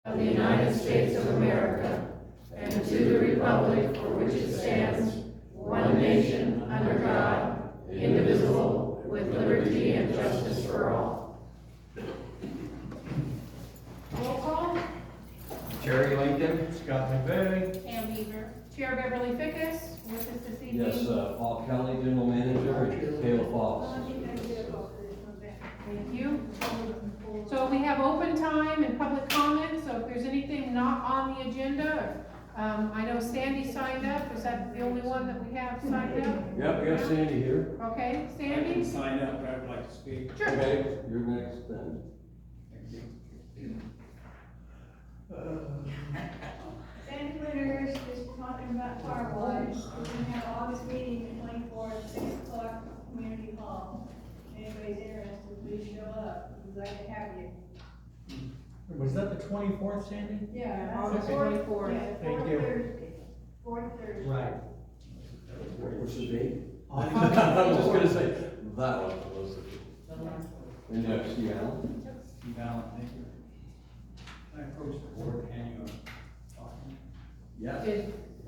of the United States of America, and to the republic for which it stands, one nation, under God, indivisible, with liberty and justice for all. Roll call. Jerry Lincoln. Scott McVeigh. Pam Beaver. Chair Beverly Fickus, with us this evening. Yes, Paul Kelly, General Manager, and Kayla Fox. Thank you. So we have open time and public comment, so if there's anything not on the agenda, I know Sandy signed up. Is that the only one that we have signed up? Yep, we have Sandy here. Okay, I Sandy? can sign up, but I would like to speak. Sure. Okay, you're next then. Sandy Winters is talking about car wash. We're gonna have August meeting, the 24th, 6 o'clock, Community Hall. If anybody's interested, please show up. We'd like to have you. Was that the 24th, Sandy? Yeah. August fourth- 24th. Yeah, Thank fourth you. Thursday. Fourth Thursday. Right. What's the date? I was just gonna say, that one was. And you have Steve Allen? Steve Allen, thank you. Can I approach the board, hand you a document? Yes.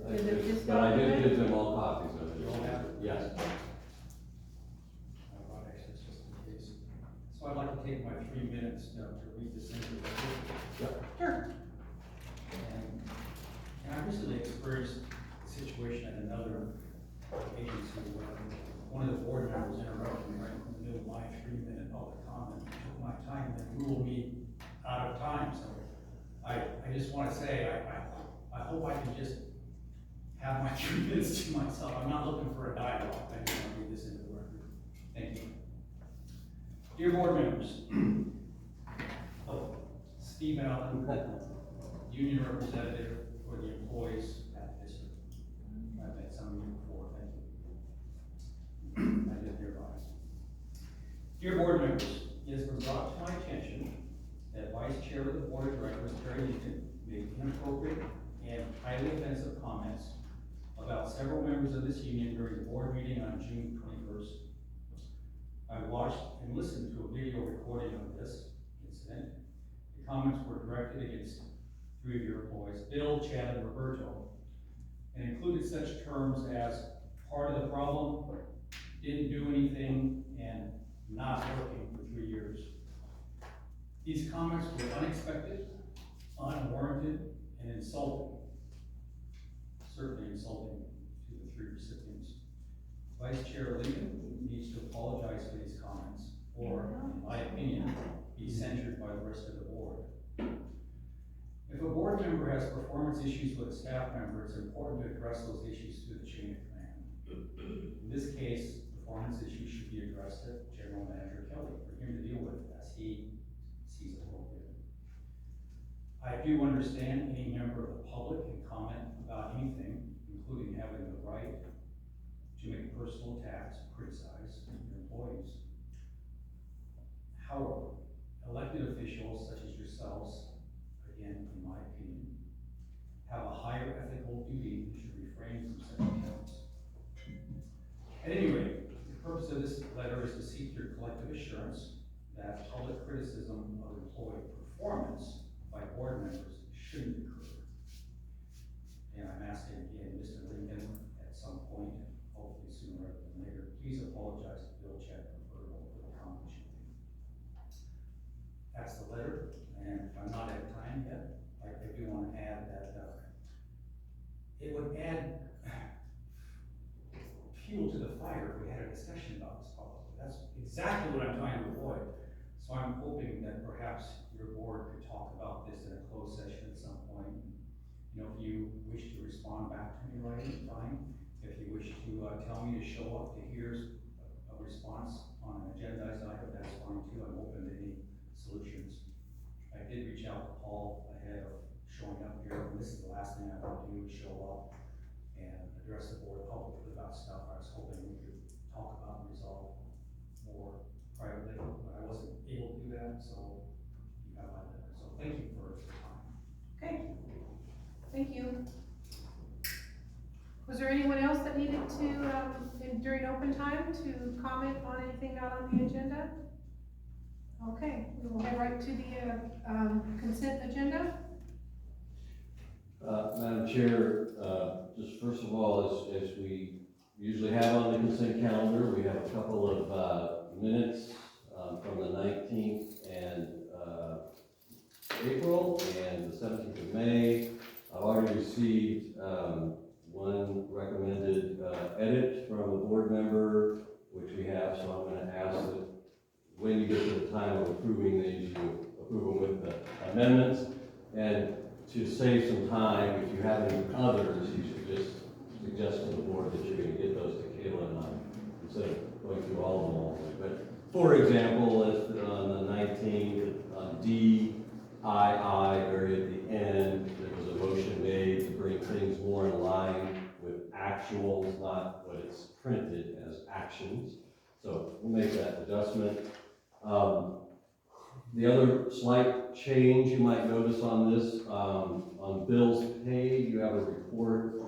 Is it just But I did document? give them all copies of You all have it. it? Yes. I brought extras just in case. So I'd like to take my 3 minutes now to read this into the book. Yep. Sure. And I recently experienced a situation at another agency where one of the board members interrupted me right in the middle of my 3-minute public comment, took my time, and ruled me out of time, so I just wanna say, I hope I can just have my 3 minutes to myself. I'm not looking for a dialogue, I just wanna read this into the record. Thank you. Dear board members, oh, Steve Allen, union representative for the employees at the district. I've met some of you before, thank you. I live nearby. Dear board members, it has been brought to my attention that Vice Chair of the Board of Directors, Terry Lincoln, made inappropriate and highly offensive comments about several members of this union during the board meeting on June 21st. I watched and listened to a video recording of this incident. The comments were directed against 3 of your employees, Bill, Chad, and Roberto, and included such terms as part of the problem, didn't do anything, and not working for 3 years. These comments were unexpected, unwarranted, and insulting. Certainly insulting to the 3 recipients. Vice Chair Lincoln needs to apologize for these comments, or, in my opinion, be censured by the rest of the board. If a board member has performance issues with a staff member, it's important to address those issues through the chain of command. In this case, performance issues should be addressed at General Manager Kelly for him to deal with as he sees appropriate. I do understand any member of the public can comment about anything, including having the right to make personal attacks and criticize your employees. However, elected officials such as yourselves, again, in my opinion, have a higher ethical duty and should refrain from such attempts. At any rate, the purpose of this letter is to seek your collective assurance that public criticism of employee performance by board members shouldn't occur. And I'm asking again, Mr. Lincoln, at some point, hopefully sooner rather than later, please apologize to Bill, Chad, and Roberto for the comments you made. That's the letter, and if I'm not at time yet, I do want to add that it would add fuel to the fire if we had a discussion about this publicly. That's exactly what I'm trying to avoid. So I'm hoping that perhaps your board could talk about this in a closed session at some point. You know, if you wish to respond back to me, writing, fine. If you wish to tell me to show up to here's a response on an agendized item, that's fine too. I'm open to any solutions. I did reach out to Paul ahead of showing up here, and this is the last thing I want to do is show up and address the board publicly about stuff I was hoping we could talk about and resolve more privately, but I wasn't able to do that, so you got my letter. So thank you for your time. Okay. Thank you. Was there anyone else that needed to, during open time, to comment on anything not on the agenda? Okay, we will head right to the consent agenda. Chair, just first of all, as we usually have on the consent calendar, we have a couple of minutes from the 19th and April and the 17th of May. I've already received one recommended edit from a board member, which we have, so I'm going to ask that when you get to the time of approving these, you approve them with the amendments. And to save some time, if you have any others, you should just suggest to the board that you're going to get those to Kayla and I, instead of going through all of them all. But for example, if on the 19th, on DII area at the end, there was a motion made to bring things more in line with actuals, not what it's printed as actions. So we'll make that adjustment. The other slight change you might notice on this, on bills paid, you have a report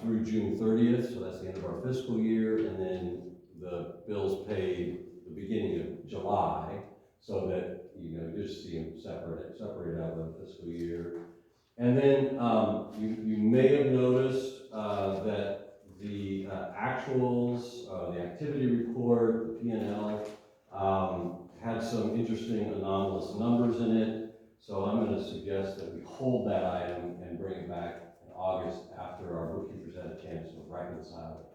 through June 30th, so that's the end of our fiscal year, and then the bills paid the beginning of July, so that you just see them separate out of the fiscal year. And then you may have noticed that the actuals, the activity report, the P&L, had some interesting anomalous numbers in it. So I'm going to suggest that we hold that item and bring it back in August after our bookkeepers had a chance to reconcile it.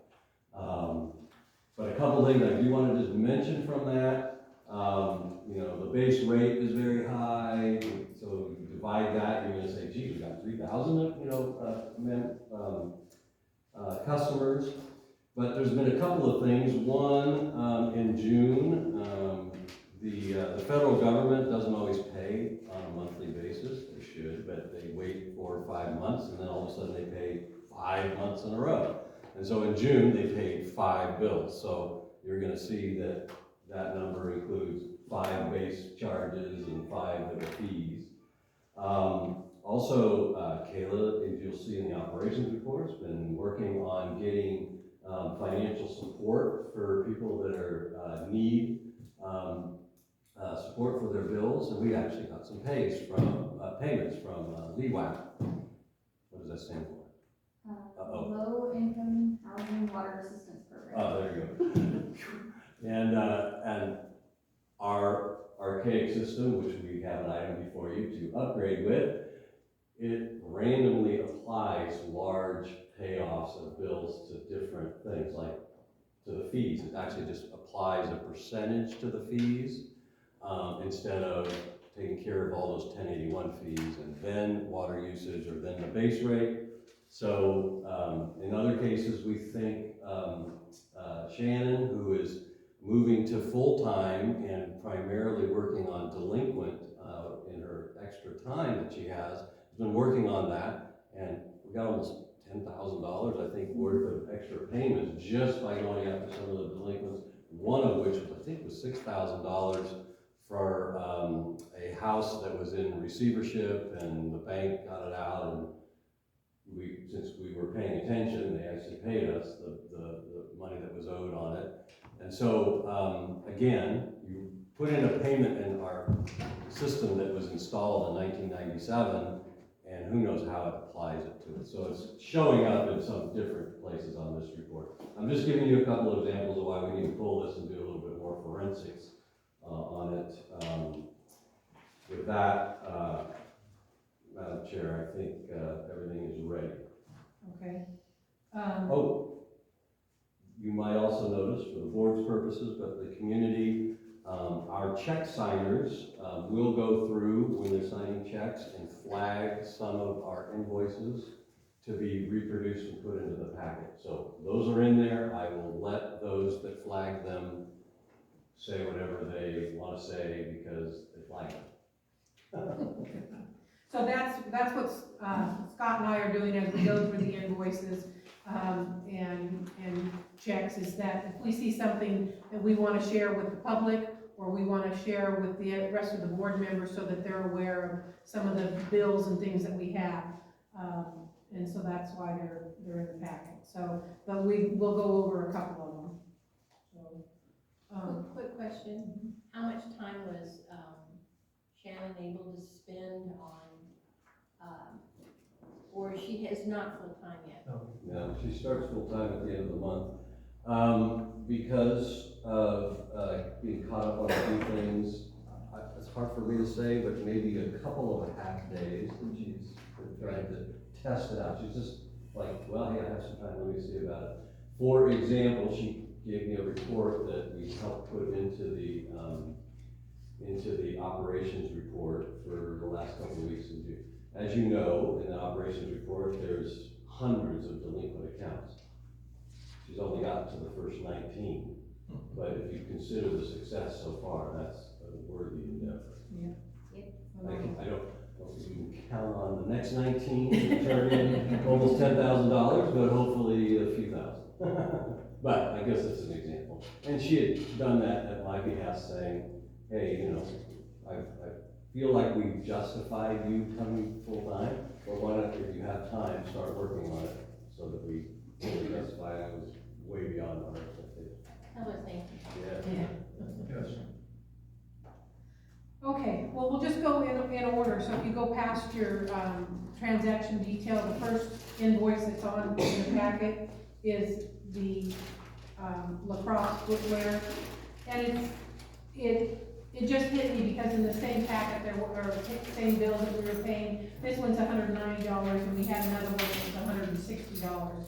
But a couple things I do want to just mention from that. The base rate is very high. So you divide that, you're going to say, gee, we got 3,000, customers. But there's been a couple of things. One, in June, the federal government doesn't always pay on a monthly basis. They should, but they wait 4 or 5 months, and then all of a sudden they pay 5 months in a row. And so in June, they paid 5 bills. So you're going to see that that number includes 5 base charges and 5 that are fees. Also, Kayla, as you'll see in the operations report, has been working on getting financial support for people that are need support for their bills, and we actually got some payments from LEWAP. What does that stand for? Low Income Housing Water Assistance Program. Oh, there you go. And our archaic system, which we have an item before you to upgrade with, it randomly applies large payoffs of bills to different things, like to the fees. It actually just applies a percentage to the fees instead of taking care of all those 1081 fees and then water usage or then the base rate. So in other cases, we think Shannon, who is moving to full-time and primarily working on delinquent in her extra time that she has been working on that, and we got almost $10,000, I think, worth of extra payments just by going after some of the delinquents, one of which I think was $6,000 for a house that was in receivership, and the bank got it out, and since we were paying attention, they actually paid us the money that was owed on it. And so, again, you put in a payment in our system that was installed in 1997, and who knows how it applies it to it. So it's showing up in some different places on this report. I'm just giving you a couple of examples of why we need to pull this and do a little bit more forensics on it. With that, Madam Chair, I think everything is ready. Okay. You might also notice, for the board's purposes, but the community, our check signers will go through when they're signing checks and flag some of our invoices to be reproduced and put into the packet. So those are in there. I will let those that flag them say whatever they want to say because they flag them. So that's what Scott and I are doing as we go through the invoices and checks, is that if we see something that we want to share with the public, or we want to share with the rest of the board members so that they're aware of some of the bills and things that we have. And so that's why they're in the packet. So, but we'll go over a couple of them. So, Quick question, how much time was Shannon able to spend on, or is she she is not full-time yet. No, she starts full-time at the end of the month. Because of, being caught up on a few things, it's hard for me to say, but maybe a couple of half days that she's been trying to test it out. She's just like, well, hey, I have some time, let me see about it. For example, she gave me a report that we helped put into the operations report for the last couple of weeks in June. As you know, in the operations report, there's hundreds of delinquent accounts. She's only gotten to the first 19, but if you consider the success so far, that's a worthy endeavor. I don't know if you can count on the next 19 to turn in almost $10,000, but hopefully a few thousand. But I guess that's an example. And she had done that at my behalf, saying, hey, you know, I feel like we've justified you coming full-time, but why not, if you have time, start working on it so that we really justify it. It was way beyond our expectations. Tell her thank you. Yeah. Yes. Okay, well, we'll just go in order. So if you go past your, transaction detail, the first invoice that's on in the packet is the, lacrosse footwear. And it just hit me because in the same packet there were, or same bills that we were paying, this one's $190 and we had another one that was $160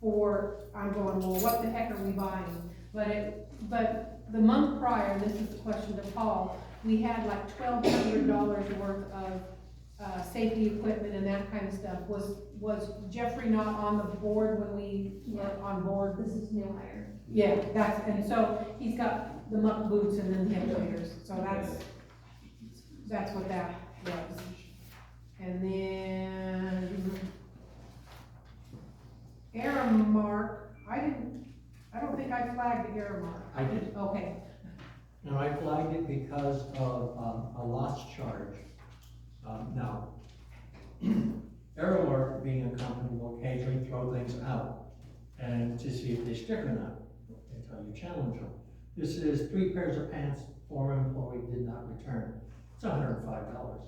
for, I'm going, well, what the heck are we buying? But the month prior, this is the question to Paul, we had like $1,200 worth of, safety equipment and that kind of stuff. Was Jeffrey not on the board when we were on board? This is new hire. Yeah, and so he's got the muck boots and then the headwears, so that's what that was. And then Aramark, I don't think I flagged the Aramark. I did. Okay, And I flagged it because of a lost charge. Now, Aeromark being a company will occasionally throw things out and to see if they stick or not, until you challenge them. This is 3 pairs of pants, former employee did not return. It's $105.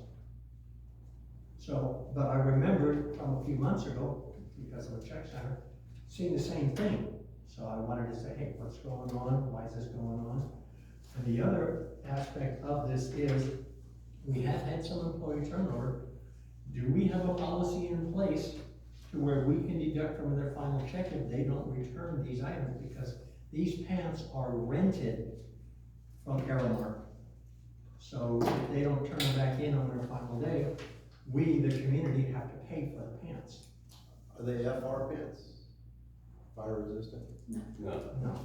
So, but I remembered from a few months ago, because of the check center, seeing the same thing. So I wanted to say, hey, what's going on? Why is this going on? And the other aspect of this is, we have had some employee turnover. Do we have a policy in place to where we can deduct from their final check if they don't return these items? Because these pants are rented from Aramark. So if they don't turn them back in on their final day, we, the community, have to pay for the pants. Are they FR pants? Fire resistant? No. No.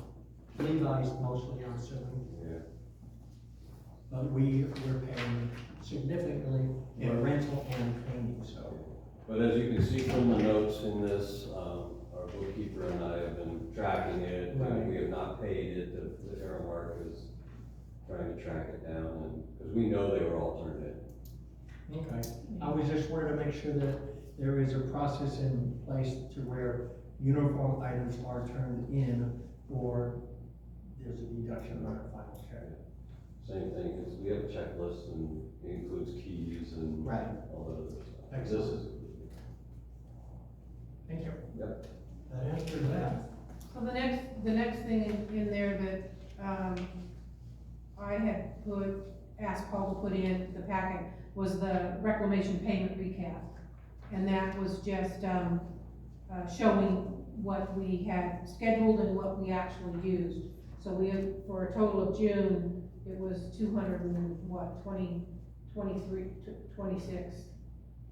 Levi's mostly, I'm assuming. Yeah. But we're paying significantly in rental and cleaning, so. But as you can see from the notes in this, our bookkeeper and I have been tracking it, Right. and we have not paid it. The Aramark is trying to track it down, and, because we know they were all turned in. Okay. I was just wanted to make sure that there is a process in place to where uniform items are turned in, or there's a deduction on our final check. Same thing, because we have a checklist, and it includes keys and Right. all that other stuff. Excellent. This is. Thank you. Yep. That answers that. so the next thing in there that, I had asked Paul to put in the packet was the reclamation payment recap. And that was just, showing what we had scheduled and what we actually used. So we had, for a total of June, it was 26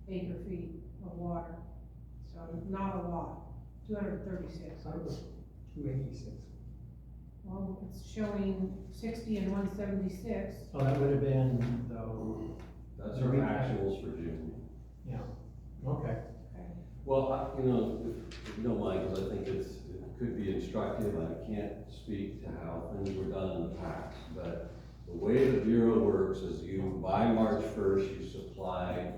acre feet of water. So not a lot, 236. I was 286. Well, it's showing 60 and 176. So that would have been, though, That's our actuals for June. okay. Well, you know, if you don't mind, because I think it could be instructive. I can't speak to how things were done in the past, but the way the Bureau works is by March 1st, you supply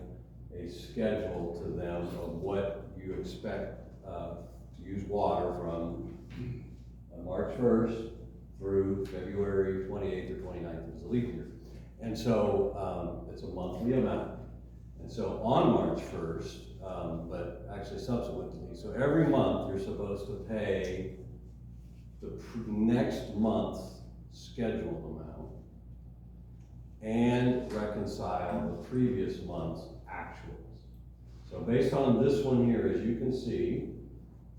a schedule to them of what you expect to use water from March 1st through February 28th or 29th is the leap year. And so it's a monthly amount. And so on March 1st, but actually subsequently, so every month you're supposed to pay the next month's scheduled amount and reconcile the previous month's actuals. So based on this one here, as you can see,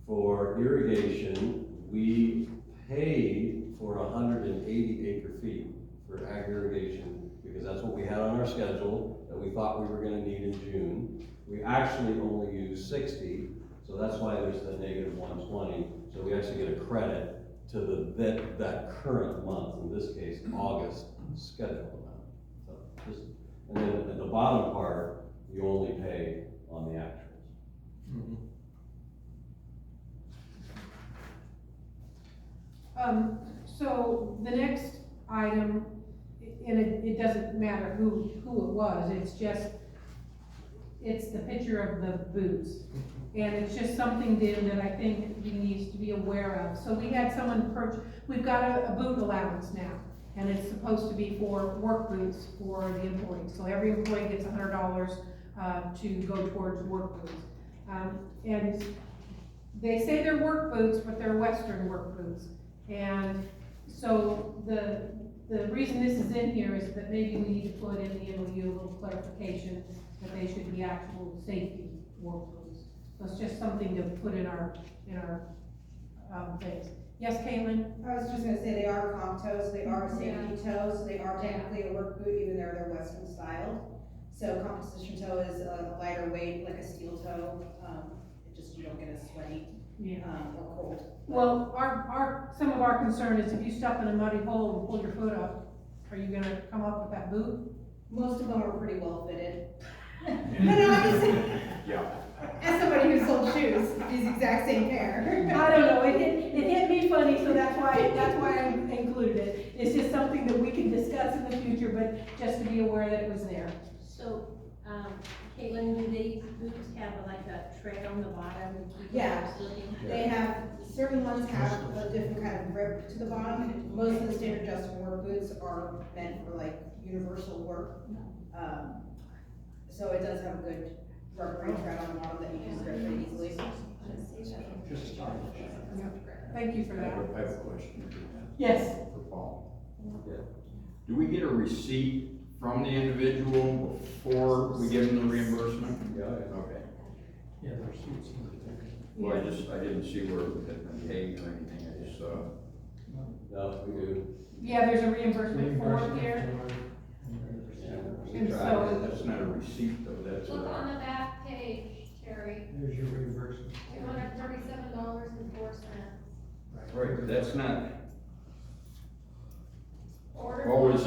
for irrigation, we paid for 180 acre feet for ag irrigation because that's what we had on our schedule that we thought we were gonna need in June. We actually only used 60, so that's why there's the negative 120. So we actually get a credit to that current month, in this case, August scheduled amount. So just, and then at the bottom part, you only pay on the actuals. So the next item, and it doesn't matter who it was, it's the picture of the boots. And it's just something then that I think we need to be aware of. So we had someone we've got a boot allowance now, and it's supposed to be for work boots for the employees. So every employee gets $100 to go towards work boots. And they say they're work boots, but they're Western work boots. And so the reason this is in here is that maybe we need to put in the MOU a little clarification that they should be actual safety work boots. So it's just something to put in our things. Yes, Caitlin? I was just gonna say, they are comp toes, they are safety toes, they are technically a work boot, even though they're Western styled. So composition toe is a lighter weight, like a steel toe, you don't get as sweaty, or cold. Well, some of our concern is if you step in a muddy hole and pull your foot up, are you gonna come up with that boot? Most of them are pretty well fitted. No, I'm just saying. Yeah. As somebody who sold shoes, these exact same pair. I don't know, it hit me funny, so that's why I included it. It's just something that we can discuss in the future, but just to be aware that it was there. So, Caitlin, do these boots have like a tread on the bottom to keep Yeah. them slipping? They have, certain ones have a different kind of grip to the bottom. Most of the standard Justin work boots are meant for like universal work. So it does have a good rubbery tread on the bottom that you can grip pretty easily. Just start. Thank you for that. I have a question Yes. for Paul. Yeah. Do we get a receipt from the individual before we give them the reimbursement? Yeah. Okay. Yeah, there's suits in there. Well, I didn't see where it had been paid or anything, I just, No, we do. Yeah, there's a reimbursement form Reimbursement here. form, Yeah, we And try so- to- that's not a receipt though, that's Look a, on the back page, Terry, There's your reimbursement. $237.04. right, but that's not, Order well, was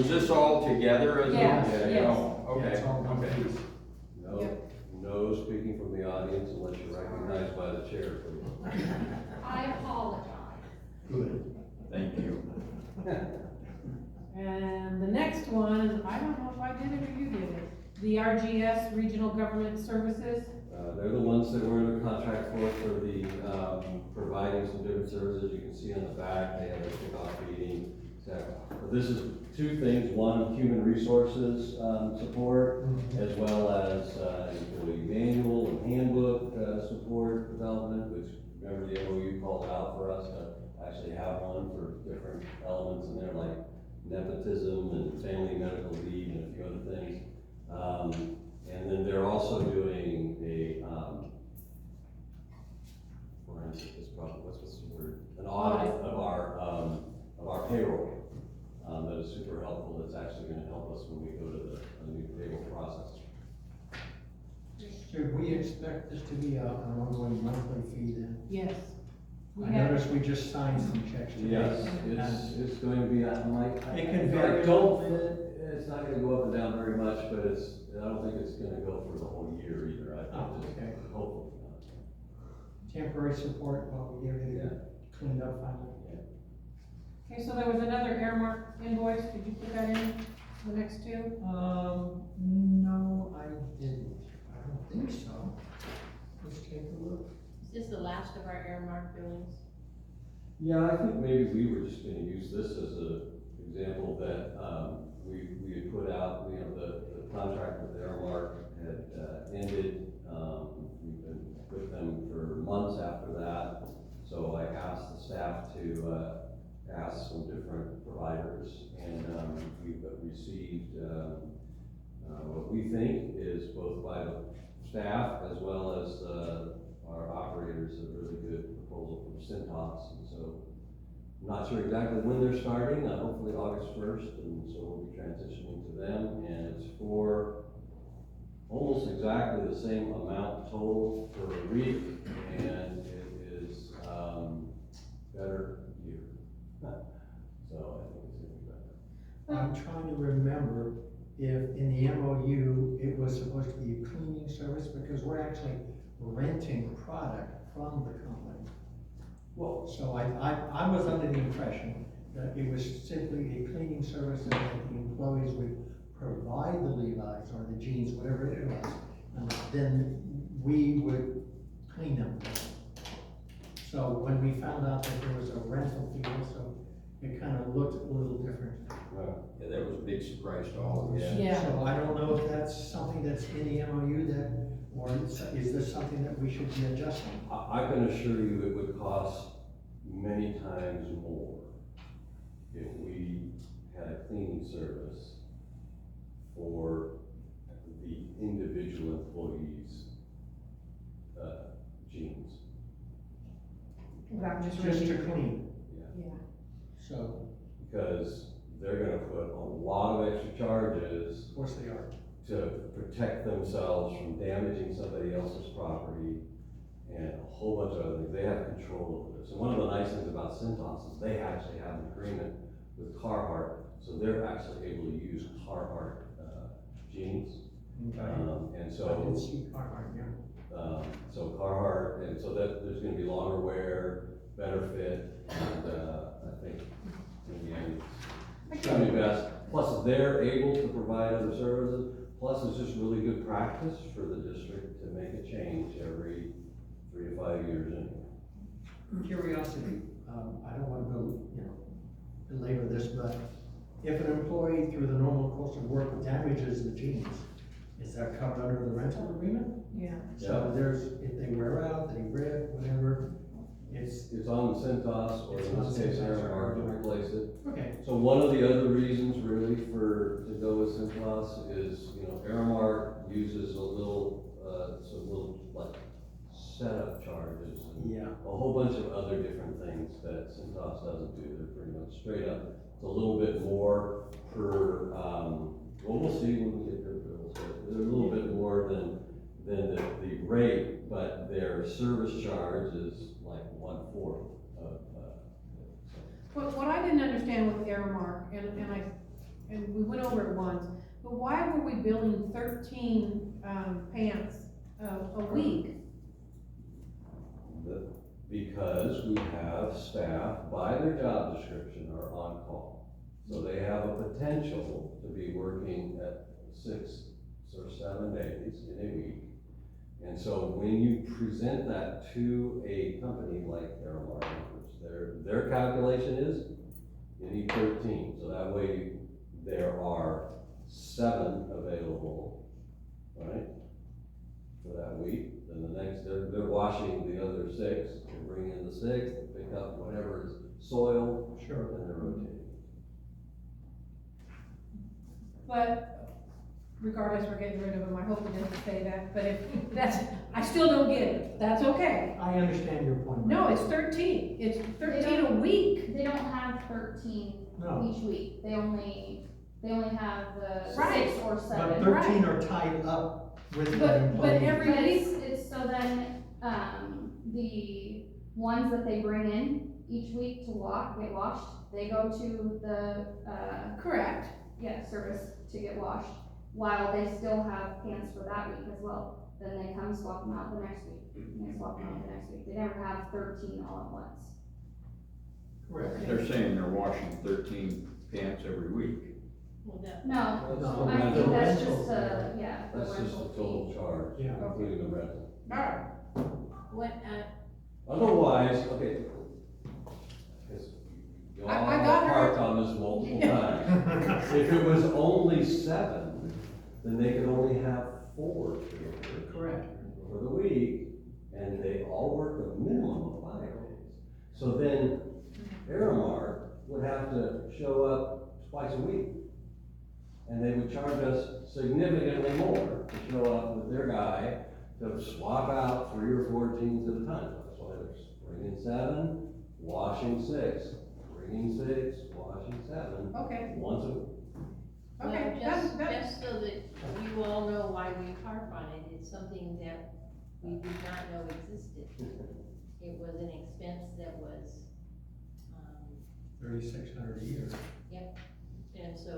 this all together as well? Yes, yes. Oh, okay, It's all one okay. piece. No, Yep. no speaking from the audience unless you're recognized by the chair, please. I apologize. Good, thank you. And the next one, I don't know if I did it or you did it. The RGS, Regional Government Services. They're the ones that we're under contract for the, providing some different services. You can see on the back, they have a kickoff meeting. So, this is two things. One, human resources, support, as well as, employee manual and handbook, support development, which, remember the MOU called out for us to actually have one for different elements in there, like nepotism and family medical leave and a few other things. And then they're also doing a, forensic is probably, what's the word? An audit of our payroll, that is super helpful. That's actually gonna help us when we go to the new payroll process. Should we expect this to be an ongoing monthly fee then? Yes. We I have, noticed we just signed some checks today. Yes, it's going to be, I'm like, It can vary I a don't, little bit. it's not gonna go up and down very much, but I don't think it's gonna go for the whole year either. I Oh, think okay. just, hopefully not. Temporary support while we get it cleaned up finally. okay, so there was another Airmark invoice. Did you put that in, the next two? No, I didn't. I don't think so. Let's take a look. Is this the last of our earmark billings? Yeah, I think maybe we were just gonna use this as an example that, we had put out, the contract with Airmark had ended. We've been with them for months after that. So I asked the staff to ask some different providers, and we've received what we think is both by the staff as well as our operators, a really good proposal from Cintas. And so I'm not sure exactly when they're starting, hopefully August 1st, and so we'll be transitioning to them, and it's for almost exactly the same amount total per week, and it is better gear. So I think it's gonna be better. I'm trying to remember if in the MOU, it was supposed to be a cleaning service, because we're actually renting product from the company. Well, So I was under the impression that it was simply a cleaning service and that the employees would provide the Levi's or the jeans, whatever it was, and then we would clean them. So when we found out that there was a rental fee also, it kind of looked a little different. Yeah, that was a big surprise to all of us. Yeah. So I don't know if that's something that's in the MOU that, or is this something that we should be adjusting? I can assure you it would cost many times more if we had a cleaning service for the individual employees' jeans. Without just Just to renting. clean, Yeah. so, Because they're gonna put a lot of extra charges of course they are. to protect themselves from damaging somebody else's property and a whole bunch of other things. They have control over this. And one of the nice things about Cintas is they actually have an agreement with Carhartt, so they're actually able to use Carhartt jeans. Okay. And I so, did see Carhartt, yeah. so Carhartt, and so that there's gonna be longer wear, better fit, and I think in the end, it's gonna be best. Plus, they're able to provide other services, plus it's just really good practice for the district to make a change every 3 to 5 years anyway. Curiosity, I don't wanna go, belabor this, but if an employee through the normal course of work damages the jeans, is that covered under the rental agreement? Yeah. So there's, if they wear out, they rip, whatever, It's on the Cintas, or It's in on this case, Cintas, Aramark to right. replace it. okay, So one of the other reasons really to go with Cintas is, Aramark uses some little like setup charges and yeah. a whole bunch of other different things that Cintas doesn't do. They're pretty much straight up. It's a little bit more per, well, we'll see when we get their bills, but they're a little bit more than the rate, but their service charge is like 1/4 of, What I didn't understand with Aramark, and we went over it once, but why were we billing 13, pants a week? because we have staff, by their job description, are on call. So they have a potential to be working at 6 or 7 days in a week. And so when you present that to a company like Aramark, which their calculation is, you need 13. So that way there are 7 available, right, for that week. Then the next, they're washing the other 6, they bring in the 6, they pick up whatever is soil, Sure. and they're rotating. But regardless, we're getting rid of them, I hope it doesn't say that, but if that's, I still don't get it, that's okay. I understand your point. No, it's 13, it's 13 a week. They don't have 13 No, each week, they only have the Right. 6 or but 7. 13 are tied up with that But employee. every But week, it's so then, the ones that they bring in each week to get washed, they go to the, correct, service to get washed, while they still have pants for that week as well. Then they come swap them out the next week, and they swap them out the next week. They never have 13 all at once. Correct. They're saying they're washing 13 pants every week. No, No, I the think that's rental. just the That's just the rental fee. total charge, Yeah. including the rental. alright. What, Otherwise, okay, because y'all I got her. harped on this multiple times. If it was only 7, then they could only have 4 children Correct. for the week, and they all work a minimum of 5 days. So then Aramark would have to show up twice a week. And they would charge us significantly more to show up with their guy to swap out 3 or 4 jeans at a time. That's why there's bringing 7, washing 6, bringing 6, washing 7, Okay, once a okay, Well, that's, just so that you all know why we harp on it, it's something that we did not know existed. It was an expense that was, 3,600 a year. and so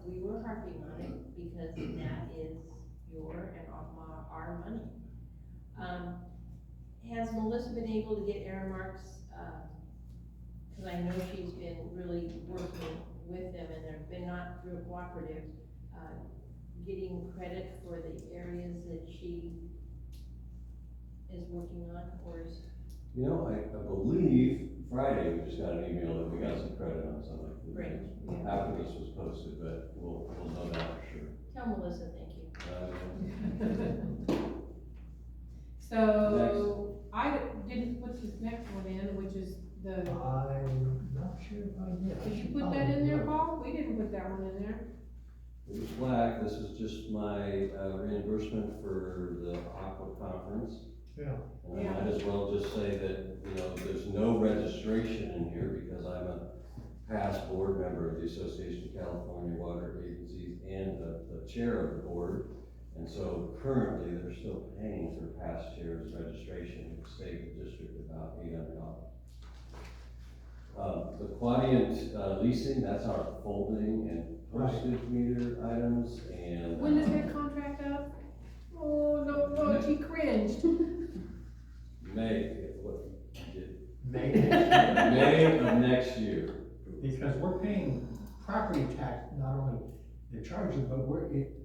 we were harping on it because that is your and our money. Has Melissa been able to get Aramark's, cause I know she's been really working with them and they've been not real cooperative, getting credit for the areas that she is working on, or is? You know, I believe Friday, we just got an email that we got some credit on something. Great. After this was posted, but we'll know that for sure. Tell Melissa thank you. so, I didn't put this next one in, which is the, I'm not sure if I did. I did you should put that probably in there, do it. Paul? We didn't put that one in there. It was black, this is just my reimbursement for the Aqua Conference. Yeah. And I might as well just say that, you know, there's no registration in here because I'm a past board member of the Association of California Water Agencies and the chair of the board. And so currently, they're still paying for past chairs registration. It saved the district about $800. The Quadient leasing, that's our folding and postage meter items, and. When does that contract up? Oh, no, she cringed. May, what, May. May of next year. Because we're paying property tax, not only the charges, but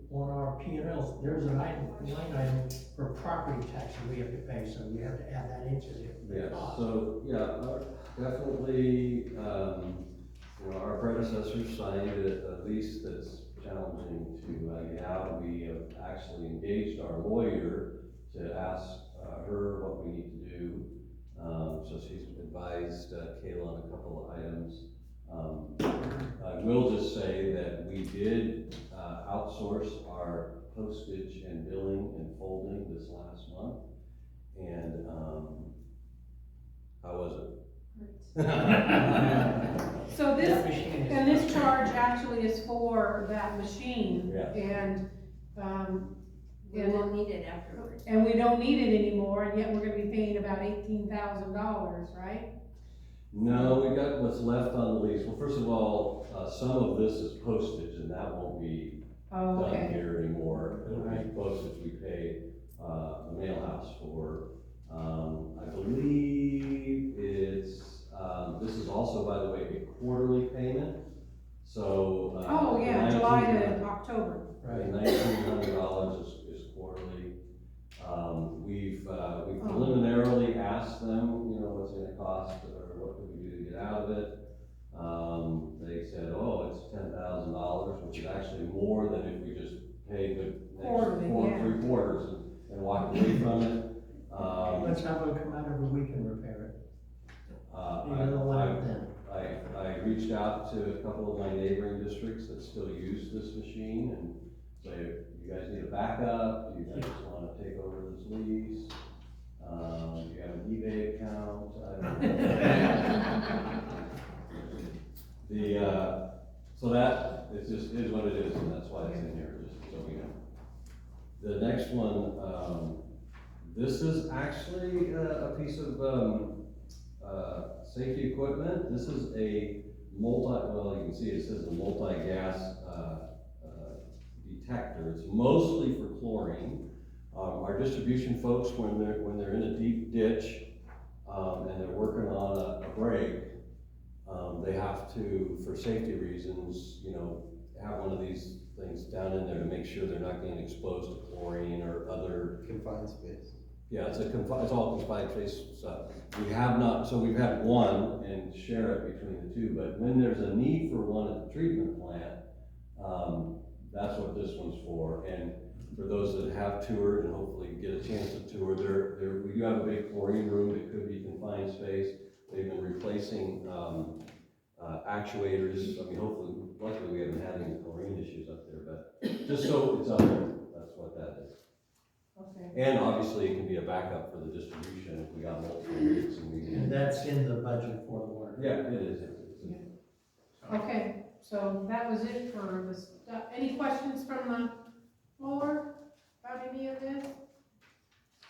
on our P&Ls, there's a line item for property tax that we have to pay, so we have to add that into the Yeah, cost. so, definitely, you know, our predecessor signed a lease that's challenging to get out. We have actually engaged our lawyer to ask her what we need to do. So she's advised Kayla on a couple of items. I will just say that we did outsource our postage and billing and folding this last month. And how was it? So That this, machine is- and this charge actually is for that machine. Yeah. And, We won't need it afterwards. and we don't need it anymore, and yet we're gonna be paying about $18,000, right? No, we got what's left on the lease. Well, first of all, some of this is postage and that won't be Oh, done okay. here anymore. It'll be postage we pay the mail house for. I believe it's, this is also, by the way, a quarterly payment. So. Oh, yeah, July to October. Right. $1,900 is quarterly. We've preliminarily asked them, you know, what's it gonna cost or what can we do to get out of it. They said, oh, it's $10,000, which is actually more than if we just paid the next Quarterly, yeah. 3 quarters and walked away from it. Let's have them come out every week and repair it. You I- know, like then. I reached out to a couple of my neighboring districts that still use this machine and say, you guys need a backup, do you guys wanna take over this lease? Do you have an eBay account? I don't know. So that, it just is what it is, and that's why it's in here, just so we know. The next one, this is actually a piece of, safety equipment. This is a well, you can see it says a multi-gas, detector. It's mostly for chlorine. Our distribution folks, when they're in a deep ditch, and they're working on a break, they have to, for safety reasons, you know, have one of these things down in there to make sure they're not getting exposed to chlorine or other. Confined space. Yeah, it's all confined space stuff. We've had one and share it between the two, but when there's a need for one at the treatment plant, that's what this one's for. And for those that have toured and hopefully get a chance to tour, we do have a big chlorine room that could be confined space. They've been replacing, actuators. I mean, hopefully, luckily we haven't had any chlorine issues up there, but just so it's up there, that's what that is. Okay. And obviously, it can be a backup for the distribution if we got multiple rates and we. And that's in the budget for the water. Yeah, it is. Okay, so that was it for the stuff. Any questions from the floor about any of this?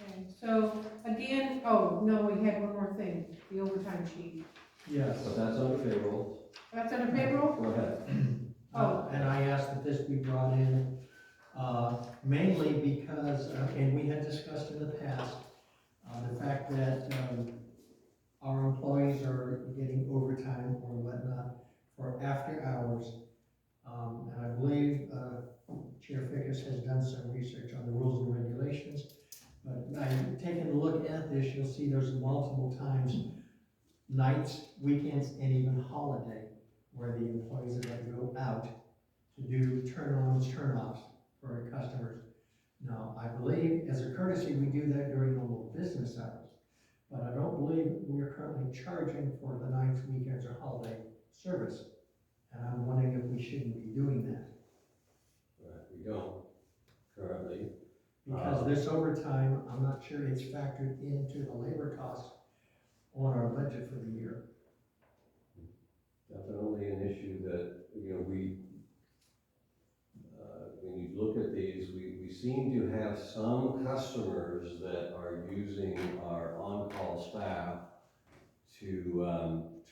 Okay, so again, oh, no, we had one more thing, the overtime sheet. Yes. But that's under payroll. That's under payroll? Go ahead. And I asked that this be brought in, mainly because, and we had discussed in the past, the fact that, our employees are getting overtime or whatnot for after hours. And I believe, Chair Fickus has done some research on the rules and regulations. But by taking a look at this, you'll see there's multiple times, nights, weekends, and even holiday, where the employees have had to go out to do turn-ons, turn-offs for our customers. Now, I believe, as a courtesy, we do that during normal business hours, but I don't believe we are currently charging for the nights, weekends, or holiday service. And I'm wondering if we shouldn't be doing that. Right, we don't currently. Because this overtime, I'm not sure it's factored into the labor costs on our budget for the year. Definitely an issue that, you know, when you look at these, we seem to have some customers that are using our on-call staff to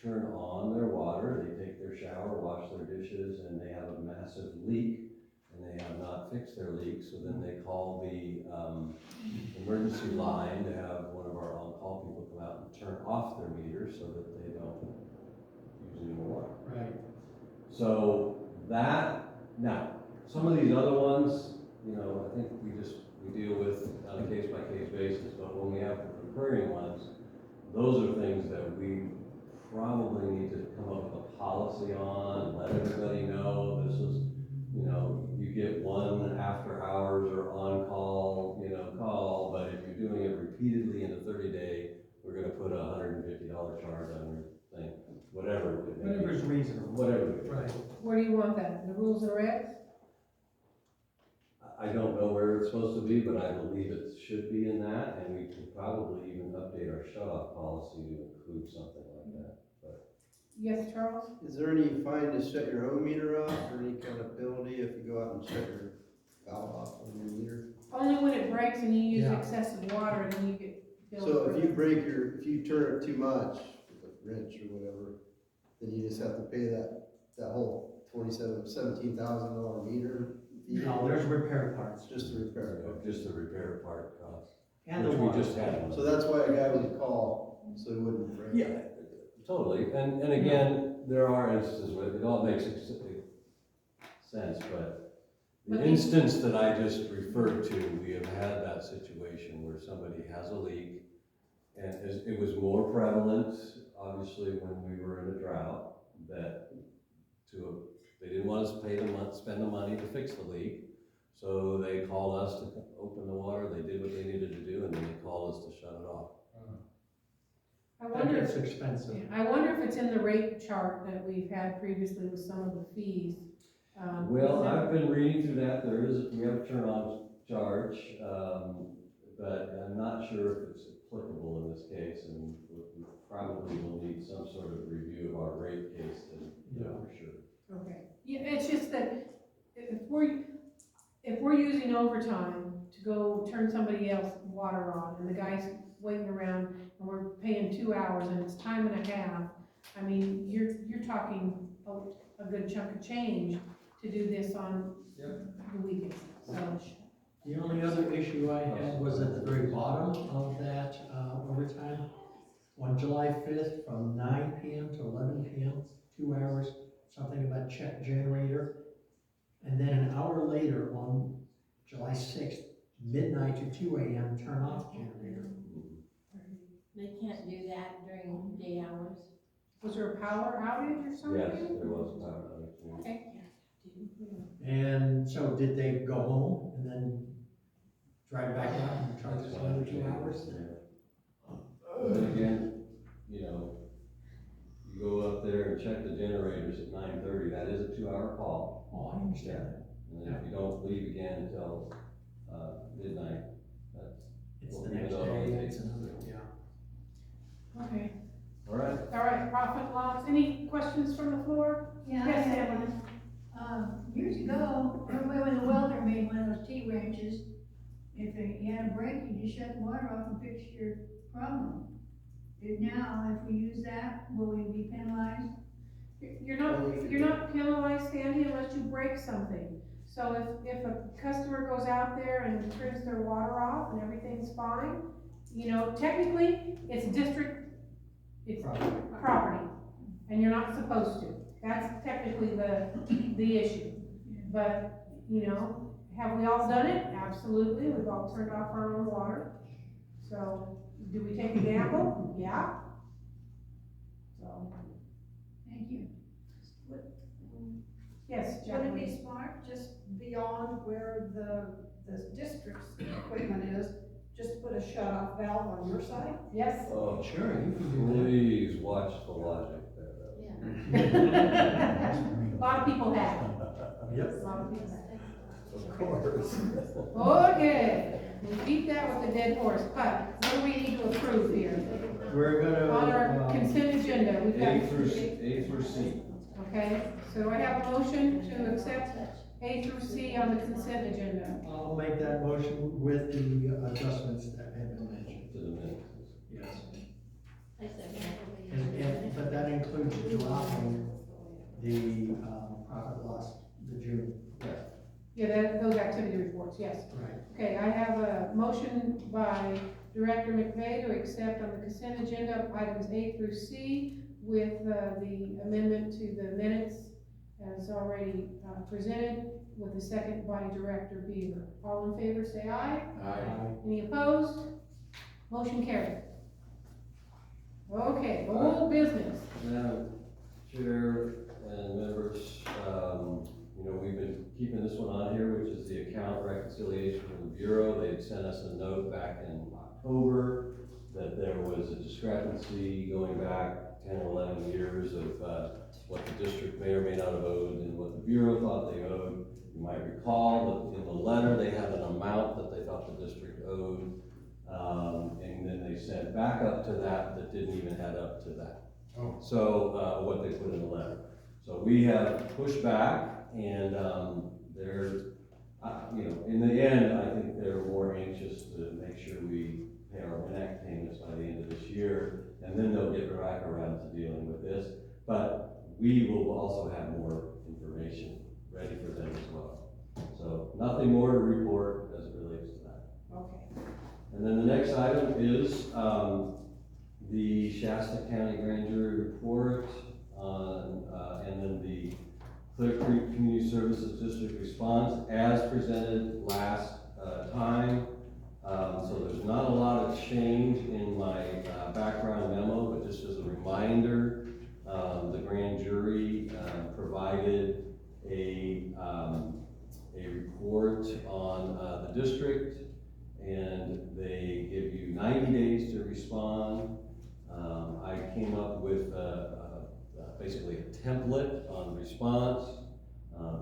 turn on their water. They take their shower, wash their dishes, and they have a massive leak, and they have not fixed their leak, so then they call the emergency line to have one of our on-call people come out and turn off their meter so that they don't use any more water. Right. So that, now, some of these other ones, you know, I think we deal with on a case-by-case basis, but when we have the recurring ones, those are things that we probably need to come up with a policy on, let everybody know this is, you know, you get one after hours or on-call, you know, call, but if you're doing it repeatedly in a 30-day, we're gonna put a $150 charge on your thing, whatever. Whatever's reasonable. Whatever. Right. Where do you want that? The rules and regs? I don't know where it's supposed to be, but I believe it should be in that, and we could probably even update our shut-off policy to include something like that, but. Yes, Charles? Is there any fine to shut your own meter off, or any kind of penalty if you go out and shut your valve off on your meter? Only when it breaks and you use Yeah. excessive water, then you get billed. So for if it. if you turn it too much with a wrench or whatever, then you just have to pay that whole $17,000 meter fee? No, there's repair parts. Just the repair. Just the repair part cost. And the Which we water. just had one. So that's why a guy would call, so he wouldn't break. Yeah, totally, and again, there are instances where it all makes sense, but the But the- instance that I just referred to, we have had that situation where somebody has a leak, and it was more prevalent, obviously, when we were in a drought, that they didn't want us to spend the money to fix the leak, so they called us to open the water, they did what they needed to do, and then they called us to shut it off. I That wonder, gets expensive. I wonder if it's in the rate chart that we've had previously with some of the fees. Well, I've been reading through that, we have a turn-on charge, but I'm not sure if it's applicable in this case, and we probably will need some sort of review of our rate case to know for sure. Okay, yeah, it's just that if we're using overtime to go turn somebody else's water on, and the guy's waiting around, and we're paying 2 hours, and it's time and a half, I mean, you're talking a good chunk of change to do this on the weekends, so. The only other issue I had was at the very bottom of that overtime. On July 5th, from 9 p.m. to 11 p.m., 2 hours, something about check generator. And then an hour later, on July 6th, midnight to 2 a.m., turn off generator. They can't do that during day hours. Was there a power outage or something? Yes, there was a power outage. Okay. And so did they go home and then drive back out and charge us another 2 hours. But again, you know, you go up there and check the generators at 9:30, that is a 2-hour call. Oh, I understand that. And then if you don't leave again until, midnight, that's. It's what the we next did all day, those it's days. another, yeah. Okay, All right, all right, profit loss, any questions from the floor? Yeah, I Yes, have Sally. one. Years ago, when the welder made one of those T-wrenches, if you had a break, you just shut the water off and fix your problem. Now, if we use that, will we be penalized? You're not penalized, Sandy, unless you break something. So if a customer goes out there and turns their water off and everything's fine, you know, technically, it's property, and you're not supposed to. That's technically the issue. But, you know, have we all done it? Absolutely, we've all turned off our own water. So, do we take a gamble? Yeah. So, Thank you. yes, Would it Jacqueline. be smart, just beyond where the district's equipment is, just put a shut-off valve on your side? Yes? oh, Sure, you can do please watch the logic there. A lot of people have. that. Yep. A lot of people have. Of course. Okay, we'll keep that with the dead horse, but what do we need to approve here? We're gonna. On our consent agenda, we've got. A through C. Okay, so I have a motion to accept A through C on the consent agenda. I'll make that motion with the adjustments that have been mentioned. To the minutes. Yes. But that includes dropping the, profit loss, the June. Yeah, those activity reports, yes. Right. Okay, I have a motion by Director McVeigh to accept on the consent agenda items A through C with the amendment to the minutes as already presented, with the second by Director Beaver. All in favor, say aye. Aye. Any opposed? Motion carried. Okay, old business. Madam Chair and members, you know, we've been keeping this one on here, which is the account reconciliation from the Bureau. They had sent us a note back in October that there was a discrepancy going back 10 or 11 years of what the district may or may not have owed and what the Bureau thought they owed. You might recall that in the letter, they had an amount that they thought the district owed, and then they sent back up to that didn't even add up to that. Oh. So, what they put in the letter. So we have pushed back, and they're, you know, in the end, I think they're more anxious to make sure we pay our enact payments by the end of this year, and then they'll get back around to dealing with this. But we will also have more information ready for them as well. So nothing more to report as it relates to that. Okay. And then the next item is the Shasta County Grand Jury Report on, and then the Clear Creek Community Services District response as presented last time. So there's not a lot of change in my background memo, but just as a reminder, the grand jury provided a report on the district, and they give you 90 days to respond. I came up with basically a template on response.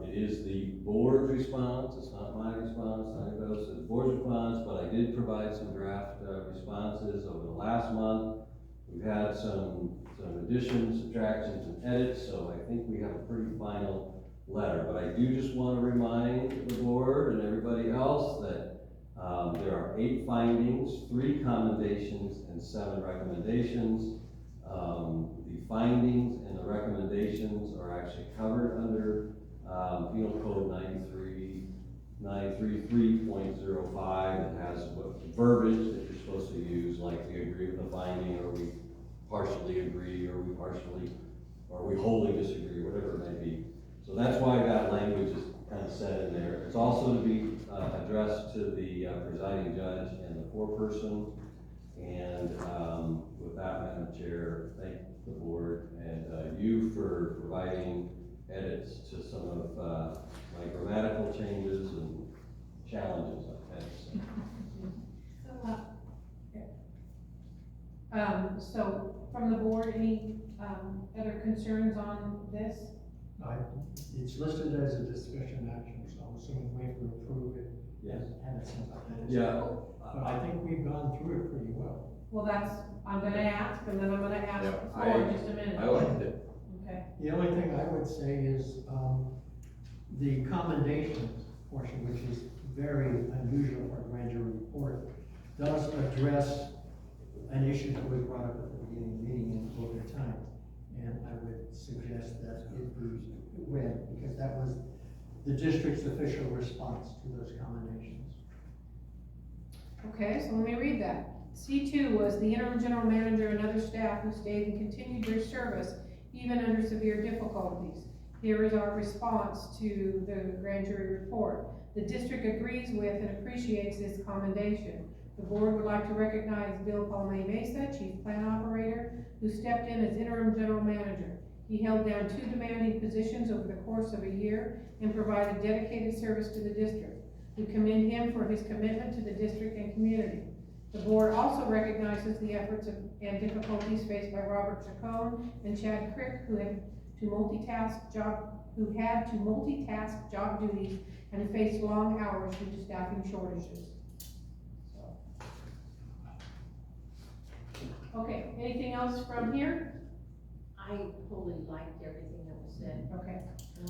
It is the board's response, it's not my response, not anybody else's, it's the board's response, but I did provide some draft responses over the last month. We've had some additions, subtractions, and edits, so I think we have a pretty final letter. But I do just want to remind the board and everybody else that there are 8 findings, 3 commendations, and 7 recommendations. The findings and the recommendations are actually covered under Penal Code 933.05 that has what verbiage that you're supposed to use, like we agree with the finding, or we partially agree, or we wholly disagree, whatever it may be. So that's why that language is kind of set in there. It's also to be addressed to the presiding judge and the foreperson. And with that, Madam Chair, thank the board and you for providing edits to some of my grammatical changes and challenges I've had. So from the board, any, other concerns on this? It's listed as a discussion action, so I'm assuming we have to approve it. Yes. Have it sent out. Yeah. But I think we've gone through it pretty well. Well, I'm gonna ask, and then I'm gonna ask Yep, the floor in just a minute. I liked it. Okay, The only thing I would say is, the commendation portion, which is very unusual for a grand jury report, does address an issue that was brought up at the beginning of the meeting in over time. And I would suggest that it be read, because that was the district's official response to those commendations. okay, so let me read that. C2 was the interim general manager and other staff who stayed and continued their service even under severe difficulties. Here is our response to the grand jury report. The district agrees with and appreciates this commendation. The board would like to recognize Bill Palme Mesa, Chief Plan Operator, who stepped in as interim general manager. He held down 2 demanding positions over the course of a year and provided dedicated service to the district. We commend him for his commitment to the district and community. The board also recognizes the efforts and difficulties faced by Robert Chacon and Chad Crick, who had to multitask job duties and faced long hours due to staffing shortages. Okay, anything else from here? I totally liked everything that was said. Okay,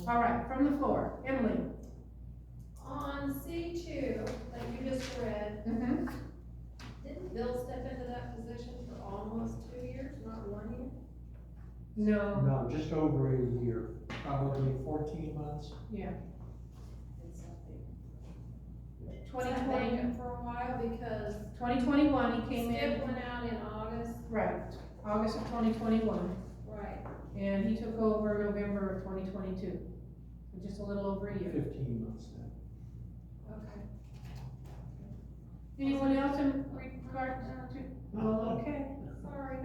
all right, from the floor, Emily. On C2, that you just read, Mm-hmm. didn't Bill step into that position for almost 2 years, not 1 year? No, No, just over a year, probably 14 months. yeah, It's something. 2020, For a while, because 2021, he came in, Skip went out in August, right, August of 2021, right, and he took over November of 2022, so just a little over a year. 15 months then. okay. Anyone else in regard to, well, okay. Sorry.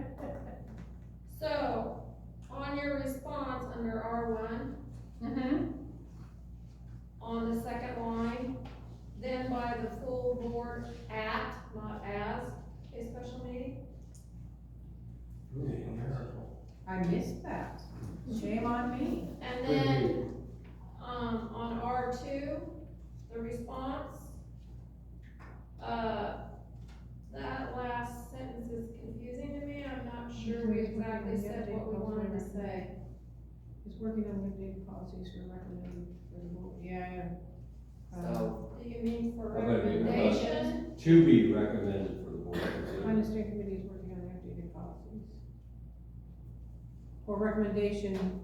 So, on your response under R1, Mm-hmm, on the second line, then by the full board at, not as, a special meeting. I missed that, shame on me. And then, on R2, the response, that last sentence is confusing to me, I'm not sure we exactly said what we wanted to say. He's working on the updated policies for recommended for the board, yeah. So, do you mean for I'm gonna be- recommendation? To be recommended for the board to consider. Finance Steering Committee is working on the updated policies. For recommendation,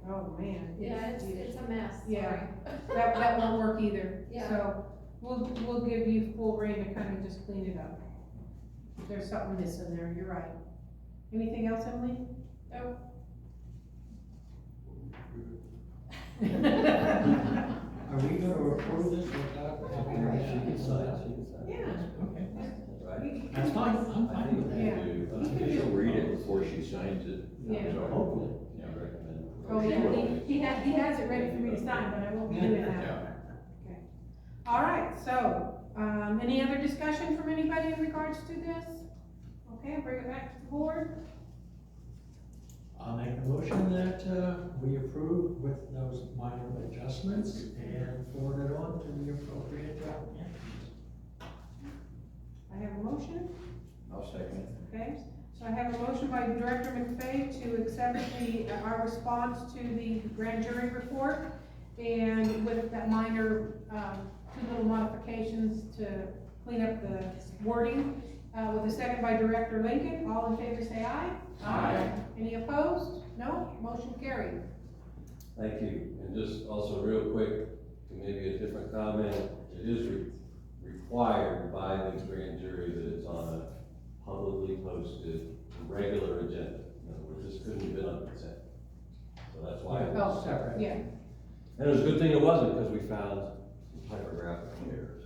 oh man. Yeah, it's a mess, sorry. Yeah. That won't work either. Yeah. So, we'll give you full reign to kind of just clean it up. There's something missing there, you're right. Anything else, Emily? Nope. Are we gonna approve this without having? She can sign, she can sign. Yeah. Okay, Right? that's fine, I'm I fine think with we that. do. You can She'll read it before she signs it. Yeah. So hopefully, yeah, recommend. Oh, yeah, he has it ready for me to sign, but I won't be doing that. Yeah. Okay. All right, so, any other discussion from anybody in regards to this? Okay, I'll bring it back to the board. I'll make a motion that, we approve with those minor adjustments and forward it on to the appropriate entities. I have a motion, I'll second it. okay? So I have a motion by Director McFay to accept our response to the grand jury report, and with that minor, 2 little modifications to clean up the wording, with a second by Director Lincoln. All in favor say aye. Aye. Any opposed? No, motion carried. Thank you, and just also real quick, maybe a different comment, it is required by the grand jury that it's on a publicly posted, regular agenda. In other words, this couldn't have been on consent. So that's why it was Oh, separate. Yeah, And it was a good thing it wasn't, because we found some typographical errors.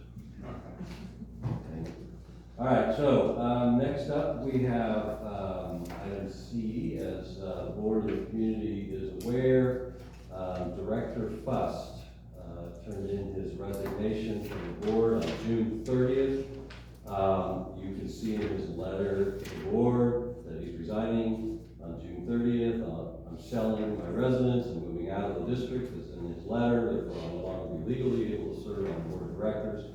Okay. All right, so, next up, we have, item C, as, the Board of the Community is aware, Director Fust, turned in his resignation from the board on June 30th. You can see in his letter to the board resigning on June 30th. I'm selling my residence and moving out of the district, as in his letter, therefore I'll no longer be legally able to serve on the board of directors.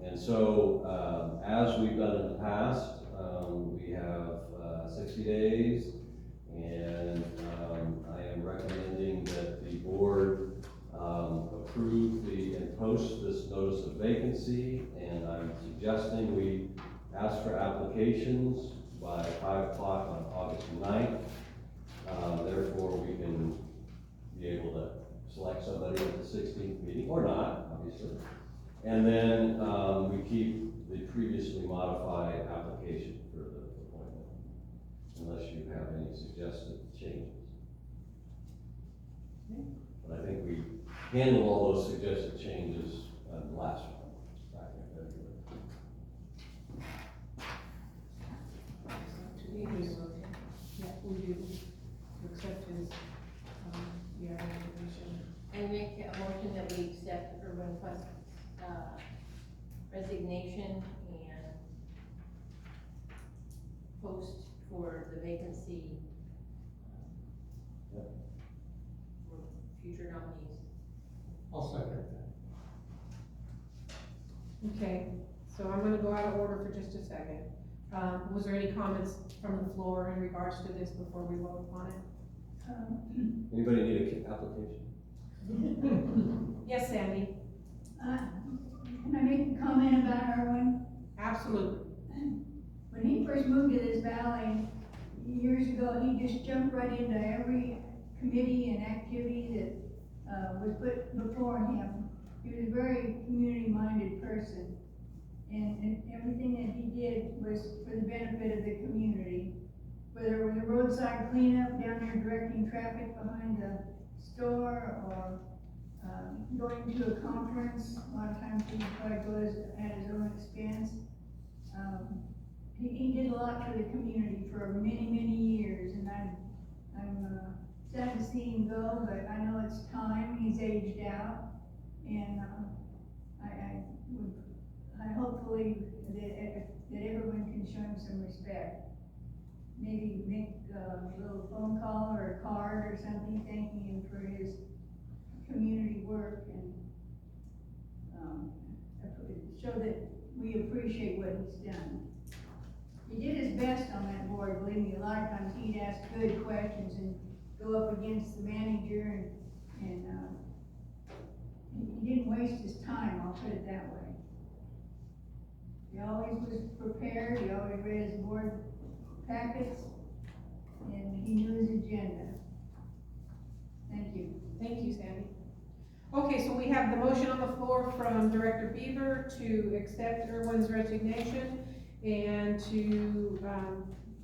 And so, as we've done in the past, we have 60 days, and I am recommending that the board approve and post this notice of vacancy, and I'm suggesting we ask for applications by 5 o'clock on August 9th. Therefore, we can be able to select somebody at the 16th meeting, or not, obviously. And then we keep the previously modified application for the appointment, unless you have any suggested changes. But I think we handled all those suggested changes on the last one, back in February. Yeah, we do, to accept his, resignation. I make a motion that we accept Irwin Fuss's resignation and post for the vacancy Yep. for future nominees. I'll second that. Okay, so I'm gonna go out of order for just a second. Was there any comments from the floor in regards to this before we vote on it? Anybody need an application? Yes, Sandy? Can I make a comment about Irwin? Absolutely. When he first moved to this valley years ago, he just jumped right into every committee and activity that was put before him. He was a very community-minded person, and everything that he did was for the benefit of the community. Whether it was a roadside cleanup down there directing traffic behind the store, or going to a conference. A lot of times he would try to go at his own expense. He did a lot for the community for many, many years, and I'm sad to see him go, but I know it's time. He's aged out, and I hopefully that everyone can show him some respect. Maybe make a little phone call or a card or something thanking him for his community work, and show that we appreciate what he's done. He did his best on that board, believe me. A lot of times he'd ask good questions and go up against the manager, and he didn't waste his time, I'll put it that way. He always was prepared, he always read his board packets, and he knew his agenda. Thank you. Thank you, Sandy. Okay, so we have the motion on the floor from Director Beaver to accept Irwin's resignation and to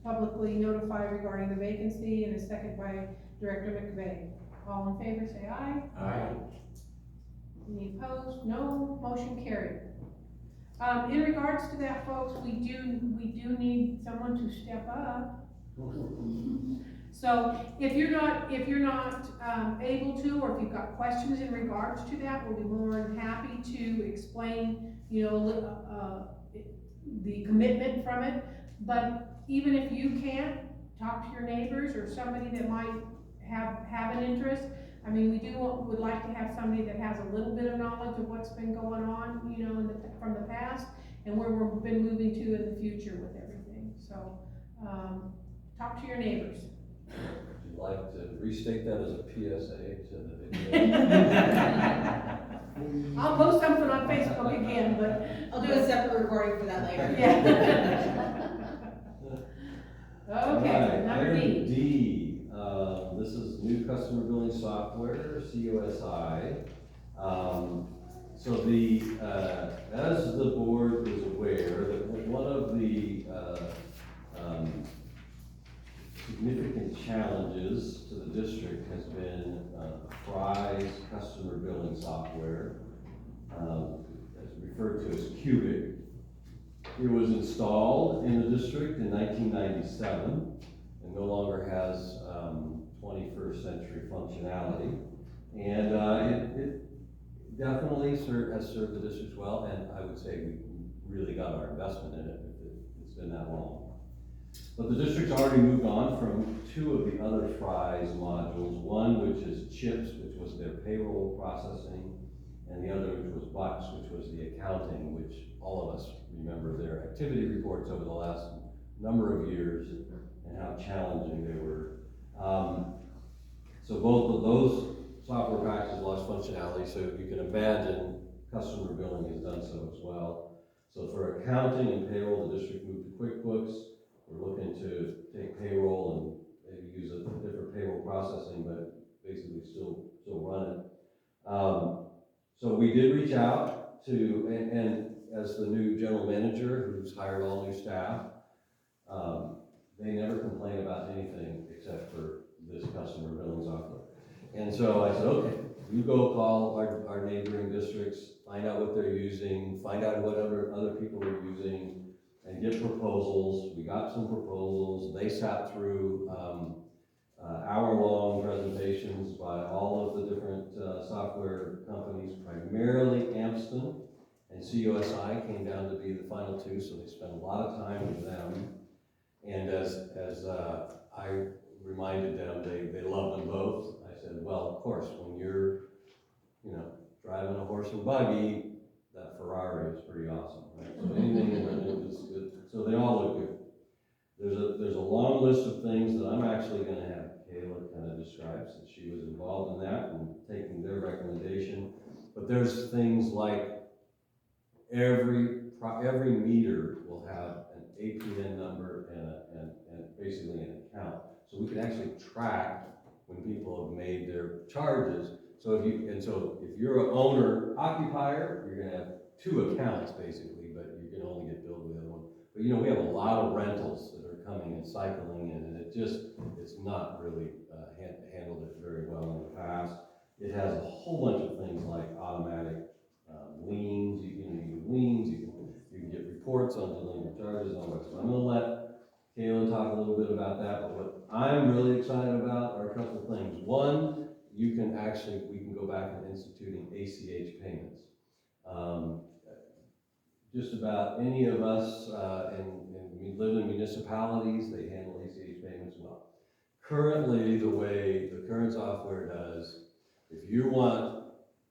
publicly notify regarding the vacancy, and a second by Director McVeigh. All in favor, say aye. Aye. Any opposed? No. Motion carried. In regards to that, folks, we do need someone to step up. So if you're not able to, or if you've got questions in regards to that, we'll be more than happy to explain, the commitment from it. But even if you can't, talk to your neighbors or somebody that might have an interest. I mean, would like to have somebody that has a little bit of knowledge of what's been going on, from the past, and where we've been moving to in the future with everything. So, talk to your neighbors. Would you like to restate that as a PSA to the video? I'll post something on Facebook again, but. I'll do a separate recording for that later. Yeah. Okay, Alright, number item D. D, this is new customer billing software, COSI. So as the board is aware, that one of the, significant challenges to the district has been, Fry's customer billing software, as referred to as Cubic. It was installed in the district in 1997 and no longer has 21st century functionality. And it definitely has served the district well, and I would say we really got our investment in it if it's been that long. But the district's already moved on from two of the other FRIES modules, one which is CHIPS, which was their payroll processing, and the other which was BUCS, which was the accounting, which all of us remember their activity reports over the last number of years and how challenging they were. So both of those software packages lost functionality, so you can imagine customer billing has done so as well. So for accounting and payroll, the district moved to QuickBooks. We're looking to take payroll and maybe use a different payroll processing, but basically still run it. So we did reach out to, and as the new general manager who's hired all new staff, they never complain about anything except for this customer billing software. And so I said, okay, you go call our neighboring districts, find out what they're using, find out what other people are using, and get proposals. We got some proposals. They sat through hour-long presentations by all of the different software companies, primarily Amston and CUSI came down to be the final two, so they spent a lot of time with them. And as I reminded them, they loved them both. I said, well, of course, when you're, driving a horse and buggy, that Ferrari is pretty awesome, right? So anything in it is good. So they all look good. There's a long list of things that I'm actually going to have Kayla kind of describe, since she was involved in that and taking their recommendation. But there's things like every meter will have an APN number and basically an account. So we can actually track when people have made their charges. So if you're an owner occupier, you're gonna have two accounts basically, but you can only get billed with the other one. But we have a lot of rentals that are coming and cycling in, and it's not really handled it very well in the past. It has a whole bunch of things like automatic liens, you can get reports on delinquent charges and all that. So I'm gonna let Kayla talk a little bit about that, but what I'm really excited about are a couple of things. One, we can go back and instituting ACH payments. Just about any of us, and we live in municipalities, they handle ACH payments well. Currently, the way the current software does, if you want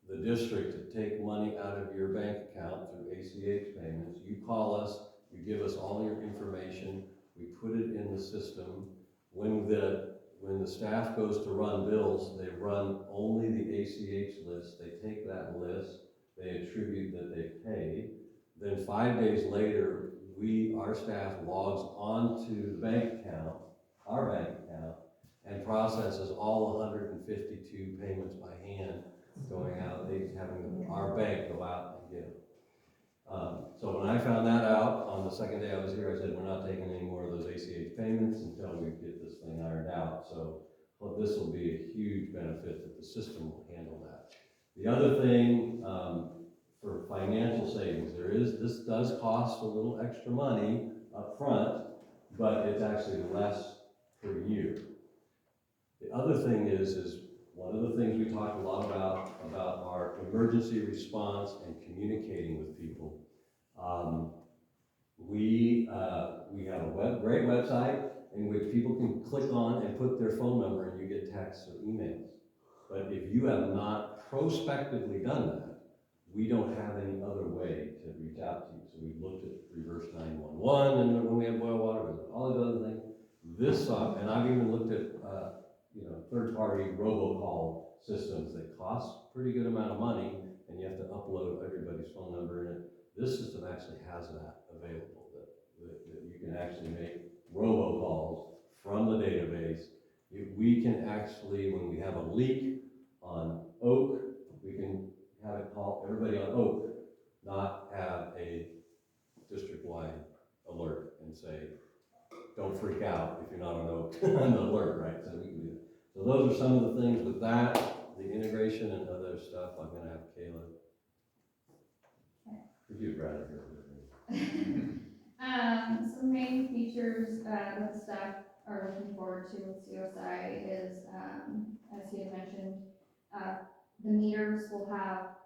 the district to take money out of your bank account through ACH payments, you call us, you give us all your information, we put it in the system. When the staff goes to run bills, they run only the ACH list, they take that list, they attribute that they paid. Then 5 days later, our staff logs onto the bank account, our bank account, and processes all 152 payments by hand going out, having our bank go out and get them. So when I found that out on the second day I was here, I said, we're not taking any more of those ACH payments until we get this thing ironed out. So this will be a huge benefit that the system will handle that. The other thing, for financial savings, this does cost a little extra money up front, but it's actually less per year. The other thing is one of the things we talked a lot about our emergency response and communicating with people. We have a great website in which people can click on and put their phone number and you get texts or emails. But if you have not prospectively done that, we don't have any other way to reach out to you. So we've looked at reverse 911 and when we have boil water, all those other things. And I've even looked at third-party robocall systems that cost a pretty good amount of money, and you have to upload everybody's phone number in it. This system actually has that available, that you can actually make robocalls from the database. We can actually, when we have a leak on Oak, we can have it call everybody on Oak, not have a district-wide alert and say, don't freak out if you're not on Oak on the alert, right? So we can do that. So those are some of the things with that, the integration and other stuff. I'm gonna have Kayla. If you'd rather hear Some main features that the staff are looking forward to with COSI is, as he had mentioned, the meters will have,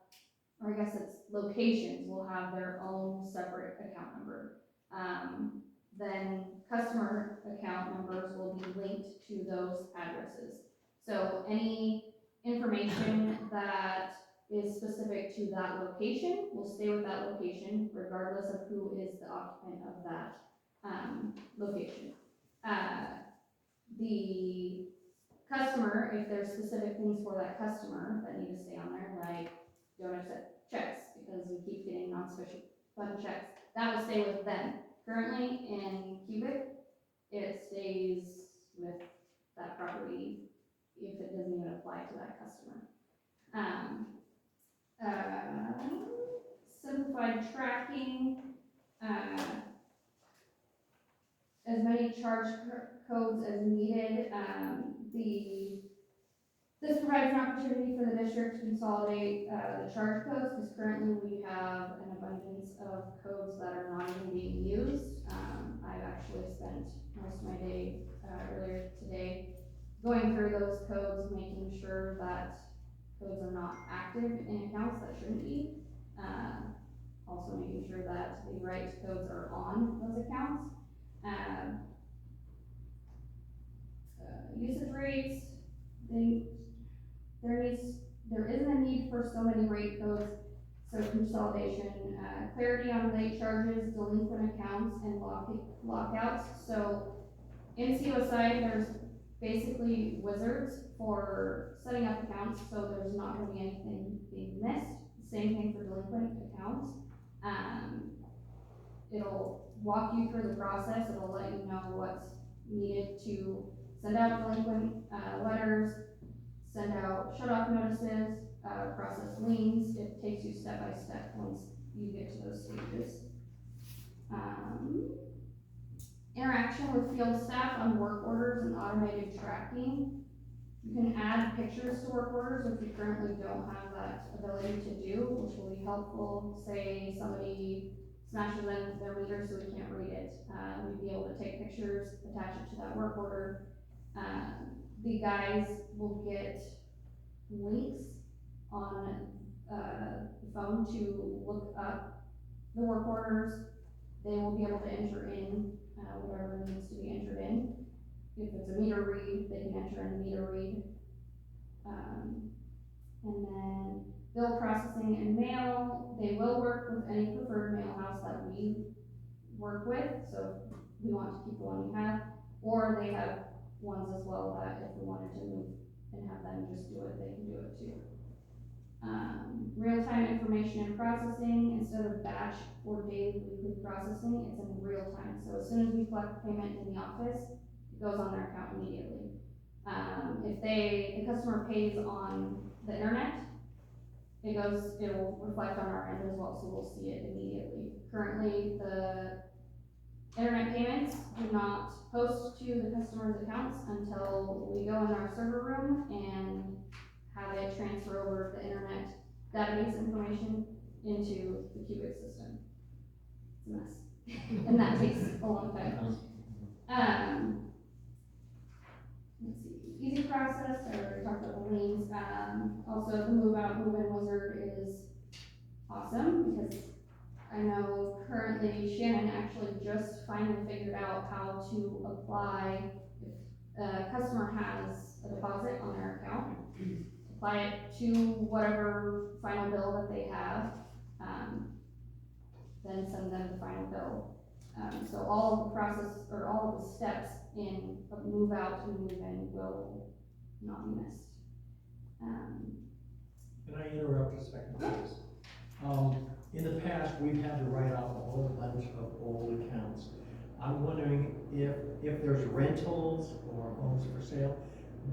or I guess it's locations, will have their own separate account number. Then customer addresses. So any information that is specific to that location will stay with that location regardless of who is the occupant of that, location. The customer, if there's specific things for that customer that need to stay on there, like don't accept checks because we keep getting non-sufficient fund checks, that will stay with them. Currently in Cubic, it stays with that property if it doesn't even apply to that customer. Simplified tracking, as many charge codes as needed. This provides an opportunity for the district to consolidate the charge codes, because currently we have an abundance of codes that are not even being used. I've actually spent most of my day earlier today going through those codes, making sure that codes are not active in accounts that shouldn't be. Also making sure that the right codes are on those accounts. Usage rates, there isn't a need for so many rate codes, so consolidation, clarity on late charges, delinquent accounts, and lockouts. So in COSI, there's basically wizards for setting up accounts, so there's not gonna be anything being missed. Same thing for delinquent accounts. It'll walk you through the process, it'll let you know what's needed to send out delinquent letters, send out shut-off notices, process liens. It takes you step by step once you get to those stages. Interaction with field staff on work orders and automated tracking. You can add pictures to work orders if you currently don't have that ability to do, which will be helpful. Say somebody smashes in their meter so we can't read it. We'd be able to take pictures, attach it to that work order. The guys will get links on the phone to look up the work orders. They will be able to enter in whatever needs to be entered in. If it's a meter read, they can enter in the meter read. And then bill processing and mail, they will work with any preferred mail house that we work with, so we want to keep the one we have, or they have ones as well that if we wanted to move and have them just do it, they can do it too. Real-time information and processing, instead of batch or daily weekly processing, it's in real time. So as soon as we collect payment in the office, it goes on their account immediately. If the customer pays on the internet, it will reflect on our end as well, so we'll see it immediately. Currently, the internet payments do not post to the customer's accounts until we go in our server room and have it transfer over the internet database information into the Cubic system. It's a mess, and that takes a long time. Let's see, easy process, I already talked about the liens. Also the move out, move in wizard is awesome, because I know currently Shannon actually just finally figured out how to apply, if a customer has a deposit on their account, apply it to whatever final bill that they have, then send them the final bill. So all of the process, or all of the steps in a move out and move in will not be missed. Can I interrupt a second, please? In the past, we've had to write off a whole bunch of old accounts. I'm wondering if there's rentals or homes for sale.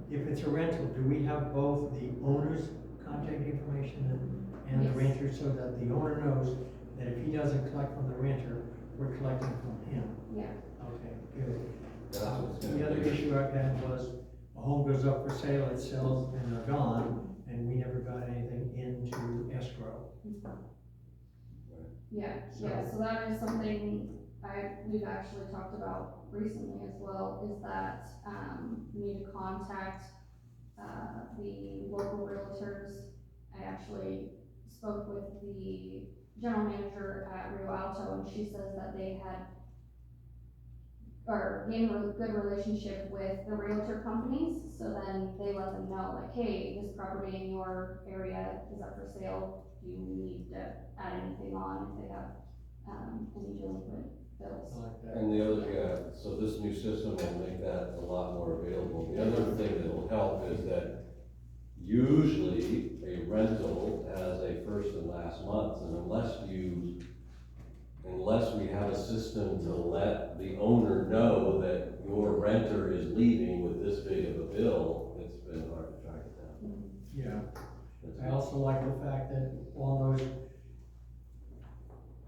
If it's a rental, do we have both the owner's contact information and the Yes. renter, so that the owner knows that if he doesn't collect from the renter, we're collecting from him? Yeah. Okay, good. That's what's gonna The other be- issue I've had was a home goes up for sale, it sells, and they're gone, and we never got anything into escrow. Yeah, so that is something we've actually talked about recently as well, is that, we need to contact, the local realtors. I actually spoke with the general manager at Rio Alto, and she says that they had or gain a good relationship with the realtor companies, so then they let them know, like, hey, this property in your area is up for sale, do you need to add anything on if they have, any delinquent bills? I like that. And the other, yeah, so this new system will make that a lot more available. The other thing that will help is that usually a rental has a first and last month, and unless we have a system to let the owner know that your renter is leaving with this big of a bill, it's been hard to track it down. Yeah, I also like the fact that all those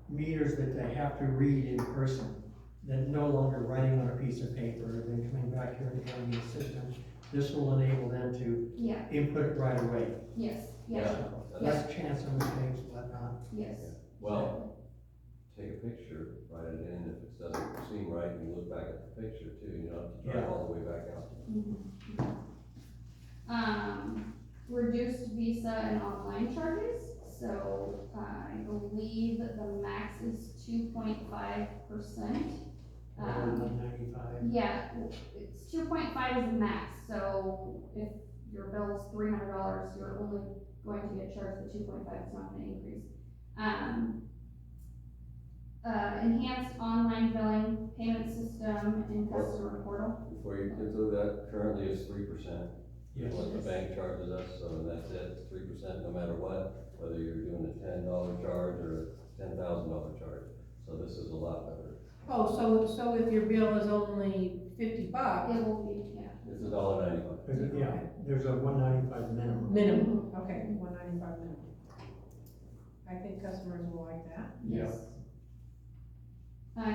meters that they have to read in person, that no longer writing on a piece of paper, and then coming back here and having the system, this will enable them to Yeah, input it right away. yes, yes, Yeah. Less chance of mistakes, whatnot. yes. Well, take a picture, write it in, if it doesn't seem right, you look back at the picture too, you don't have to drive Yeah. all the way back out. Reduced Visa and online charges, so I believe the max is 2.5%. 195. Yeah, it's 2.5 is the max, so if your bill's $300, you're only going to get charged the 2.5, it's not gonna increase. Enhanced online billing payment system and customer portal. Before you get to that, currently it's 3%. Yes. What the bank charges us, so that's it, 3% no matter what, whether you're doing a $10 charge or a $10,000 charge. So this is a lot better. Oh, so if your bill is only $50, It will be, yeah. It's $1.95. Yeah, there's a 195 minimum. minimum, okay, 195 minimum. I think customers will like that. Yeah.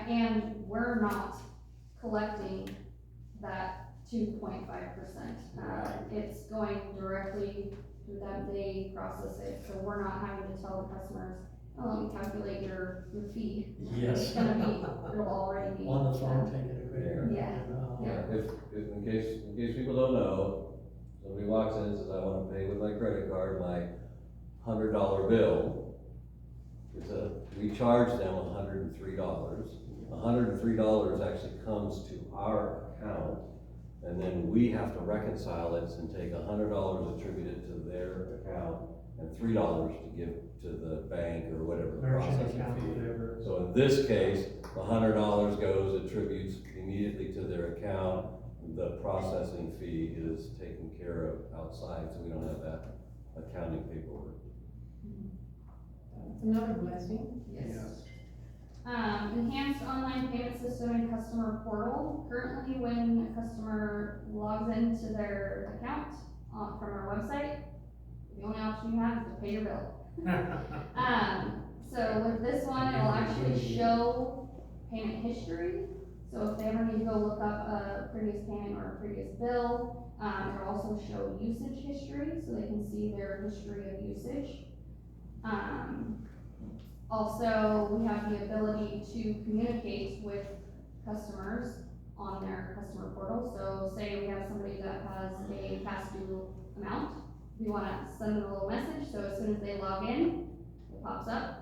And we're not collecting that 2.5%. Right. It's going directly to them, they process it, so we're not having to tell the customers, oh, let me calculate your fee. Yes. It's gonna be, it'll already be. On the phone, taking a picture. Yeah. Yeah, if, in case people don't know, somebody walks in and says, I wanna pay with my credit card, my $100 bill. We charge them $103. $103 actually comes to our account, and then we have to reconcile it and take $100 attributed to their account and $3 to give to the bank or whatever the Merchant processing account, fee. whatever. So in this case, the $100 goes, attributes immediately to their account. The processing fee is taken care of outside, so we don't have that accounting paperwork. That's another blessing. Yes. Enhanced online payment system and customer portal. Currently, when a customer logs into their account from our website, the only option you have is to pay your bill. So with this one, it'll actually show payment history. So if they ever need to go look up a previous payment or a previous bill, it'll also show usage history, so they can see their history of usage. Also, we have the ability to communicate with customers on their customer portal. So say we have somebody that has a past due amount, we wanna send them a little message, so as soon as they log in, it pops up.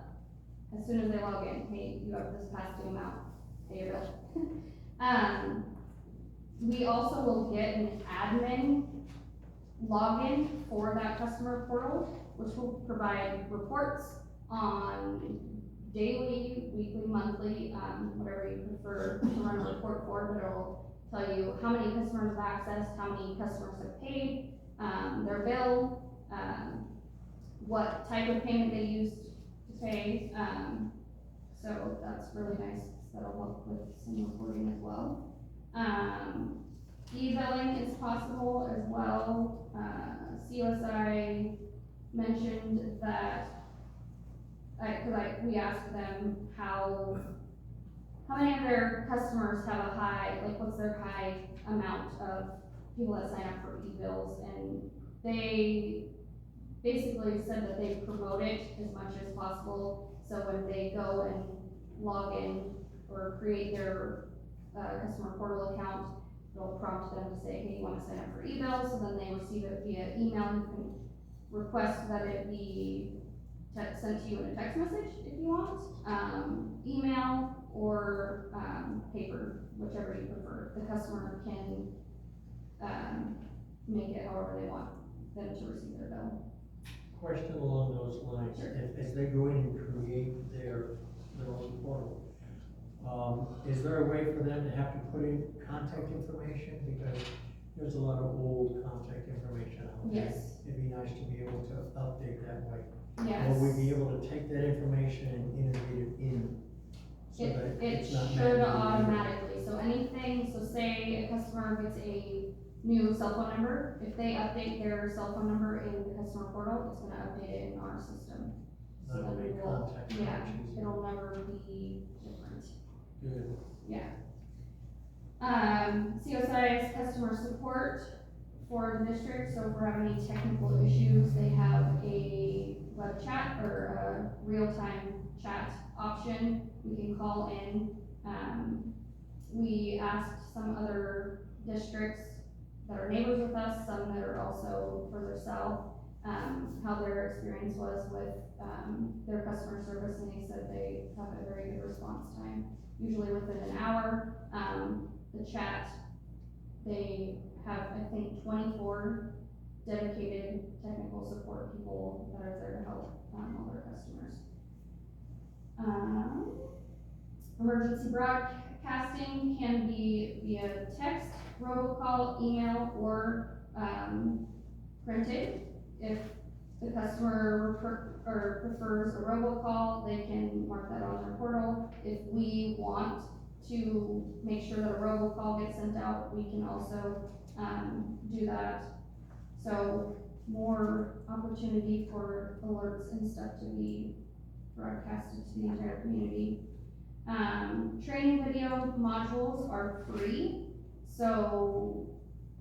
As soon as they log in, hey, you have this past due amount, pay your bill. We also will get an admin login for that customer portal, which will provide reports on daily, weekly, monthly, whatever you prefer to run a report for, but it'll tell you how many customers have accessed, how many customers have paid, their bill, what type of payment they used to pay, so that's really nice, that'll help with some reporting as well. E-billing is possible as well. COSI mentioned that, we asked them how many of their customers have a high, like what's their high amount of people that sign up for e-bills, and they basically said that they promote it as much as possible, so when they go and log in or create their customer portal account, it'll prompt them to say, hey, you wanna sign up for e-bills, so then they receive it via email. You can request that it be sent to you in a text message if you want, email, or, paper, whichever you prefer. The customer can, make it however they want them to receive their bill. Question along those lines, Sure. as they go in and create their own portal, is there a way for them to have to put in contact information? Because there's a lot of old contact information out there. Yes. It'd be nice to be able to update that way. Yes. Will we be able to take that information and integrate it in? So that It it's not should manually? automatically, so anything, so say a customer gets a new cell phone number, if they update their cell phone number in the customer portal, it's gonna update it in our system. So That'll then make we'll- contact Yeah, much easier. it'll never be different. Good. Yeah. COSI's customer support for the district, so if we're having any technical issues, they have a web chat or a real-time chat option. We can call in. We asked some other districts that are neighbors with us, some that are also further south, how their experience was with, their customer service, and they said they have a very good response time, usually within an hour. The chat, they have, I think, 24 dedicated technical support people that are there to help, all their customers. Emergency broadcasting can be via text, robocall, email, or, printed. If the customer prefers a robocall, they can mark that on their portal. If we want to make sure that a robocall gets sent out, we can also, do that. So more opportunity for alerts and stuff to be broadcasted to the entire community. Training video modules are free, so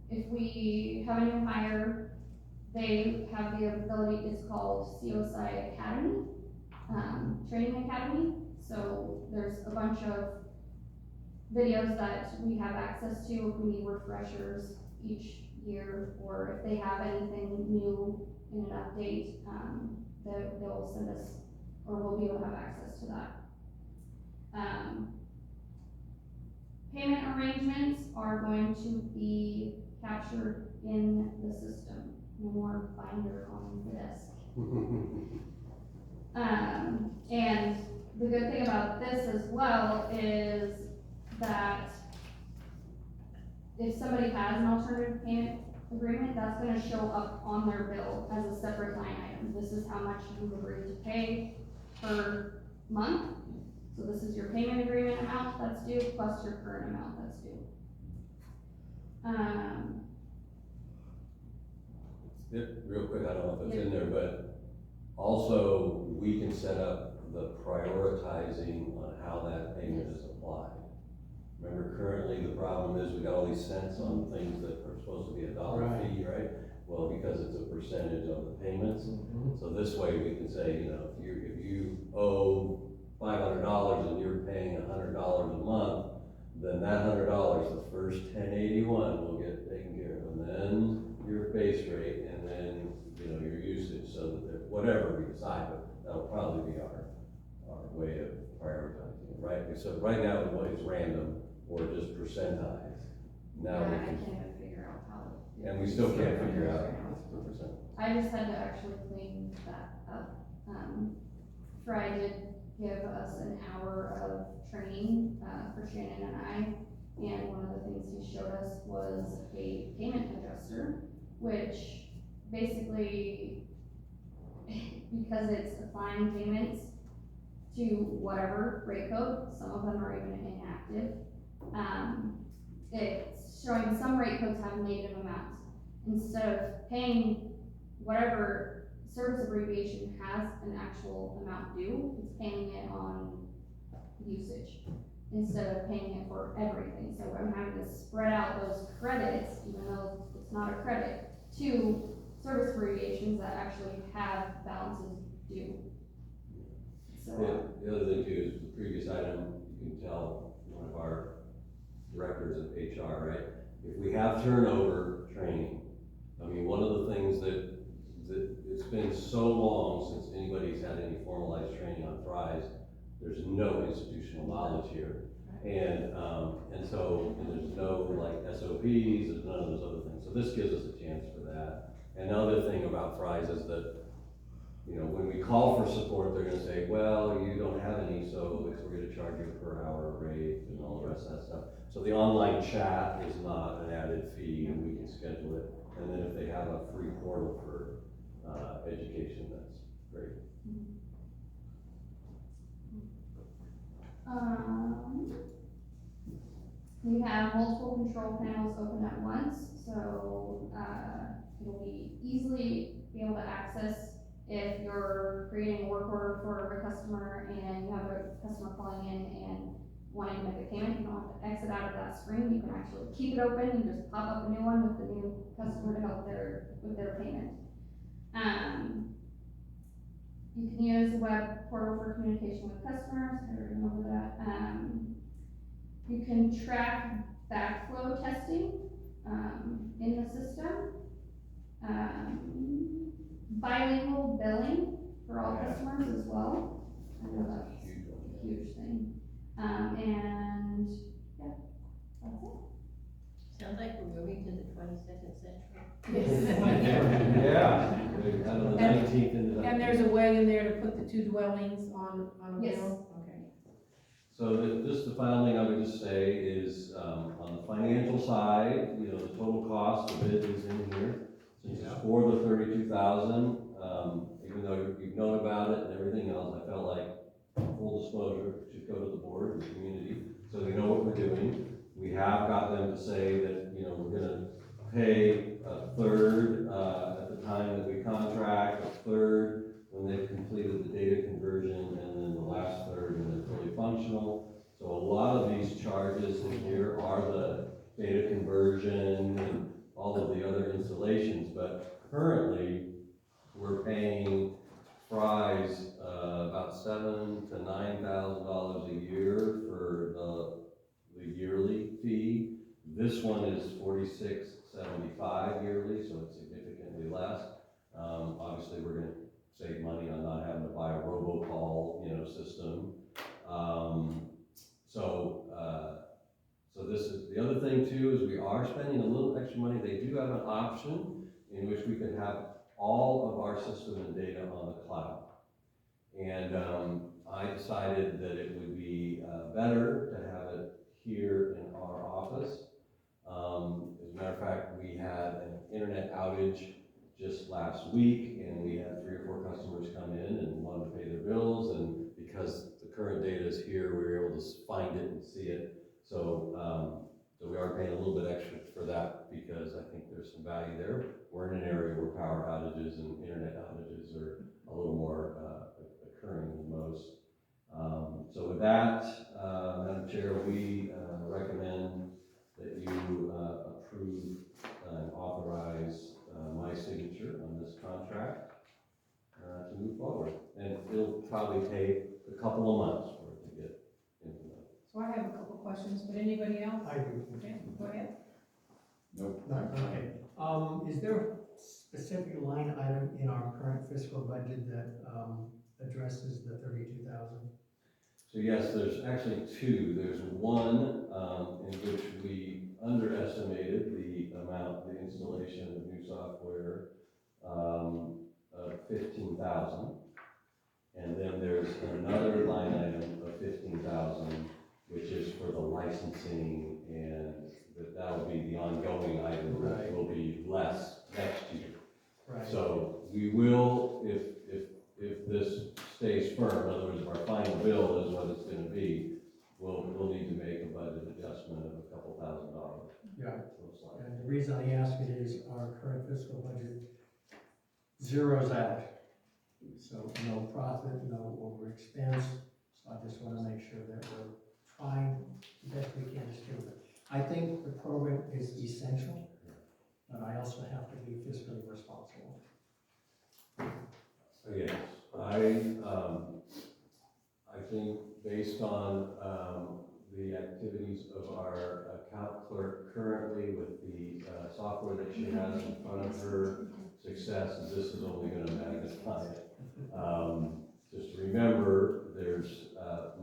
if we have a new hire, they have the ability, it's called COSI Academy, Training Academy. So there's a bunch of videos that we have access to if we need refreshers each year, or if they have anything new in an update, they'll send us, or we'll be able to have access to that. Payment arrangements are going to be captured in the system, no more binder on the desk. And the good thing about this as well is that if somebody has an alternative payment agreement, that's gonna show up on their bill as a separate line item. This is how much you've agreed to pay per month. So this is your payment agreement amount that's due, plus your current amount that's due. Real quick, I don't know if it's in there, but also we can set up the prioritizing on how that payment is applied. Remember, currently the problem is we got all these cents on things that are supposed to be a dollar Right. fee, right? Well, because it's a percentage of the payments, so this way we can say, you know, if you owe $500 and you're paying $100 a month, then that $100, the first 1081 will get taken care of, and then your base rate, and then, you know, your usage, so that whatever we decide, but that'll probably be our way of prioritizing it, right? So right now, it's random, or just percentized. Now Yeah, we I can, can't even figure out how. and we still can't figure out the percent. I just had to actually clean that up. Fry did give us an hour of training, for Shannon and I, and one of the things he showed us was a payment adjuster, which basically, because it's applying payments to whatever rate code, some of them are even inactive, it's showing some rate codes have negative amounts. Instead of paying whatever service abbreviation has an actual amount due, it's paying it on usage instead of paying it for everything. So I'm having to spread out those credits, even though it's not a credit, to service abbreviations that actually have balances due. So, The other thing too is the previous item, you can tell one of our directors of HR, right? If we have turnover training, I mean, one of the things that it's been so long since anybody's had any formalized training on fries, there's no institutional knowledge here. And so there's no like SOPs, there's none of those other things. So this gives us a chance for that. And the other thing about Fry's is that, you know, when we call for support, they're gonna say, well, you don't have any, so we're gonna charge you a per hour rate and all the rest of that stuff. So the online chat is not an added fee, and we can schedule it. And then if they have a free portal for education, that's great. We have multiple control panels open at once, so, it'll be easily be able to access if you're creating a work order for a customer and you have a customer calling in and wanting to make a payment, you don't have to exit out of that screen, you can actually keep it open and just pop up a new one with the new customer to help with their payment. You can use the web portal for communication with customers, I already went over that. You can track backflow testing, in the system. Bilingual billing for all customers as well. I know that's a huge thing. And, yeah, that's it. Sounds like we're moving to the 22nd century. Yeah, out of the 19th into the. And there's a way in there to put the 2 dwellings on a Yes. bill? Okay. So just the final thing I would just say is, on the financial side, you know, the total cost of it is in here. Since it's for the 32,000, even though you've known about it and everything else, I felt like full disclosure should go to the board and the community, so they know what we're doing. We have got them to say that, you know, we're gonna pay a third, at the time that we contract, a third when they've completed the data conversion, and then the last third when they're fully functional. So a lot of these charges in here are the data conversion and all of the other installations, but currently we're paying Fry's about $7,000 to $9,000 a year for the yearly fee. This one is $46.75 yearly, so it's significantly less. Obviously, we're going to save money on not having to buy a robocall, you know, system. So this is the other thing too, is we are spending a little extra money. They do have an option in which we can have all of our system and data on the cloud. And I decided that it would be better to have it here in our office. As a matter of fact, we had an internet outage just last week, and we had 3 or 4 customers come in and wanted to pay their bills, and because the current data is here, we were able to find it and see it. So we are paying a little bit extra for that because I think there's some value there. We're in an area where power outages and internet outages are a little more occurring than most. So with that, Madam Chair, we recommend that you approve and authorize my signature on this contract to move forward. And it'll probably take a couple of months for it to get implemented. So I have a couple questions, but anybody else? I do. Okay, go ahead. Nope. Okay. Is there a specific line item in our current fiscal budget that addresses the 32,000? So yes, there's actually 2. There's one in which we underestimated the amount, the installation of new software of 15,000. And then there's another line item of 15,000, which is for the licensing, and that will be the ongoing item, which will be less next year. Right. So we will, if this stays firm, in other words, if our final bill is what it's gonna be, we'll need to make a budget adjustment of a couple $1,000. Yeah. Most likely. And the reason I ask it is our current fiscal budget zeroes out. So no profit, no over expense. So I just want to make sure that we're trying the best we can to do it. I think the program is essential, but I also have to be fiscally responsible. Yes, I think based on the activities of our account clerk currently with the software that she has in front of her, success, this is only going to magnify it. just remember, there's,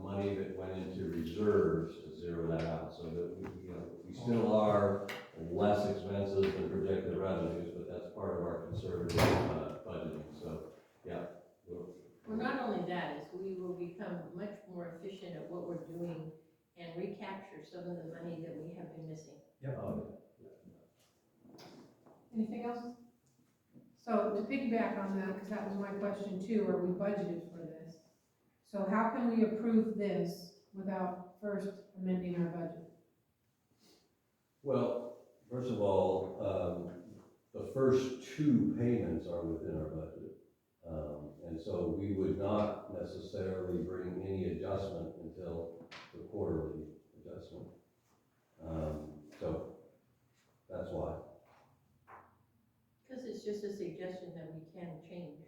money that went into reserves to zero that out, so that we, you know, we still are less expensive than projected revenues, but that's part of our conservative, budgeting, so, yeah. Well, not only that, is we will become much more efficient at what we're doing and recapture some of the money that we have been missing. Oh, Anything else? So to piggyback on that, because that was my question too, are we budgeted for this? So how can we approve this without first amending our budget? well, first of all, the first two payments are within our budget. And so we would not necessarily bring any adjustment until the quarterly adjustment. So that's why. Because it's just a suggestion that we can change.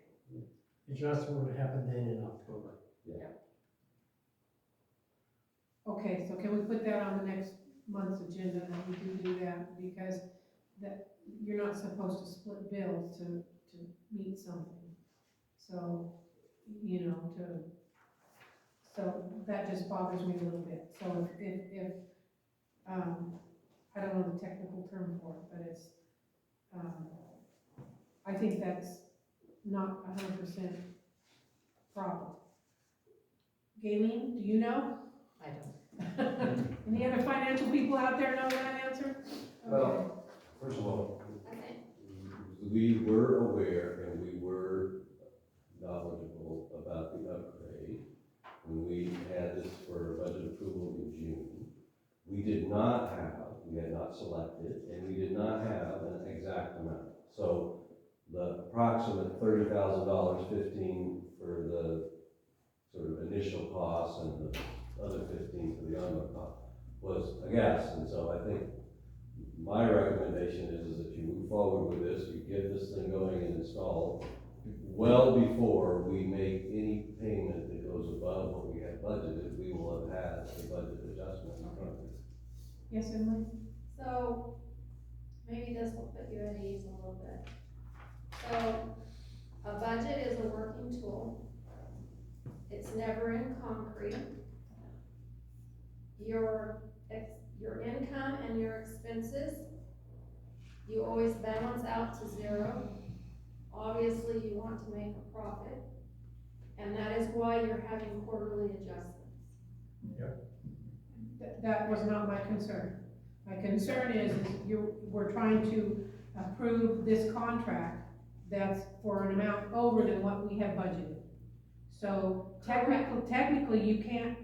Adjustment would happen then in October. Okay, so can we put that on the next month's agenda, that we can do that, because that, you're not supposed to split bills to meet something. So, you know, so that just bothers me a little bit. So if I don't know the technical term for it, but it's, I think that's not 100% proper. Galen, do you know? I don't. Any other financial people out there know that answer? Well, first of all, Okay. we were aware and we were knowledgeable about the upgrade when we had this for budget approval in June. We did not have, we had not selected, and we did not have an exact amount. So the approximate $30,000, 15 for the sort of initial costs and the other 15 for the ongoing cost was a guess. And so I think my recommendation is that you move forward with this, you get this thing going and installed well before we make any payment that goes above what we had budgeted. We will have had a budget adjustment in front of us. Yes, Emily? So, maybe this will put you at ease a little bit. So, a budget is a working tool. It's never in concrete. Your income and your expenses, you always balance out to zero. Obviously, you want to make a profit, and that is why you're having quarterly adjustments. That was not my concern. My concern is we're trying to approve this contract that's for an amount over than what we have budgeted. So technically you can't,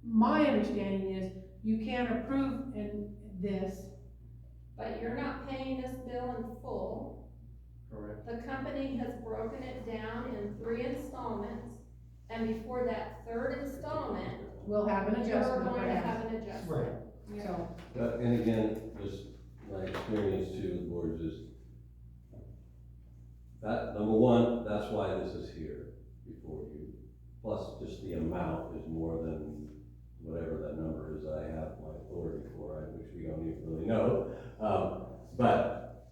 my understanding is you can't approve this. But you're not paying this bill in full. Correct. The company has broken it down in 3 installments, and before that third installment, We'll have an you're adjustment going to perhaps. have an adjustment. Right. So, And again, just my experience too with boards is that, number one, that's why this is here before you. Plus, just the amount is more than whatever that number is I have my authority for, which we don't even really know. But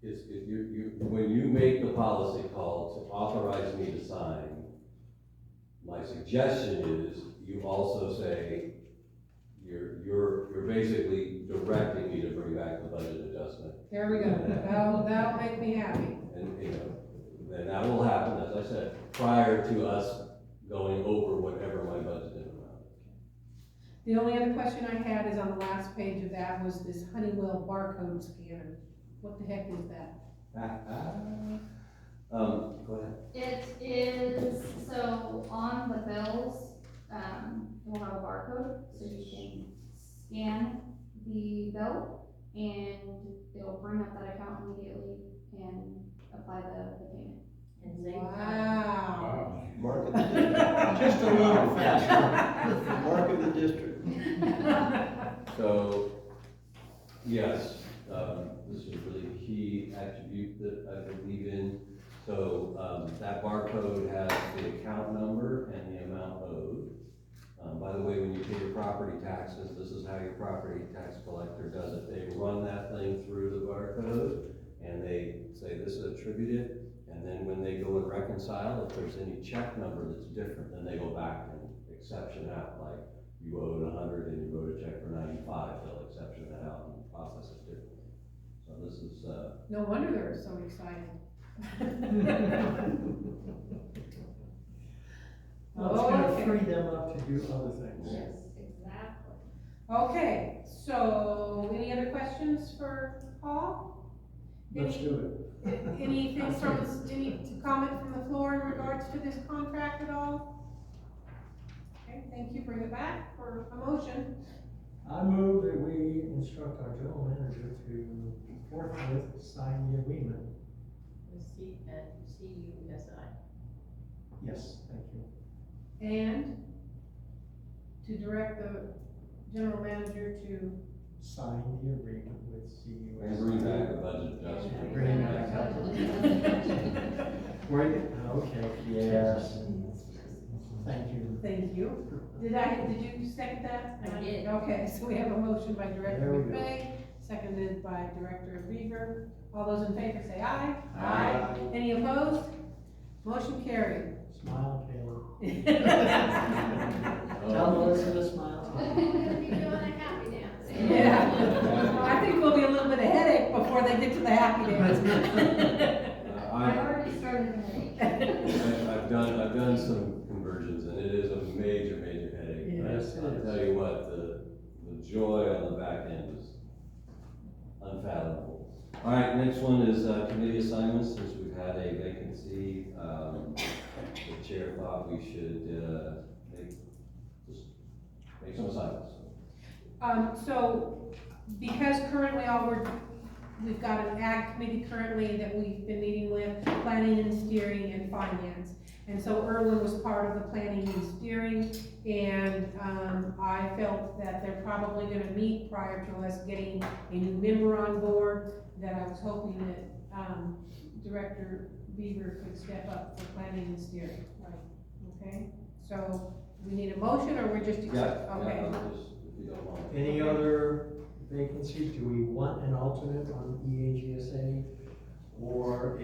when you make the policy call to authorize me to sign, my suggestion is you also say you're basically directing me to bring back the budget adjustment. there we go. That'll make me happy. And, you know, then that will happen, as I said, prior to us going over whatever my budgeted amount is. The only other question I had is on the last page of that was this Honeywell barcode scanner. What the heck is that? Go ahead. It is, so on the bills, we'll have a barcode, so you can scan the bill, and it'll bring up that account immediately and apply the payment. And save time. Wow. Market the district. Just a little faster. Market the district. So, yes, this is really a key attribute that I believe in. So, that barcode has the account number and the amount owed. By the way, when you pay your property taxes, this is how your property tax collector does it. They run that thing through the barcode, and they say this is attributed, And then when they go and reconcile, if there's any check number that's different, then they go back and exception out, like you owed 100 and you wrote a check for 95, they'll exception that out and process it differently. So this is, No wonder they're so excited. Well, it's gonna Okay. free them up to do other things. Yes, exactly. Okay, so any other questions for Paul? Let's do it. Anything from, any comment from the floor in regards to this contract at all? Okay, thank you, bring it back for a motion. I move that we instruct our general manager to forthwith sign the agreement. CUSI. Yes, thank you. And to direct the general manager to. Sign the agreement with CUSI. and bring back a budget adjustment. Bring it back. Okay, yes. Thank you. Thank you. Did you second that? I did. Okay, so we have a motion by Director There we go. McVeigh, seconded by Director Weaver. All those in favor say aye. Aye. Any opposed? Motion carried. Smile, Caleb. Oh. Tell Melissa to smile. You're gonna be doing a happy dance. Yeah. I think we'll be a little bit of headache before they get to the happy dance. I already started the headache. I've done some conversions, and it is a major headache. Yes, it I'll is. tell you what, the joy on the back end is unfathomable. All right, next one is committee assignments. Since we've had a vacancy, the chair thought we should make some assignments. So, because currently we've got an ag committee currently that we've been meeting with, planning and steering and finance. And so Erwin was part of the planning and steering, and, I felt that they're probably gonna meet prior to us getting a new member on board, that I was hoping that, Director Beaver could step up for planning and steering, right? Okay, so we need a motion, or we're just Yeah, accept, okay? just, if you don't mind. Any other vacancies? Do we want an alternate on EAGSA? Or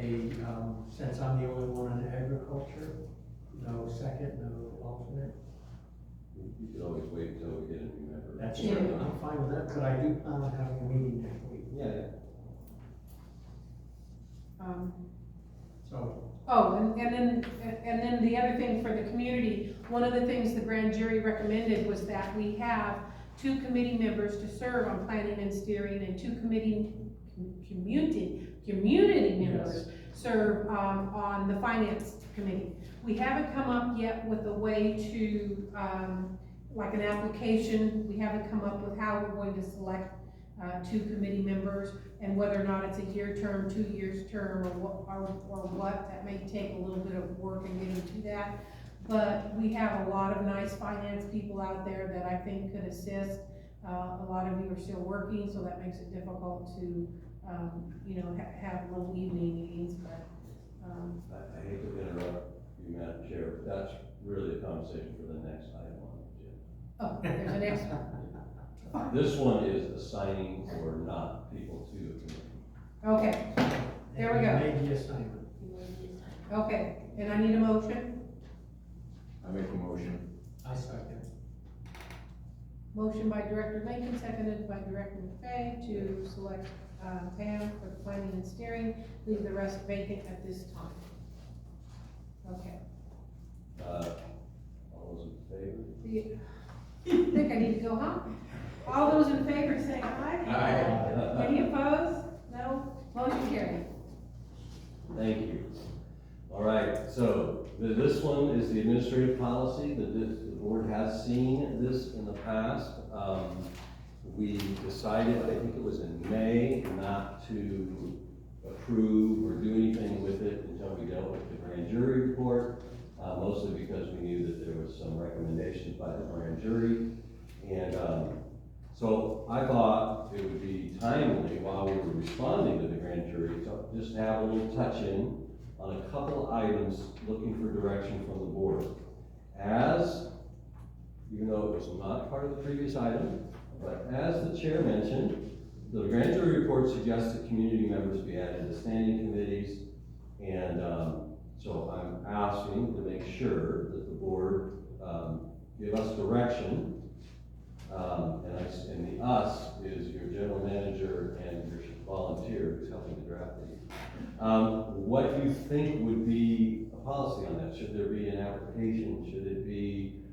since I'm the only one in agriculture, no second, no alternate? You could always wait until we get a new member. That's true, I'm fine with that, but I do plan on having a meeting next week, Yeah. so. Oh, and then the other thing for the community, one of the things the grand jury recommended was that we have 2 committee members to serve on planning and steering, and 2 community members serve, on the finance committee. We haven't come up yet with a way to, like an application, we haven't come up with how we're going to select, 2 committee members, and whether or not it's a year term, 2 years term, or what, that may take a little bit of work in getting to that. But we have a lot of nice finance people out there that I think could assist. A lot of you are still working, so that makes it difficult to, have little evening meetings, but, I hate to interrupt you, Madam Chair, but that's really a conversation for the next item on the agenda. oh, there's an extra. This one is assigning or not people to a committee. Okay, there we go. And you made the assignment. Okay, and I need a motion. I make a motion. I second. Motion by Director Lincoln, seconded by Director McFay to select, Pam for the planning and steering, leave the rest vacant at this time. Okay. All those in favor? I think I need to go home. All those in favor say aye. Aye. Any opposed? No? Motion carried. Thank you. All right, so this one is the administrative policy. The board has seen this in the past. We decided, I think it was in May, not to approve or do anything with it until we dealt with the grand jury report, mostly because we knew that there was some recommendations by the grand jury. And so I thought it would be timely while we were responding to the grand jury to just have a little touch-in on a couple items looking for direction from the board. As, even though it was not part of the previous item, but as the chair mentioned, the grand jury report suggests that community members be added to standing committees, And, so I'm asking to make sure that the board, give us direction. And the us is your general manager and your volunteer who's helping to draft these. What you think would be a policy on that? Should there be an application? Should it be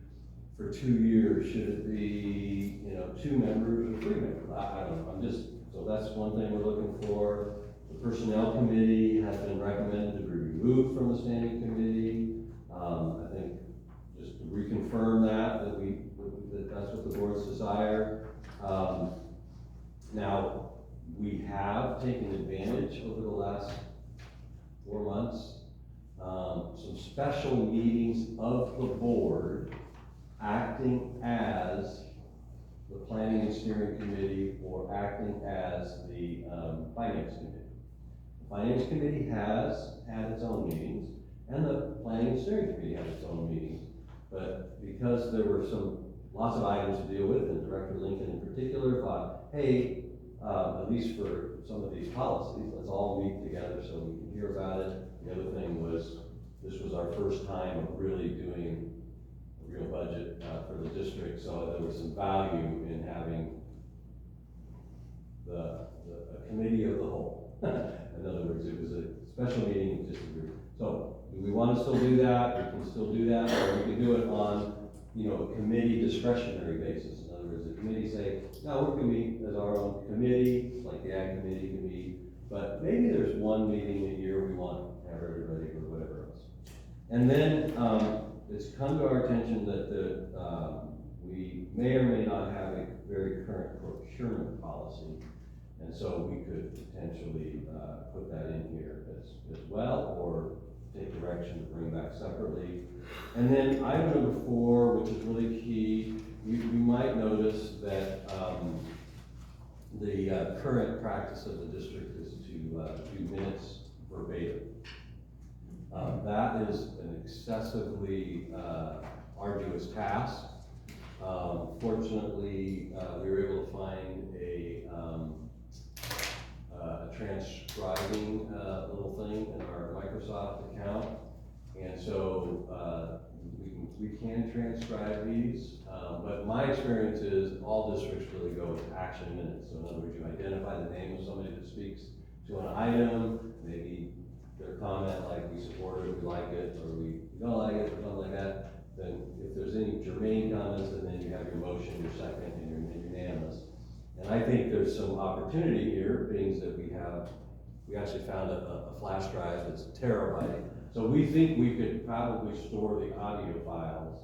for 2 years? Should it be, 2 members or 3 members? I don't know, so that's one thing we're looking for. The personnel committee has been recommended to be removed from the standing committee. I think just to reconfirm that that's what the board's desire. Now, we have taken advantage over the last 4 months, some special meetings of the board acting as the planning and steering committee or acting as the finance committee. The finance committee has had its own meetings, and the planning and steering committee had its own meetings. But because there were lots of items to deal with, and Director Lincoln in particular thought, hey, at least for some of these policies, let's all meet together so we can hear about it. The other thing was, this was our first time of really doing a real budget for the district, so there was some value in having a committee of the whole. In other words, it was a special meeting of just a group. So, do we want to still do that? We can still do that, or we can do it on, a committee discretionary basis. In other words, the committee say, no, we're going to meet as our own committee, like the ag committee can meet, but maybe there's one meeting a year we want to have everybody or whatever else. And then, it's come to our attention that we may or may not have a very current procurement policy. And so we could potentially put that in here as well, or take direction to bring back separately. And then item number 4, which is really key, you might notice that the current practice of the district is to do minutes verbatim. That is an excessively arduous task. Fortunately, we were able to find a transcribing little thing in our Microsoft account, and so we can transcribe these. But my experience is all districts really go with action minutes. So in other words, you identify the name of somebody that speaks to an item, maybe their comment like we support it, we like it, or we don't like it, or something like that. Then if there's any germane comments, and then you have your motion, your second, and your unanimous. And I think there's some opportunity here, being that we actually found a flash drive that's a terabyte. So we think we could probably store the audio files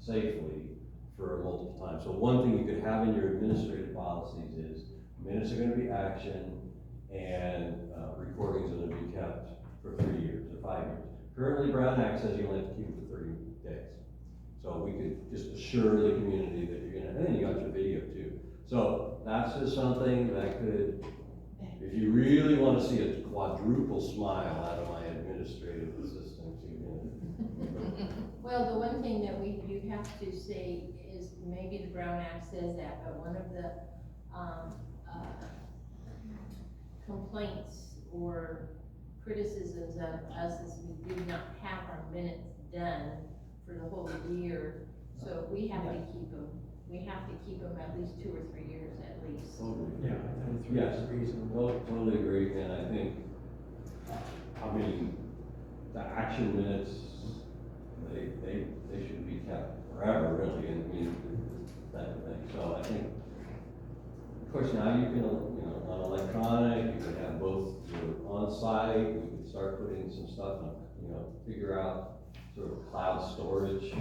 safely for multiple times. So one thing you could have in your administrative policies is minutes are gonna be action, and recordings are gonna be kept for 3 years or 5 years. Currently, Brown Act says you only have to keep it for 30 days. So we could just assure the community that you're gonna, and then you got your video too. So that's just something that could, if you really want to see a quadruple smile out of my administrative assistant, you can. Well, the one thing that we do have to say is, maybe the Brown Act says that, but one of the complaints or criticisms of us is we did not have our minutes done for the whole year, so we have to keep them. We have to keep them at least 2 or 3 years at least. Totally. Yeah, I think 3 Yes, is reasonable. totally agree, and I think, the action minutes, they should be kept forever, really, and that kind of thing. So I think, of course, now you can, on electronic, you can have both your on-site, we can start putting some stuff on, figure out sort of cloud storage,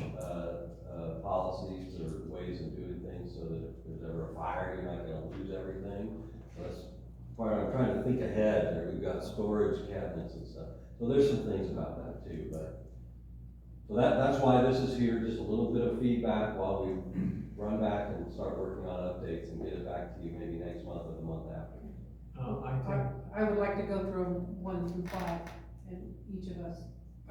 policies or ways of doing things so that if there's ever a fire, you're not gonna lose everything. So that's part, I'm trying to think ahead, there we've got storage cabinets and stuff. So there's some things about that too, but, so that's why this is here, just a little bit of feedback while we run back and start working on updates and get it back to you maybe next month or the month after. I think, I would like to go through them 1 through 5, and each of us.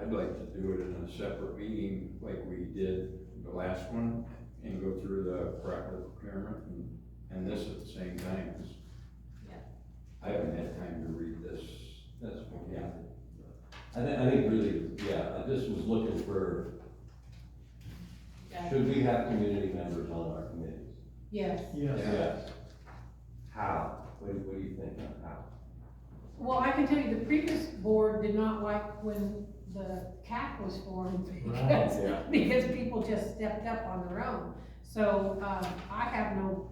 I'd like to do it in a separate meeting like we did the last one, and go through the proper procurement and this at the same time, 'cause Yeah. I haven't had time to read this. That's, yeah. I think really, yeah, I just was looking for, should we have community members on our committees? Yes. Yes. How? What do you think on how? Well, I can tell you, the previous board did not like when the CAC was formed because, Yeah. because people just stepped up on their own. So, I have no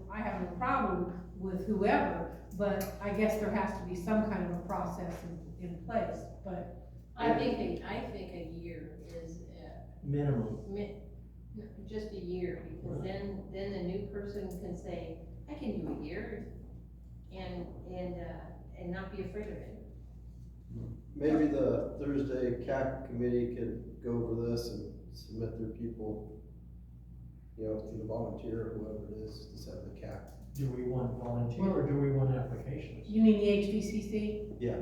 problem with whoever, but I guess there has to be some kind of a process in place, but. I think a year is, Minimum. just a year, because then the new person can say, I can do a year, and not be afraid of it. Maybe the Thursday CAC committee could go over this and submit their people, you know, through the volunteer or whoever it is, to set the CAC. Do we want volunteer or do we want applications? You mean the HDCC? Yeah.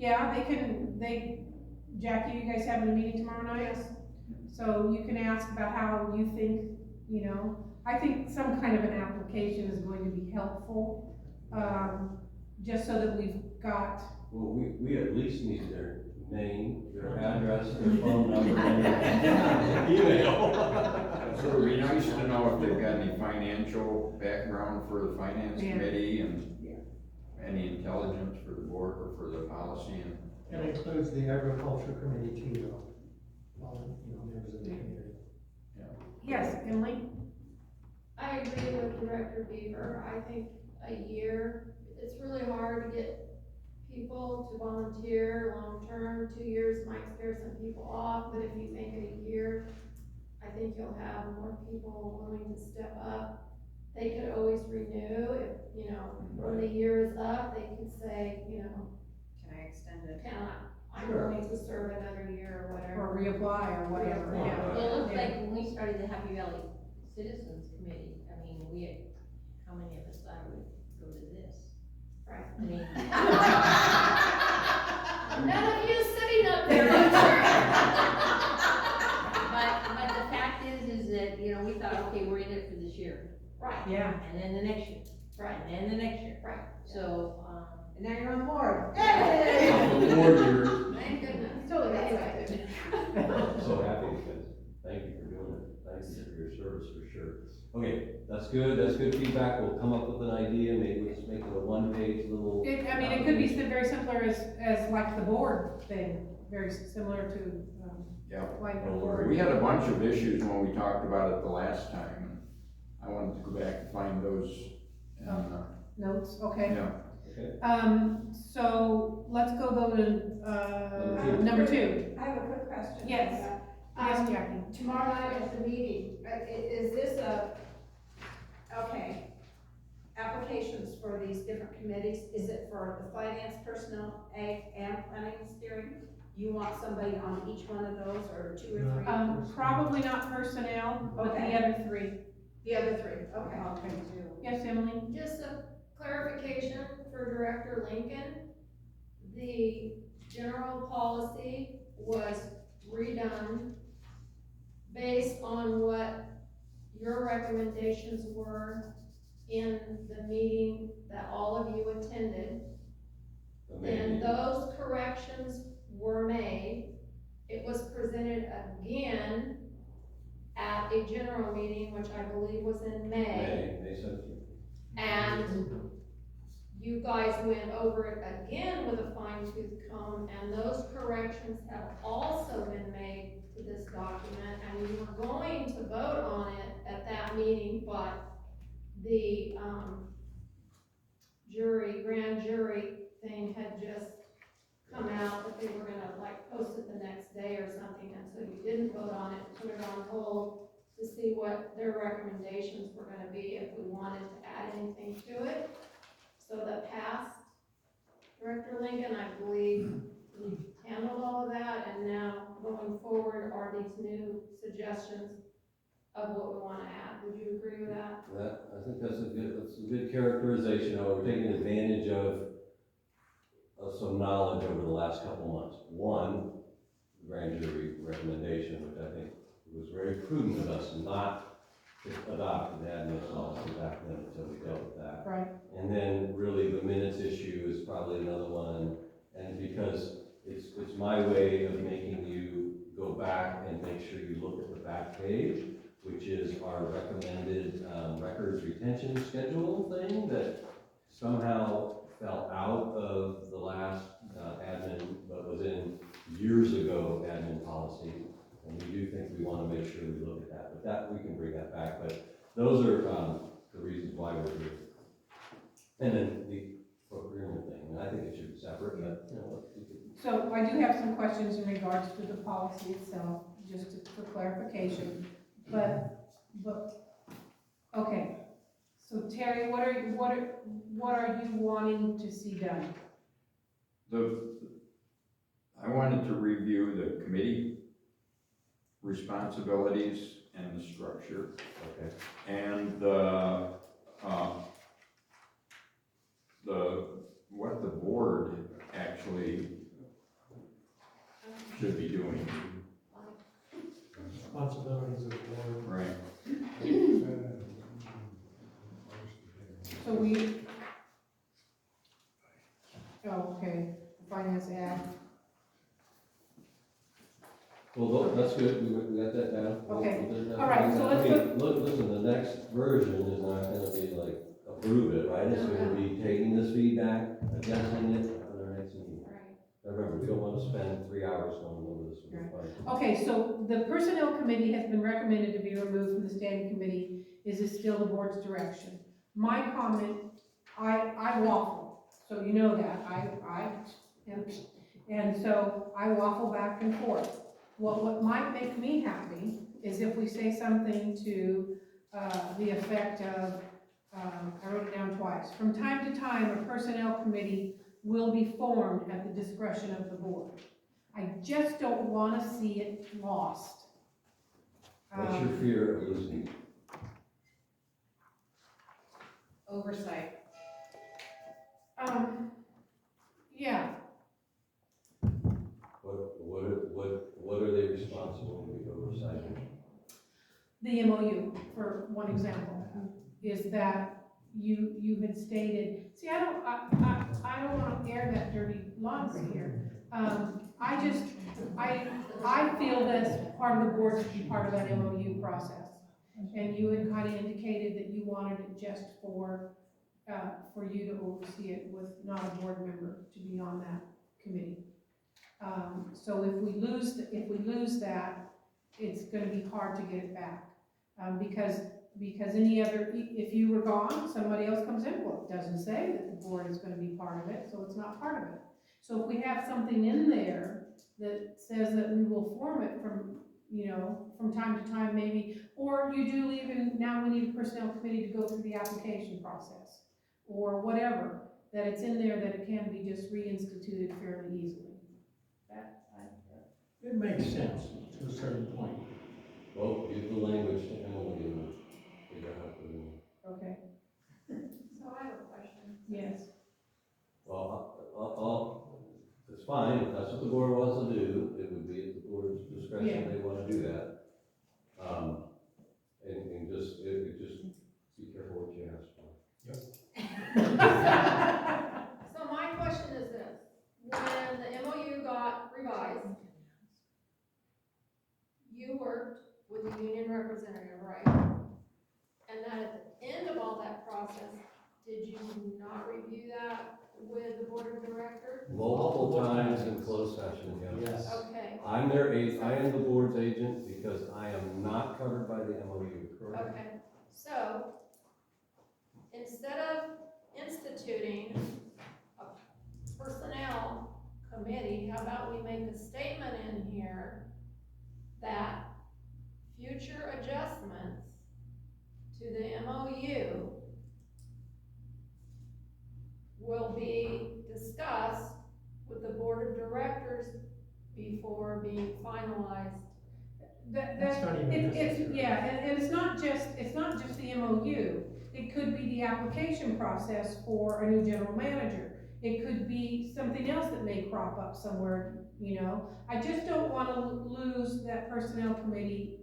Yeah, Jackie, you guys having a meeting tomorrow night? Yes. So you can ask about how you think, you know, I think some kind of an application is going to be helpful, just so that we've got. Well, we at least need their name, their address, their phone number, and their email. So it'd be nice to know if they've got any financial background for the finance Yeah. committee and any intelligence for the board or for the policy and. It includes the agriculture committee too, though. Well, you know, members of the community. Yes, Emily? I agree with Director Beaver. I think a year, it's really hard to get people to volunteer long-term. 2 years might scare some people off, but if you think a year, I think you'll have more people willing to step up. They could always renew if, you know, when the year is up, they could say, you know, Can I extend it? I'm willing to serve another year or whatever. Or reapply or whatever, yeah. Well, it looks Yeah. like when we started the Happy Valley Citizens Committee, I mean, we had, how many of us thought would go to this? Right. I mean. None of you sitting up there, I'm sure. But the fact is that, you know, we thought, okay, we're in it for this year, Right, Yeah. and then the next year, right, and then the next year. right. So, And now you're on the board. Yay! 4 years. Thank goodness. Totally Anyway. excited. I'm so happy because, thank you for doing it, thank you for your service for sure. Okay, that's good feedback, we'll come up with an idea, maybe we'll just make it a one-page little. It could be very similar as like the board thing, very similar to, Yeah. like the Don't board. worry. We had a bunch of issues when we talked about it the last time. I wanted to go back and find those and, Notes, okay. yeah. Okay. So let's go to, number 2. I have a quick question. Yes. Yes, Jackie. Tomorrow night at the meeting, is this okay, applications for these different committees, is it for the finance, personnel, ag, and planning and steering? You want somebody on each one of those, or 2 or 3? Probably not personnel, but the Okay. other 3. The other 3, okay. Okay. Yes, Emily? Just a clarification for Director Lincoln. The general policy was redone based on what your recommendations were in the meeting that all of you attended. And those corrections were made. It was presented again at a general meeting, which I believe was in May. May 17th. And you guys went over it again with a fine tooth comb, and those corrections have also been made to this document, and we were going to vote on it at that meeting, but the, grand jury thing had just come out that they were gonna like post it the next day or something, and so you didn't vote on it, put it on hold to see what their recommendations were gonna be, if we wanted to add anything to it. So the past Director Lincoln, I believe, we handled all of that, and now going forward are these new suggestions of what we wanna add. Would you agree with that? I think that's a good characterization. We're taking advantage of some knowledge over the last couple months. One, the grand jury recommendation, which I think was very prudent of us not to adopt and add no policy back then until we dealt with that. Right. And then really the minutes issue is probably another one. And my way of making you go back and make sure you look at the back page, which is our recommended, records retention schedule thing that somehow fell out of the last, admin, but was in years ago admin policy. And we do think we wanna make sure we look at that, but that, we can bring that back, but those are, the reasons why we're here. And then the procurement thing, and I think it should be separate, but, you know, we could. So I do have some questions in regards to the policy itself, for clarification, but, okay. So Terry, what are you wanting to see done? I wanted to review the committee responsibilities and the structure. Okay. And what the board actually should be doing. Responsibilities of the board. Right. So okay, finance ad, Well, that's good, we got that down. Okay. We'll do that. All right, so let's I mean, look, listen, the next version is not gonna be like, approve it, right? It's gonna be taking this feedback, adjusting it for our next meeting. Right. Remember, we don't wanna spend 3 hours going over this. okay, so the personnel committee has been recommended to be removed from the standing committee. Is it still the board's direction? My comment, I waffle, so you know that, and so I waffle back and forth. What might make me happy is if we say something to, the effect of, I wrote it down twice. From time to time, a personnel committee will be formed at the discretion of the board. I just don't want to see it lost. What's your fear of losing? Oversight. Yeah, What are they responsible to be oversighting? the MOU, for one example, is that you had stated, see, I don't want to air that dirty laundry here. I feel that part of the board should be part of that MOU process. And you had kind of indicated that you wanted it just for you to oversee it with not a board member to be on that committee. So if we lose that, it's gonna be hard to get it back. Because any other, if you were gone, somebody else comes in, well, it doesn't say that the board is gonna be part of it, so it's not part of it. So if we have something in there that says that we will form it from time to time maybe, or you do leave and now we need a personnel committee to go through the application process, or whatever, that it's in there that it can be just reinstituted fairly easily. It makes sense to a certain point. Well, give the language to Emily and figure out how to put it in. Okay, So I have a question. yes. Well, it's fine, if that's what the board wants to do, it would be at the board's discretion, they wanna do that. And just be careful what you ask for. So my question is this, when the MOU got revised, you worked with the union representative, right? And then at the end of all that process, did you not review that with the board of directors? Multiple times in closed session, yeah. Yes. Okay, I am the board's agent because I am not covered by the MOU, correct? okay. So, instead of instituting a personnel committee, how about we make a statement in here that future adjustments to the MOU will be discussed with the board of directors before being finalized. That's not even necessary. Yeah, and it's not just the MOU. It could be the application process for a new general manager. It could be something else that may crop up somewhere, I just don't wanna lose that personnel committee,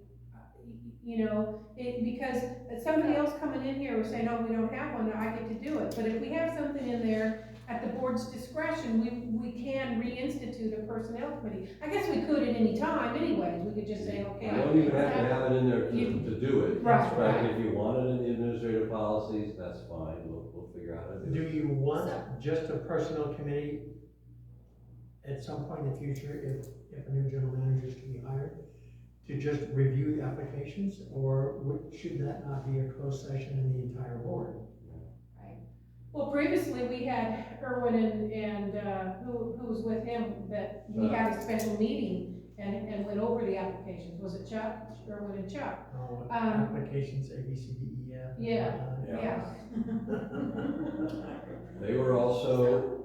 because somebody else coming in here was saying, oh, we don't have one, I get to do it. But if we have something in there at the board's discretion, we can reinstitute a personnel committee. I guess we could at any time anyways, we could just say, okay. You don't even have to have it in there to do it. Right, But right. if you want it in the administrative policies, that's fine, we'll figure out how to do Do it. you want just a personnel committee at some point in the future, if a new general manager is to be hired, to just review the applications, or should that not be a closed session in the entire board? Well, previously, we had Erwin and who was with him, that we had a special meeting and went over the applications. Was it Chuck? Erwin and Chuck? Oh, applications A, B, C, D, E, F. and Yeah. whatnot. Yeah. They were also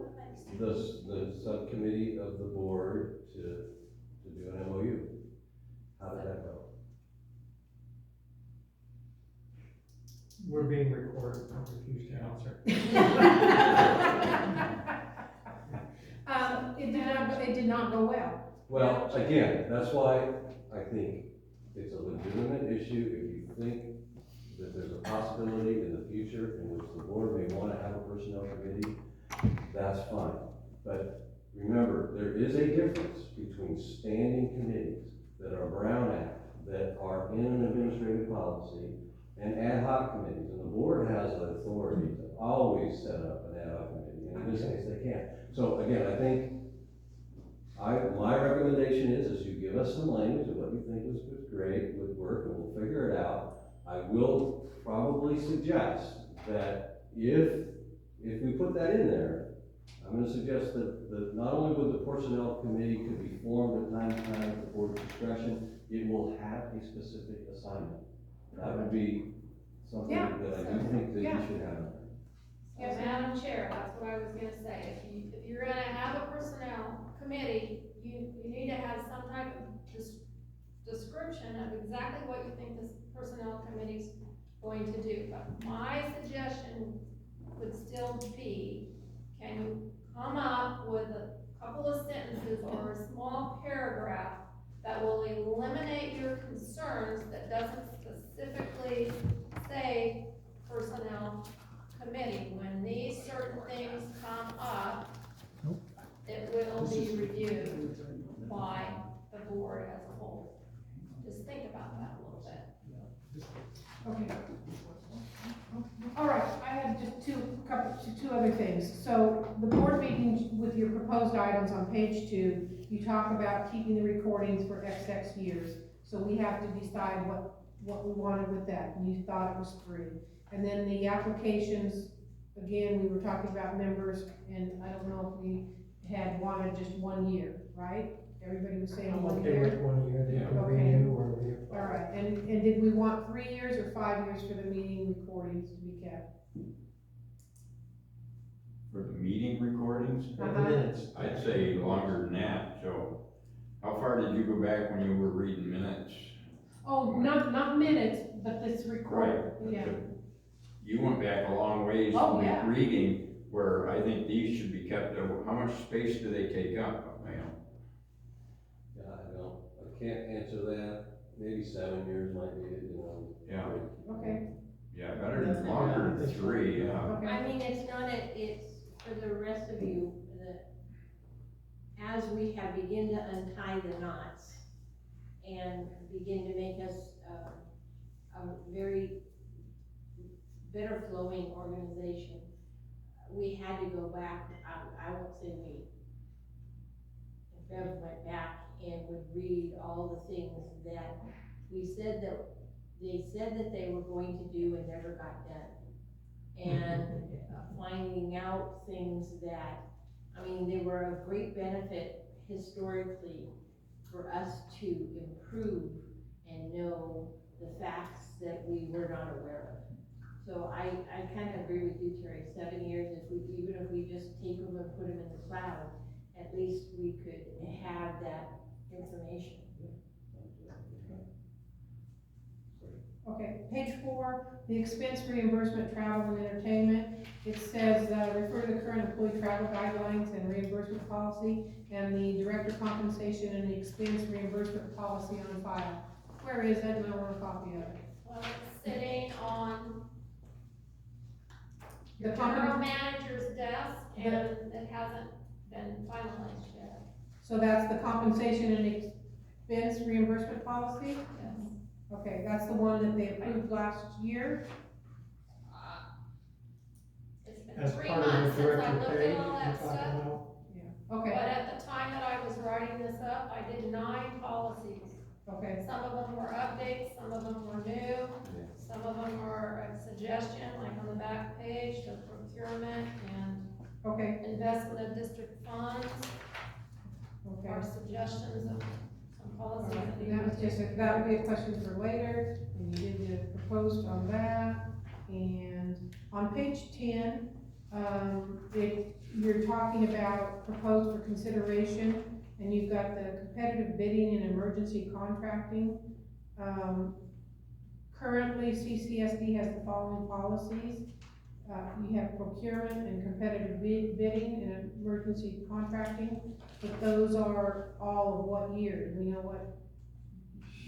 the subcommittee of the board to do an MOU. How did that go? We're being recorded, I refuse to answer. It did not go well. Well, again, that's why I think it's a legitimate issue. If you think that there's a possibility in the future in which the board may want to have a personnel committee, that's fine. But remember, there is a difference between standing committees that are Brown Act, that are in an administrative policy, and ad hoc committees. And the board has the authority to always set up an ad hoc committee, and in this case, they can't. So again, I think my recommendation is you give us some language of what you think is great, would work, and we'll figure it out. I will probably suggest that if we put that in there, I'm gonna suggest that not only would the personnel committee could be formed at time to time at the board's discretion, it will have a specific assignment. That would be something Yeah. that I do think that you Yeah. should have. Yes, Madam Chair, that's what I was gonna say. If you're gonna have a personnel committee, you need to have some type of description of exactly what you think this personnel committee's going to do. But my suggestion would still be, can you come up with a couple of sentences or a small paragraph that will eliminate your concerns, that doesn't specifically say personnel committee? When these certain things come up, it will be reviewed by the board as a whole. Just think about that a little bit. Okay. All right, I have just two other things. So the board meeting with your proposed items on page 2, you talk about keeping the recordings for XX years. So we have to decide what we wanted with that, and you thought it was 3. And then the applications, again, we were talking about members, and I don't know if we had wanted just 1 year, right? Everybody was saying I'm 1 okay year. with 1 year, they can Okay. renew or reapply. All right, and did we want 3 years or 5 years for the meeting recordings to be kept? For the meeting recordings, For the minutes. I'd say longer than that, so. How far did you go back when you were reading minutes? Oh, not minutes, but this record, yeah. You went back a long ways Oh, with yeah. reading, where I think these should be kept, how much space do they take up, ma'am? Yeah, I can't answer that. Maybe 7 years might be it, Yeah. Okay, Yeah, better than longer than 3, yeah. okay. I mean, it's not, it's for the rest of you, that as we have begin to untie the knots and begin to make us a very better flowing organization, we had to go back, I won't say we. Bev went back and would read all the things that we said that they said that they were going to do and never got done. And finding out things that, I mean, they were of great benefit historically for us to improve and know the facts that we were not aware of. So I kind of agree with you, Terry. 7 years, even if we just take them and put them in the cloud, at least we could have that information. Okay, page 4, the expense reimbursement, travel and entertainment. It says, refer to the current employee travel guidelines and reimbursement policy, and the director compensation and the expense reimbursement policy on file. Where is that? And I want a copy of it. Well, it's sitting on The general company, manager's desk, and it hasn't been finalized yet. so that's the compensation and expense reimbursement policy? Yes. Okay, that's the one that they approved last year? It's been As 3 part of months the since I director looked pay at all you're that talking stuff. about? Yeah. Okay, But at the time that I was writing this up, I did 9 policies. okay, Some of them were updates, some of them were new, some of them are a suggestion, like on the back page, the procurement and okay, investment of district funds, okay. are suggestions of some policies Alright, that need that to was be just, taken. that would be a question for later, and you did the proposed on that. And on page 10, you're talking about proposed for consideration, and you've got the competitive bidding and emergency contracting. Currently, CCSD has the following policies. You have procurement and competitive bidding and emergency contracting, but those are all of what year? Do we know what?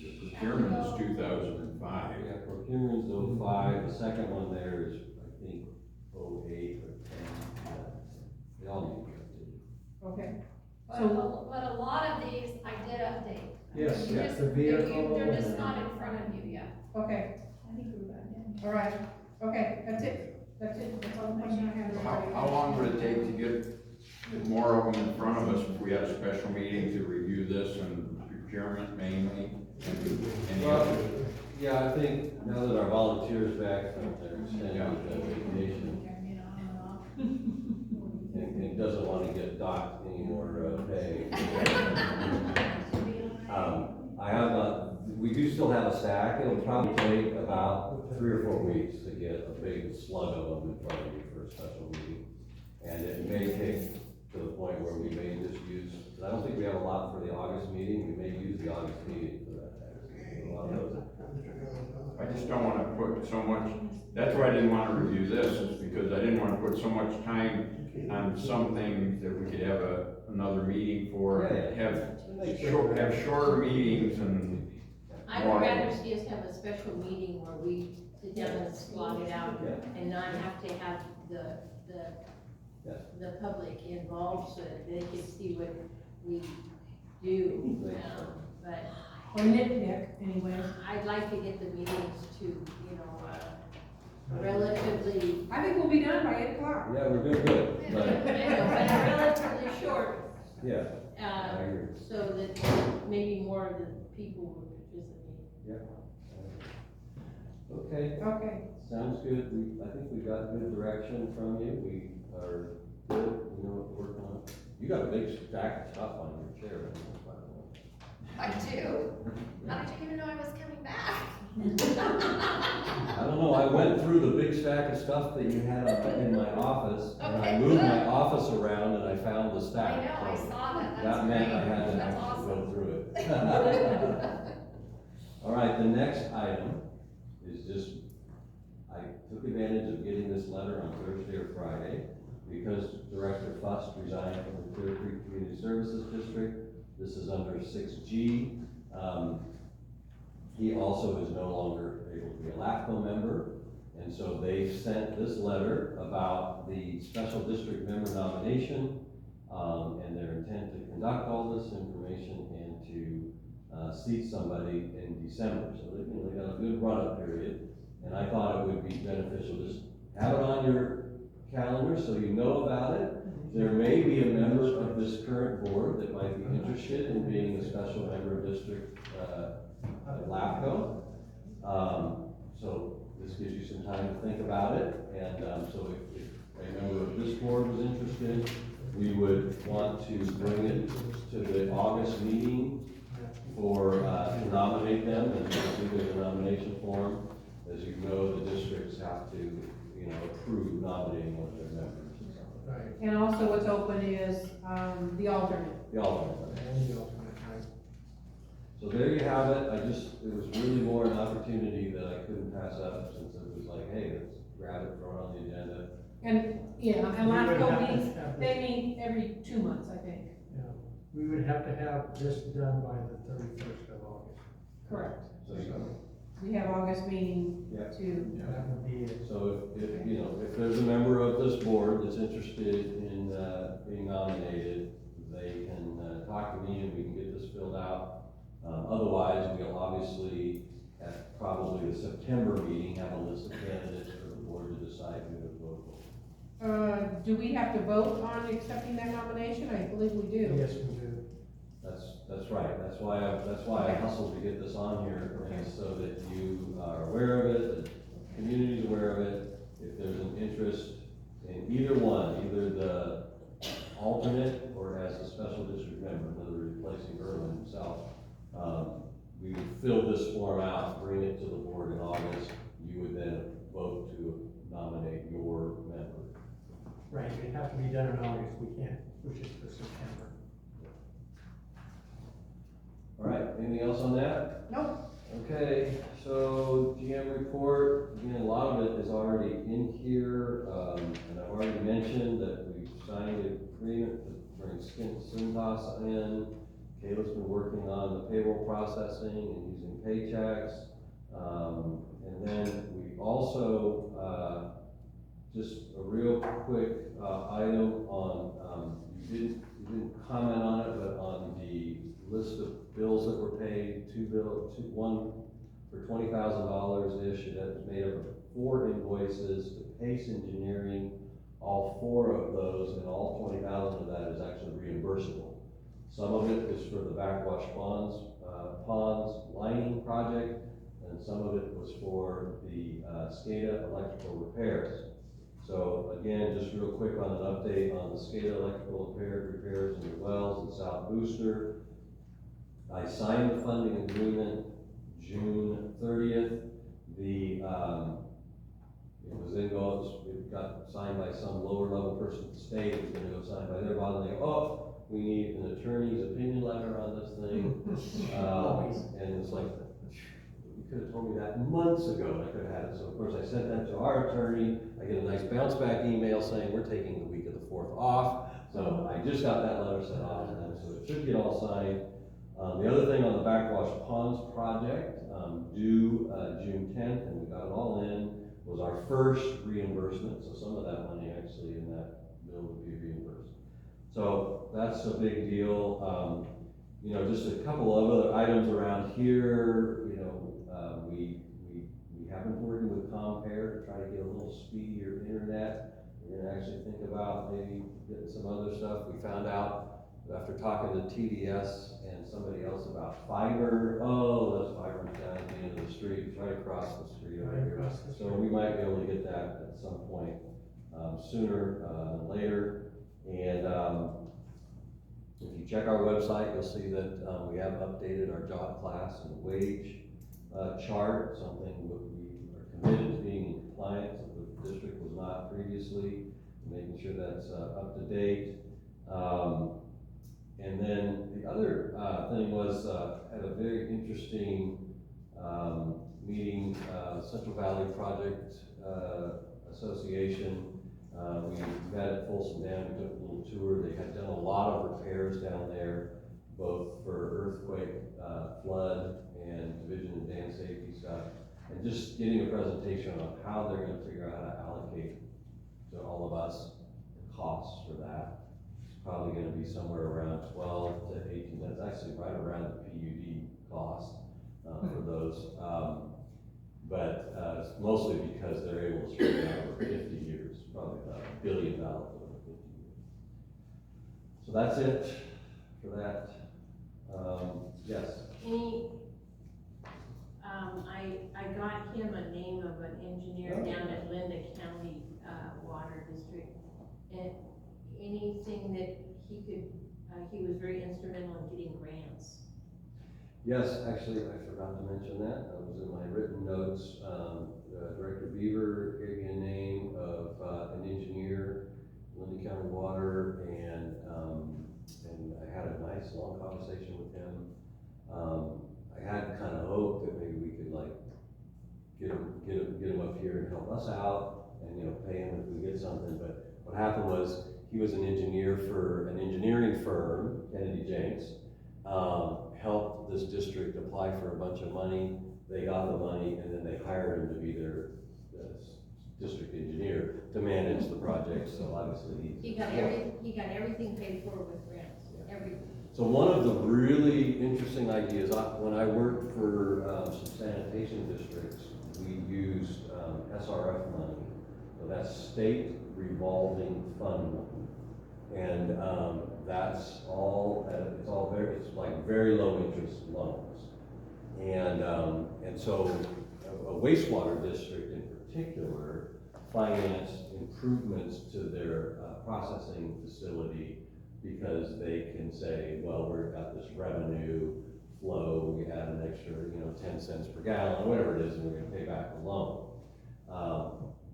The procurement is 2005. Yeah, procurement's 05, the second one there is, I think, 08 or 10. They all need to be updated. Okay, But a lot of these I did update. Yes, You yes, just- the vehicle. They're just not in front of you yet. okay, I think we're about done. all right, okay, that's it, that's all the question I have. How long would it take to get more of them in front of us if we had a special meeting to review this and procurement mainly? And Well, yeah, I think now that our volunteers back from their extended vacation, and doesn't want to get docked any more pay. I have we do still have a stack. It'll probably take about 3 or 4 weeks to get a big slug of them in front of you for a special meeting. And it may take to the point where we may just use, I don't think we have a lot for the August meeting, we may use the August meeting for that. A lot of those. I just don't wanna put so much, that's why I didn't wanna review this, is because I didn't wanna put so much time on something that we could have another meeting for, have shorter meetings and I would rather see us have a special meeting where we sit down and slog it out and not have to have the public involved so that they can see what we do. But Or nitpick, anyways. I'd like to get the meetings to, relatively, I think we'll be done by 8 o'clock. Yeah, we're doing good, but, relatively short, yeah, I agree. so that maybe more of the people would participate. Okay, Okay, sounds good. I think we got good direction from you. We are good, we know what to work on. You got a big stack of stuff on your chair, by the way. I do. How did you even know I was coming back? I don't know, I went through the big stack of stuff that you had in my office, and I Okay, moved good. my office around and I found the I stack. know, I So saw that, that's that meant I great. had to That's actually awesome. go through it. All right, the next item is just, I took advantage of getting this letter on Thursday or Friday, because Director Fuss resigned from the Clear Creek Community Services District. This is under 6G. He also is no longer able to be a LAFCO member, and so they sent this letter about the special district member nomination, and their intent to conduct all this information and to seat somebody in December. So they got a good run-up period, and I thought it would be beneficial, just have it on your calendar so you know about it. There may be a member of this current board that might be interested in being a special member of district at LAFCO. So this gives you some time to think about it, and so if a member of this board was interested, we would want to bring it to the August meeting for, to nominate them, and do the nomination form. As you know, the districts have to, approve nominating one of their members. Right. and also what's open is, the alternate. The alternate. And the alternate, right. So there you have it. It was really more an opportunity that I couldn't pass up, since it was like, hey, let's grab it, throw it on the agenda. And, yeah, and We would LAFCO have to meets, have they meet every 2 months, I think. Yeah, we would have to have this done by the 31st of August. Correct. So we have August meeting Yeah. to, That would be it. So if, you know, if there's a member of this board that's interested in, being nominated, they can, talk to me and we can get this filled out. Otherwise, we'll obviously, at probably the September meeting, have a list of candidates for the board to decide who to vote for. do we have to vote on accepting that nomination? I believe we do. Yes, we do. That's right, that's why I hustled to get this on here, is so that you are aware of it, that the community's aware of it. If there's an interest in either one, either the alternate or as a special district member, in other words, replacing Erwin himself, we would fill this form out, bring it to the board in August. You would then vote to nominate your member. Right, it have to be done in August, we can't push it for September. All right, anything else on that? Nope. Okay, so GM report, again, a lot of it is already in here, and I've already mentioned that we signed an agreement to bring Cintas in. Kayla's been working on the payroll processing and using paychecks. And then we also, just a real quick, item on, you didn't comment on it, but on the list of bills that were paid, one for $20,000-ish, and that was made up of 4 invoices to Pace Engineering. All 4 of those, and all 20,000 of that is actually reimbursable. Some of it is for the backwash ponds lining project, and some of it was for the SCADA electrical repairs. So again, just real quick on an update on the SCADA electrical repairs in the wells in South Booster. I signed the funding agreement June 30th. It got signed by some lower level person at the state. It was gonna go signed by their bottom. They go, oh, we need an attorney's opinion letter on this thing. And it's like, you could have told me that months ago, and I could have had it. So of course I sent that to our attorney. I get a nice bounce back email saying we're taking the week of the 4th off. So I just got that letter sent off to them, so it should get all signed. The other thing on the backwash ponds project, due June 10th, and we got it all in, was our first reimbursement. So some of that money actually in that bill would be reimbursed. So that's a big deal. You know, just a couple of other items around here. You know, we have been working with Compare to try to get a little speedier internet. We're gonna actually think about maybe getting some other stuff. We found out after talking to TDS and somebody else about fiber. Oh, those fibers down at the end of the street, it's right across the street over Right here. across the So street. we might be able to get that at some point sooner than later. And if you check our website, you'll see that we have updated our job class and wage chart, something that we are committed to being in compliance that the district was not previously, making sure that's up to date. And then the other thing was, had a very interesting meeting, Central Valley Project Association. We met at Folsom Dam, we took a little tour. They had done a lot of repairs down there, both for earthquake, flood, and division and dam safety stuff. And just getting a presentation on how they're gonna figure out how to allocate to all of us the costs for that. It's probably gonna be somewhere around 12 to 18, that's actually right around the PUD cost for those. But it's mostly because they're able to spread it out over 50 years, probably about $1 billion over 50 years. So that's it for that. Yes? I got him a name of an engineer down at Linda County, Water District. And anything that he could, he was very instrumental in getting grants. Yes, actually, I forgot to mention that. That was in my written notes. Director Beaver gave me a name of an engineer, Linda County Water, and I had a nice long conversation with him. I had kind of hoped that maybe we could like get him up here and help us out, and you know, pay him if we get something. But what happened was he was an engineer for an engineering firm, Kennedy Jenks. Helped this district apply for a bunch of money they got the money, and then they hired him to be their district engineer to manage the project, so obviously He got everything paid for with grants, everything. So one of the really interesting ideas, when I worked for some sanitation districts, we used SRF money, so that's state revolving fund money. And that's all, it's like very low interest loans. And so a wastewater district in particular financed improvements to their processing facility, because they can say, well, we've got this revenue flow, we had an extra, 10 cents per gallon, whatever it is, and we're gonna pay back the loan.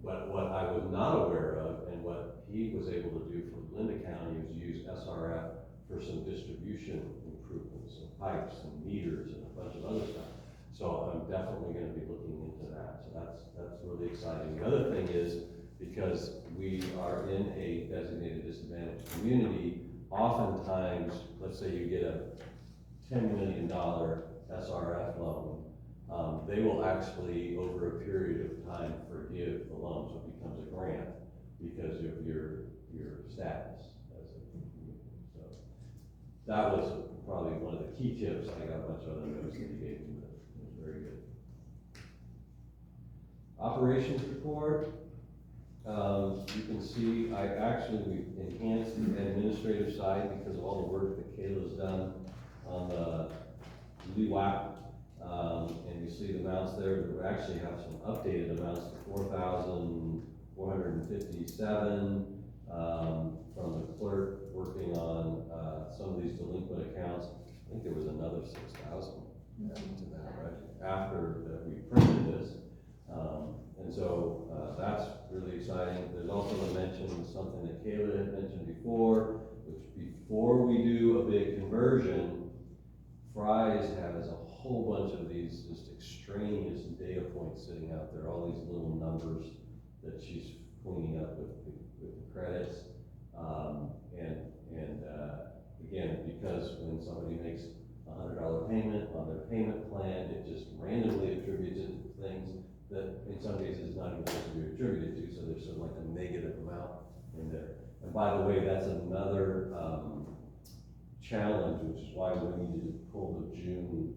But what I was not aware of, and what he was able to do for Linda County, was use SRF for some distribution improvements, some pipes and meters and a bunch of other stuff. So I'm definitely gonna be looking into that, so that's really exciting. The other thing is, because we are in a designated disadvantaged community, oftentimes, let's say you get a $10 million SRF loan, they will actually, over a period of time, forgive the loan, so it becomes a grant because of your status as a community. So that was probably one of the key tips. I got a bunch of other notes that he gave me, but it was very good. Operations report. You can see we've enhanced the administrative side because of all the work that Kayla's done on the LEWAP. And you see the amounts there. We actually have some updated amounts for 4,457 from the clerk working on some of these delinquent accounts. I think there was another 6,000 to that, right? After that we printed this. And so that's really exciting. There's also a mention, something that Kayla had mentioned before, which before we do a big conversion, Fry's has a whole bunch of these just extraneous data points sitting out there, all these little numbers that she's cleaning up with the credits. Again, because when somebody makes a $100 payment on their payment plan, it just randomly attributes it to things that in some cases is not even supposed to be attributed to, so there's sort of like a negative amount in there. And by the way, that's another challenge, which is why we needed to pull the June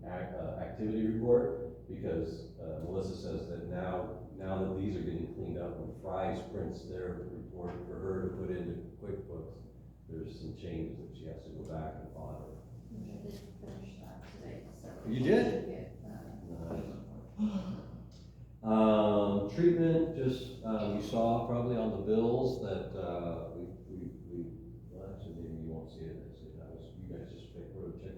activity report, because Melissa says that now that these are getting cleaned up, when Fry's prints their report for her to put into QuickBooks, there's some changes that she has to go back and audit. I did finish that today, so. You did? Should get, Treatment, just, you saw probably on the bills that, well, actually, maybe you won't see it, you guys just check it.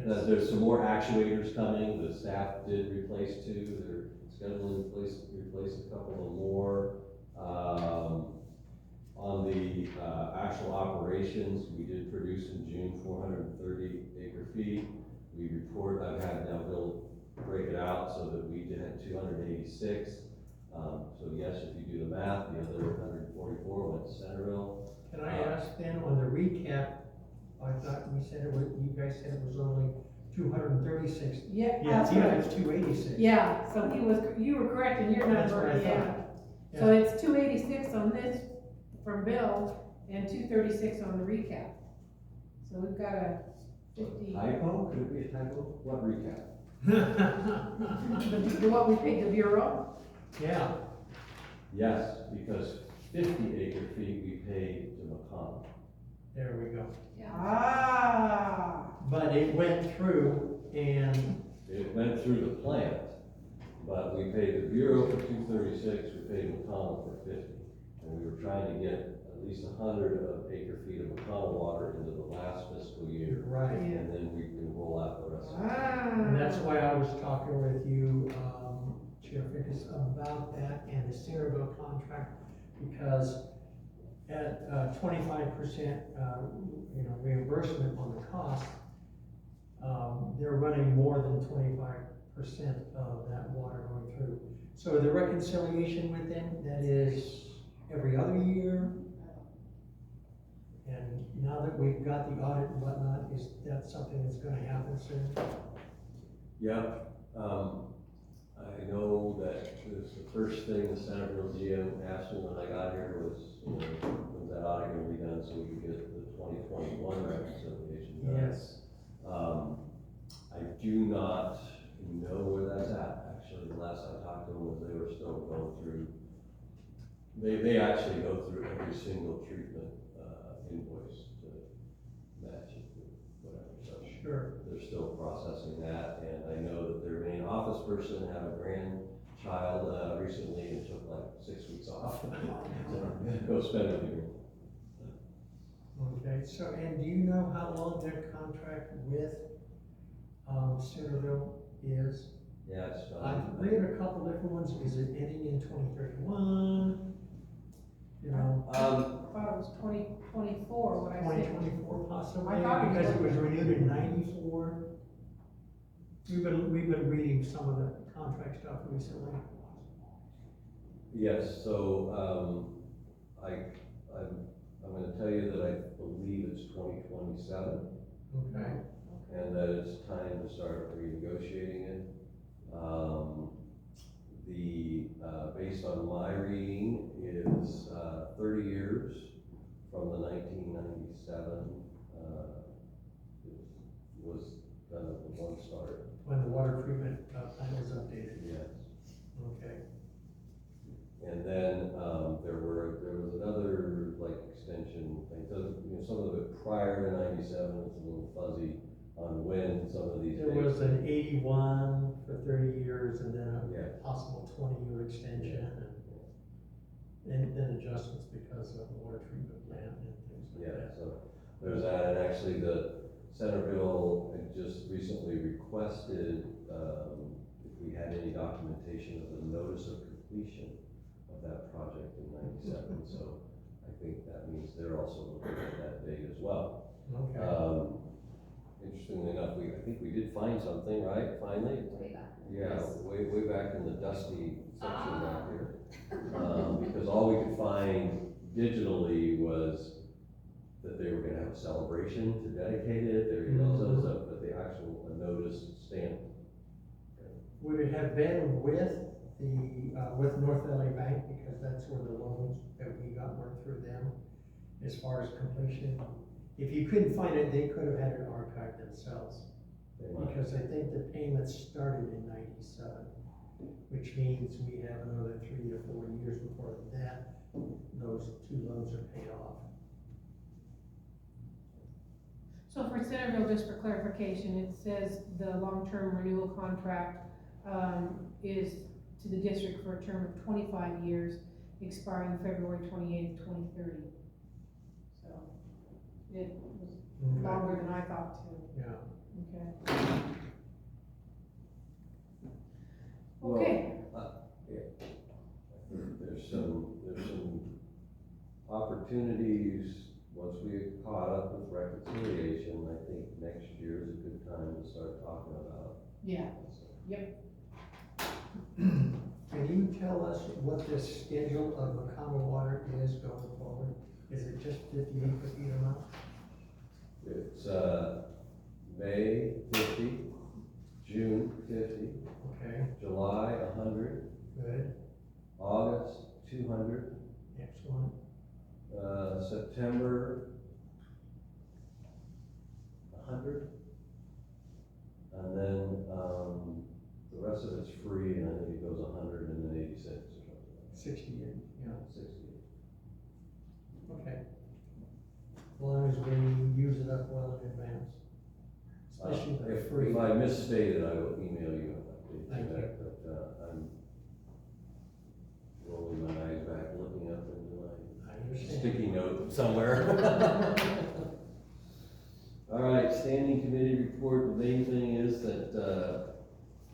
Yes. There's some more actuators coming, the staff did replace 2, they're scheduling to replace a couple of more. On the actual operations, we did produce in June 430 acre feet. I've had now Bill break it out so that we did have 286. So yes, if you do the math, the other 144 went to Centerville. Can I ask then, on the recap, I thought you guys said it was only 236. Yeah, Yeah, that's here right. it's 286. Yeah, so you were correct in your That's number, what I yeah. thought. So it's 286 on this from Bill and 236 on the recap. So we've got a 50. Typo? Could it be a typo? What recap? What we paid the Bureau? Yeah, Yes, because 50 acre feet we paid to McConnell. there we go. Ah. But it went through and, It went through the plant, but we paid the Bureau for 236, we paid McConnell for 50. And we were trying to get at least 100 acre feet of McConnell water into the last fiscal year. right. And then we can roll out the rest of it. Ah. And that's why I was talking with you, Chair Fickus, about that and the Centerville contract, because at 25% reimbursement on the cost, they're running more than 25% of that water going through. So the reconciliation with them, that is every other year. And now that we've got the audit and whatnot, is that something that's gonna happen soon? Yep. I know that the first thing the Centerville GM asked me when I got here was, you know, when's that audit gonna be done so we can get the 2021 reconciliation done? Yes. I do not know where that's at, actually. The last I talked to them was they were still going through, they actually go through every single treatment, invoice to match it with whatever, so. Sure. They're still processing that, and I know that their main office person had a grandchild, recently and took like 6 weeks off. to Go spend it with him. Okay, so, and do you know how long their contract with, Centerville is? Yes. I've read a couple different ones, is it ending in 2031? You know, I thought it was 2024, what I said. 2024 possibly, I thought it was because it was renewed in 94. We've been reading some of the contract stuff recently. Yes, so, I'm gonna tell you that I believe it's 2027, Okay. and that it's time to start renegotiating it. Based on my reading, is 30 years from the 1997, was kind of the one start. When the water treatment plant was updated. Yes. Okay. And then, there was another, like, extension thing, so, you know, some of it prior to 97, it's a little fuzzy on when some of these. There was an 81 for 30 years and then a Yeah. possible 20-year extension and then adjustments because of the water treatment plant and things like Yeah, that. so there's that, and actually the Centerville had just recently requested, if we had any documentation of the notice of completion of that project in 97, so I think that means they're also looking at that date as well. Okay. Interestingly enough, I think we did find something, right, finally? Way back. Yeah, way back in the dusty section back here. Because all we could find digitally was that they were gonna have a celebration to dedicate it, there you go, so, but the actual notice stamp. Would it have been with with North LA Bank, because that's where the loans that we got worked through them, as far as completion? If you couldn't find it, they could have had it archived themselves, because I think the payments started in 97, which means we have another 3 to 4 years before those two loans are paid off. So for Centerville, just for clarification, it says the long-term renewal contract, is to the district for a term of 25 years, expiring February 28th, 2030. So it was longer than I thought too. Yeah. Okay. Well, Okay. yeah. I think there's some opportunities, once we get caught up with reconciliation, I think next year is a good time to start talking about. Yeah. So, Can you tell us what the schedule of Macama Water is going forward? Is it just 58 feet a month? It's, May 50, June 50, Okay, July 100, good, August 200, excellent. September 100, and then, the rest of it's free, and I think it goes 100 and then 86 or something like that. 68, yeah, 60. okay. As long as we use it up well in advance. Especially the free. If I misstated, I will email you an update Thank to you. that, but, I'm rolling my eyes back, looking up into my I understand. sticky note somewhere. All right, standing committee report, the main thing is that,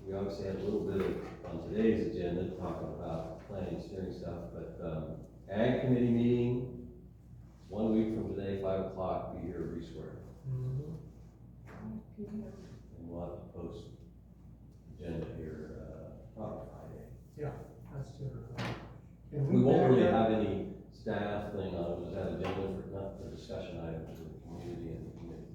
we obviously had a little bit of, on today's agenda, talking about planning, steering stuff, but, ag committee meeting, 1 week from today, 5 o'clock, be here at Reese Square. Mhm. And we'll have to post agenda here, probably Friday. Yeah, that's it. Can We won't back really up? have any staff thing on, it, we'll just have agenda for, not for discussion items for the community and the committee.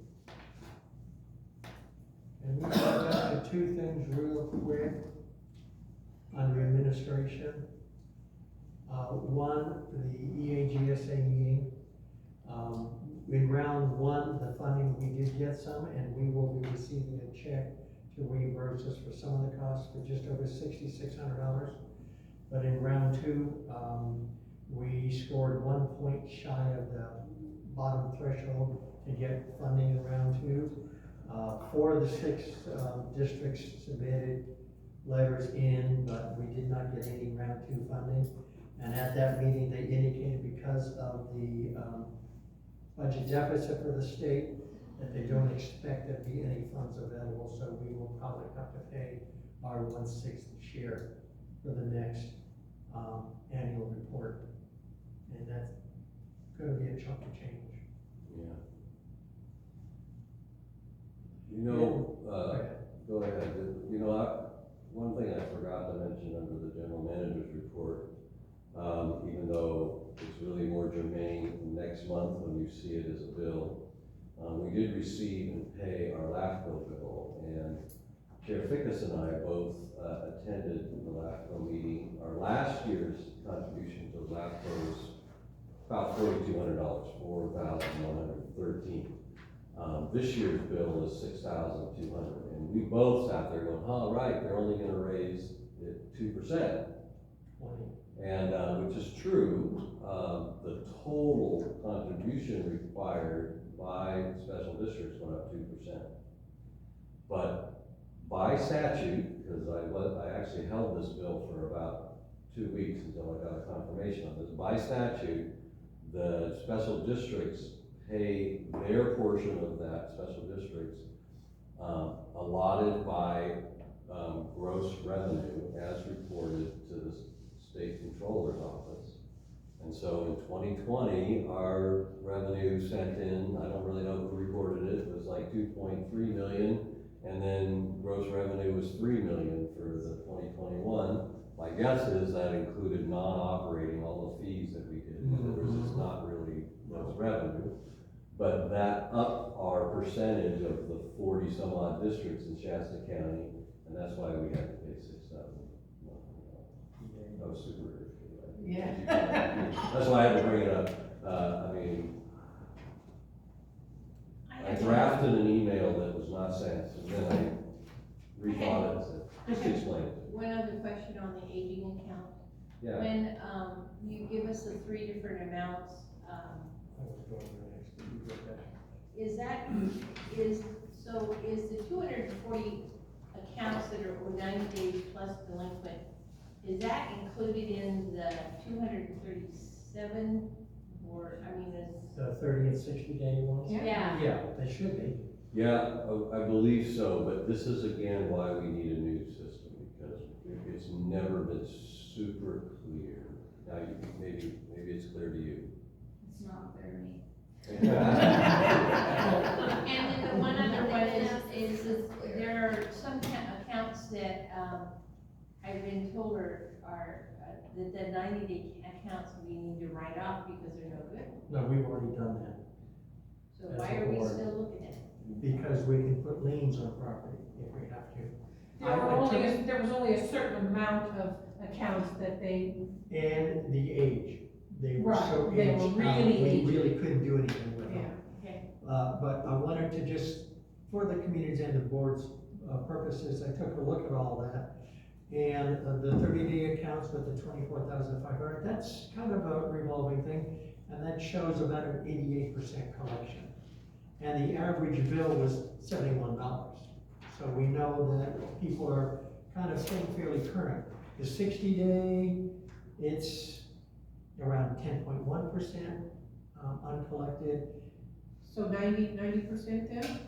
And we back up to two things real quick. under administration. One, the EAGSA meeting. In round one, the funding, we did get some, and we will be receiving a check to reimburse us for some of the costs for just over $6,600. But in round two, we scored 1 point shy of the bottom threshold to get funding in round two. 4 of the 6 districts submitted letters in, but we did not get any round two funding. And at that meeting, they indicated because of the budget deficit for the state, that they don't expect there to be any funds available, so we will probably have to pay our 1/6 share for the next annual report. And that's gonna be a chunk of change. Yeah. You know, go ahead. You know, one thing I forgot to mention under the general manager's report, even though it's really more germane next month when you see it as a bill, we did receive and pay our LAFCO bill, and Chair Fickus and I both attended the LAFCO meeting. Our last year's contribution to LAFCO was about $4,200, $4,113. This year's bill is $6,200, and we both sat there going, "Oh, right, they're only gonna raise it 2%. And, which is true. The total contribution required by special districts went up 2%. But by statute, because I actually held this bill for about 2 weeks until I got a confirmation on this, by statute, the special districts pay their portion of that special districts, allotted by, gross revenue as reported to the state controller's office. And so in 2020, our revenue sent in, I don't really know who reported it, it was like 2.3 million. And then gross revenue was 3 million for the 2021. My guess is that included non-operating, all the fees that we did. In other words, it's not really gross revenue. But that upped our percentage of the 40 some odd districts in Shasta County, and that's why we had to pay $6,000. That was super irritating. Yeah. That's why I had to bring it up. I mean, I drafted an email that was not sent, and then I rethought it and said, just explain it. One other question on the aging account. Yeah. When, you give us the 3 different amounts, is the 240 accounts that are 90 days plus delinquent, is that included in the 237, or, I mean, is? The 30 and 60 day ones? Yeah. Yeah, they should be. Yeah, I believe so, but this is again why we need a new system, because it's never been super clear. Now, maybe it's clear to you. It's not clear to me. And then the one other one is there are some accounts that, I've been told are that the 90-day accounts we need to write off because they're no good. No, we've already done that. So As why a are we board. still looking at it? Because we can put liens on property if we have to. There was only a certain amount of accounts that they, And the age. They were Right, so they were aged, really we aged. really couldn't do anything with yeah, them. Okay. But I wanted to just, for the community's and the board's purposes, I took a look at all that. And the 30-day accounts with the 24,500, that's kind of a revolving thing. And that shows about an 88% collection. And the average bill was $71. So we know that people are kind of staying fairly current. The 60-day, it's around 10.1% uncollected. so 90% then?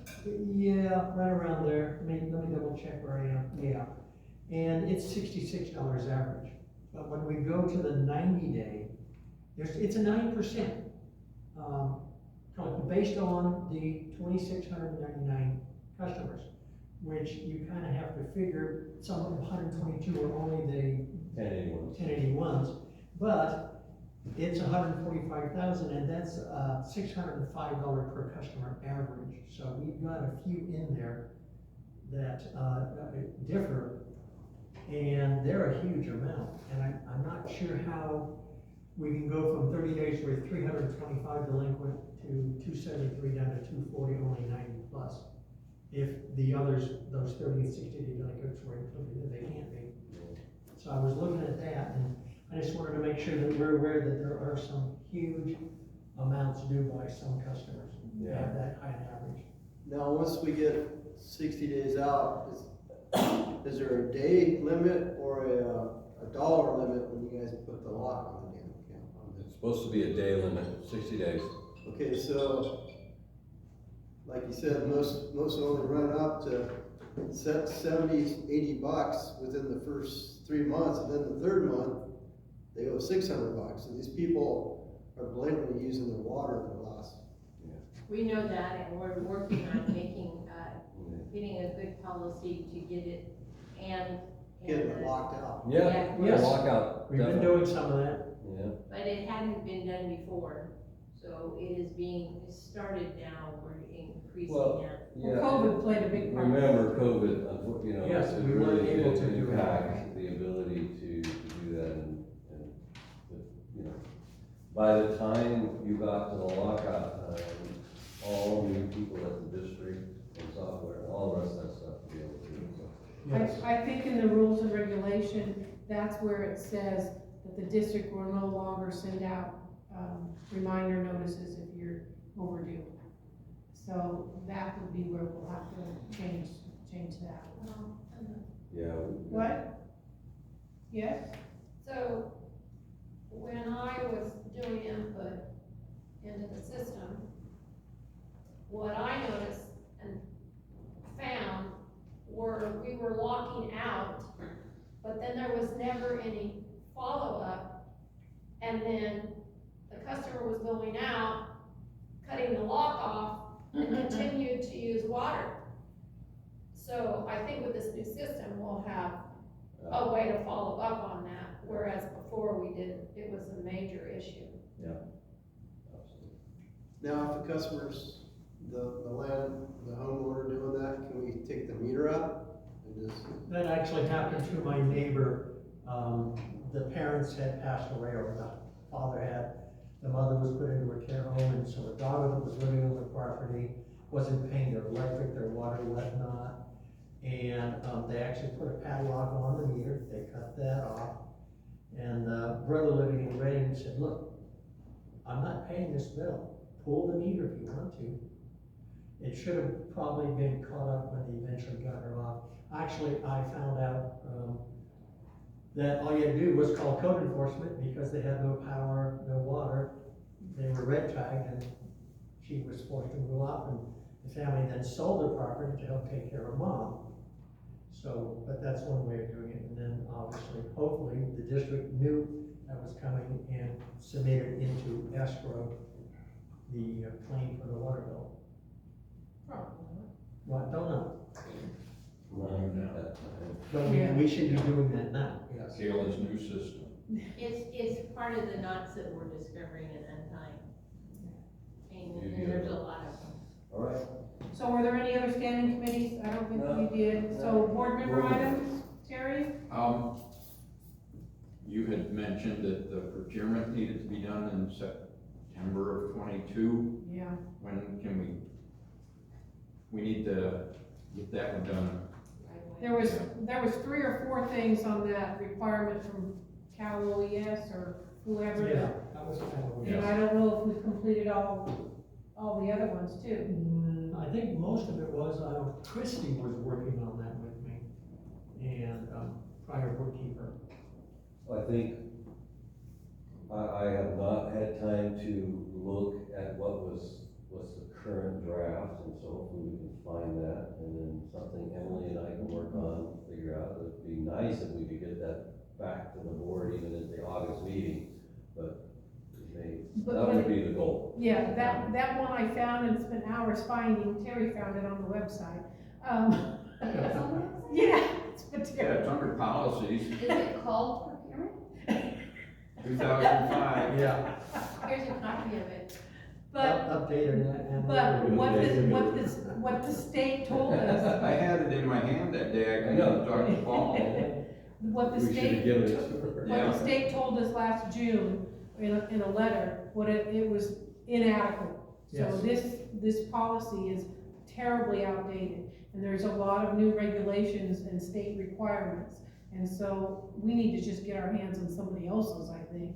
Yeah, right around there. Let me double check where I am. Yeah. And it's $66 average. But when we go to the 90-day, it's a 9%. Based on the 2,699 customers, which you kind of have to figure some of the 122 are only the 1081s, but it's 145,000, and that's $605 per customer average. So we've got a few in there that differ And they're a huge amount, and I'm not sure how we can go from 30 days where 325 delinquent to 273 down to 240, only 90 plus. If the others, those 30 and 60 day delinquents were included, they can't be. So I was looking at that, and I just wanted to make sure that we're aware that there are some huge amounts due by some customers. They have that high an average. Now, once we get 60 days out, is there a day limit or a dollar limit when you guys put the lock on the damn account? It's supposed to be a day limit, 60 days. Okay, so, like you said, most only run up to 70, 80 bucks within the first 3 months, and then the third month, they owe 600 bucks. And these people are blatantly using their water in the last. We know that, and we're working on getting a good policy to get it and. Getting it locked out. Yeah, Yes. lockout. We've been doing some of that. Yeah. But it hadn't been done before, so it is being started now, we're increasing Well, that. yeah. COVID played a big part. Remember COVID, you know, Yes, it we weren't really able did to do it. impact the ability to do that, and, you know, by the time you got to the lockout, all new people at the district and software, and all the rest of that stuff to be able to do it, so. Yes. I think in the rules and regulation, that's where it says that the district will no longer send out, reminder notices if you're overdue. So that would be where we'll have to change that. Yeah. What? Yes? So, when I was doing input into the system, what I noticed and found were we were locking out, but then there was never any follow-up. And then the customer was going out, cutting the lock off, and continued to use water. So I think with this new system, we'll have a way to follow up on that, whereas before we didn't. It was a major issue. Yeah. Absolutely. Now, if the customer's, the homeowner doing that, can we take the meter out and just? That actually happened to my neighbor. The parents had passed away, or the father had. The mother was put into a care home, and so a daughter that was living on the property wasn't paying their electric, their water, whatnot. And they actually put a padlock on the meter. They cut that off. And the brother living in Reading said, "Look, I'm not paying this bill. Pull the meter if you want to." It should have probably been caught up when they eventually got her off. Actually, I found out that all you had to do was call code enforcement because they had no power, no water. They were red tagged, and she was forced to move off, and the family then sold their property to help take care of mom. So, but that's one way of doing it. And then obviously, hopefully, the district knew that was coming and submitted into escrow the claim for the water bill. Well, I don't know, but we should be doing that now, yes. Kayla's new system. It's part of the knots that we're discovering and untying. And there's a lot of them. All right. So were there any other standing committees? I don't think No. we did. So board member items, Terry? You had mentioned that the procurement needed to be done in September of '22. Yeah. When can we need to get that one done? There was 3 or 4 things on that requirement from Cal OES or whoever. Yeah, that was kind of. And I don't know if we completed all the other ones too. I think most of it was, Christie was working on that with me, and, prior bookkeeper. I think I have not had time to look at what's the current draft, and so hopefully we can find that, and then something Emily and I can work on, figure out. It'd be nice if we could get that back to the board even at the August meeting, but that would be the goal. Yeah, that one I found, and it's been hours finding. Terry found it on the website. Yeah, it's Yeah, material. it's under policies, Is it called procurement? 2005. Yeah. Here's a copy of it. But Updated that. and- But what the state told us, I had it in my hand that day, I couldn't talk to Paul. what the We should have state, given it to her. what the state told us last June in a letter, it was inadequate. So Yes. this policy is terribly outdated, and there's a lot of new regulations and state requirements. And so we need to just get our hands on somebody else's, I think,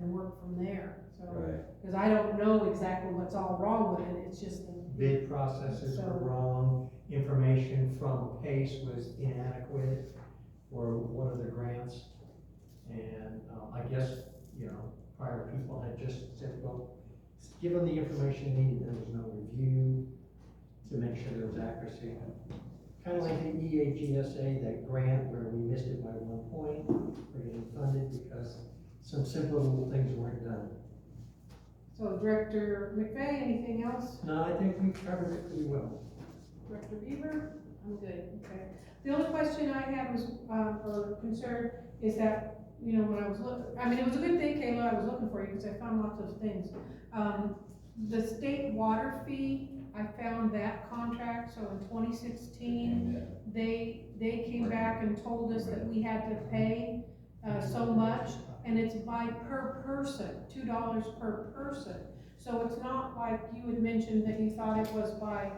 and work from there, so. Right. Because I don't know exactly what's all wrong with it, it's just. Bid processes were wrong, information from PACE was inadequate for one of the grants. And, I guess, prior people had just said, well, give them the information needed, there was no review to make sure there was accuracy. Kind of like the EAGSA, that grant where we missed it by 1 point, we're getting funded because some simple little things weren't done. So Director McVeigh, anything else? No, I think we covered it pretty well. Director Beaver? I'm good, okay. The only question I have was, or concern, is that, when I was it was a good thing, Kayla, I was looking for you, because I found lots of things. The state water fee, I found that contract, so in 2016, they came back and told us that we had to pay, so much, and it's per person, $2 per person. So it's not like you had mentioned that you thought it was by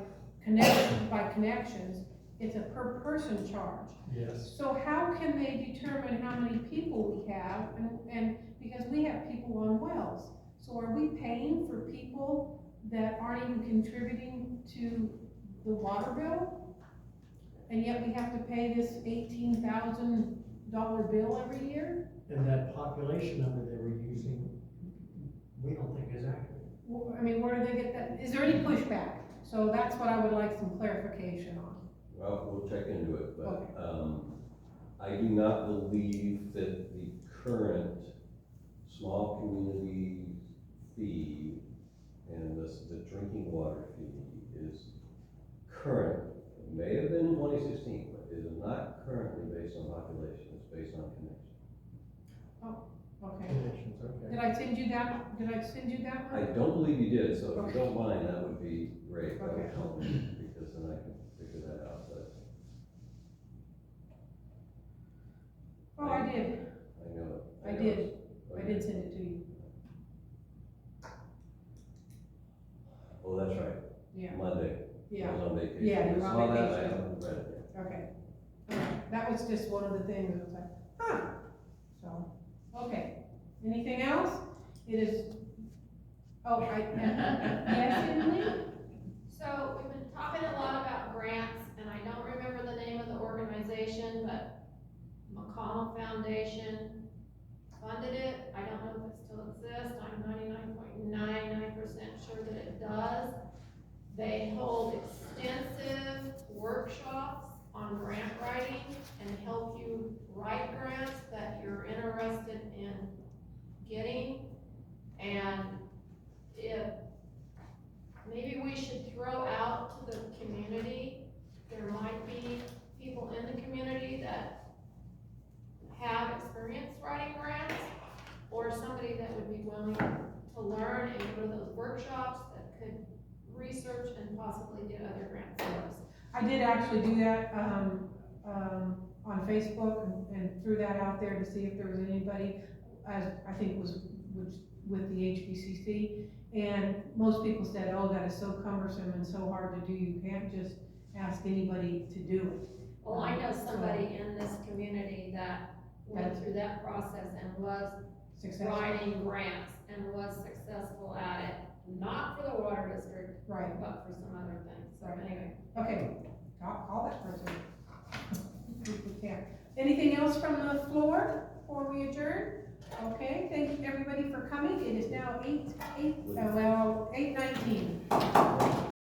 connections, it's a per person charge. Yes. So how can they determine how many people we have, and because we have people on wells, so are we paying for people that aren't even contributing to the water bill? And yet we have to pay this $18,000 bill every year? And that population number they were using, we don't think is accurate. Well, where do they get that? Is there any pushback? So that's what I would like some clarification on. Well, we'll check into it, but, I do not believe that the current small community fee and the drinking water fee is current. It may have been in 2016, but it is not currently based on population, it's based on connection. Okay. Connections, okay. Did I send you that I one? don't believe you did, so if you don't mind, that would be great, that would Okay. help me, because then I can figure that out, but Oh, I did. I know it. I know did. it. I did send it to you. Oh, that's right, Yeah. Monday. Yeah. I was on vacation. Yeah, you were I on saw that, I vacation. haven't read it yet. Okay. That was just one of the things, I was like, huh. So, okay. Anything else? It is, yes, Emily? So we've been talking a lot about grants, and I don't remember the name of the organization, but McConnell Foundation funded it. I don't know if it still exists. I'm 99.99% sure that it does. They hold extensive workshops on grant writing and help you write grants that you're interested in getting. And if maybe we should throw out to the community, there might be people in the community that have experience writing grants, or somebody that would be willing to learn and go to those workshops that could research and possibly get other grants for us. I did actually do that, on Facebook and threw that out there to see if there was anybody, as I think was with the HBCC. And most people said, oh, that is so cumbersome and so hard to do, you can't just ask anybody to do it. Well, I know somebody in this community that went through that process and was Successful. writing grants and was successful at it, not for the water district, Right. but for some other things, so Right. anyway. Okay, call that person. If we can. Anything else from the floor before we adjourn? Okay, thank you everybody for coming. It is now 8:19.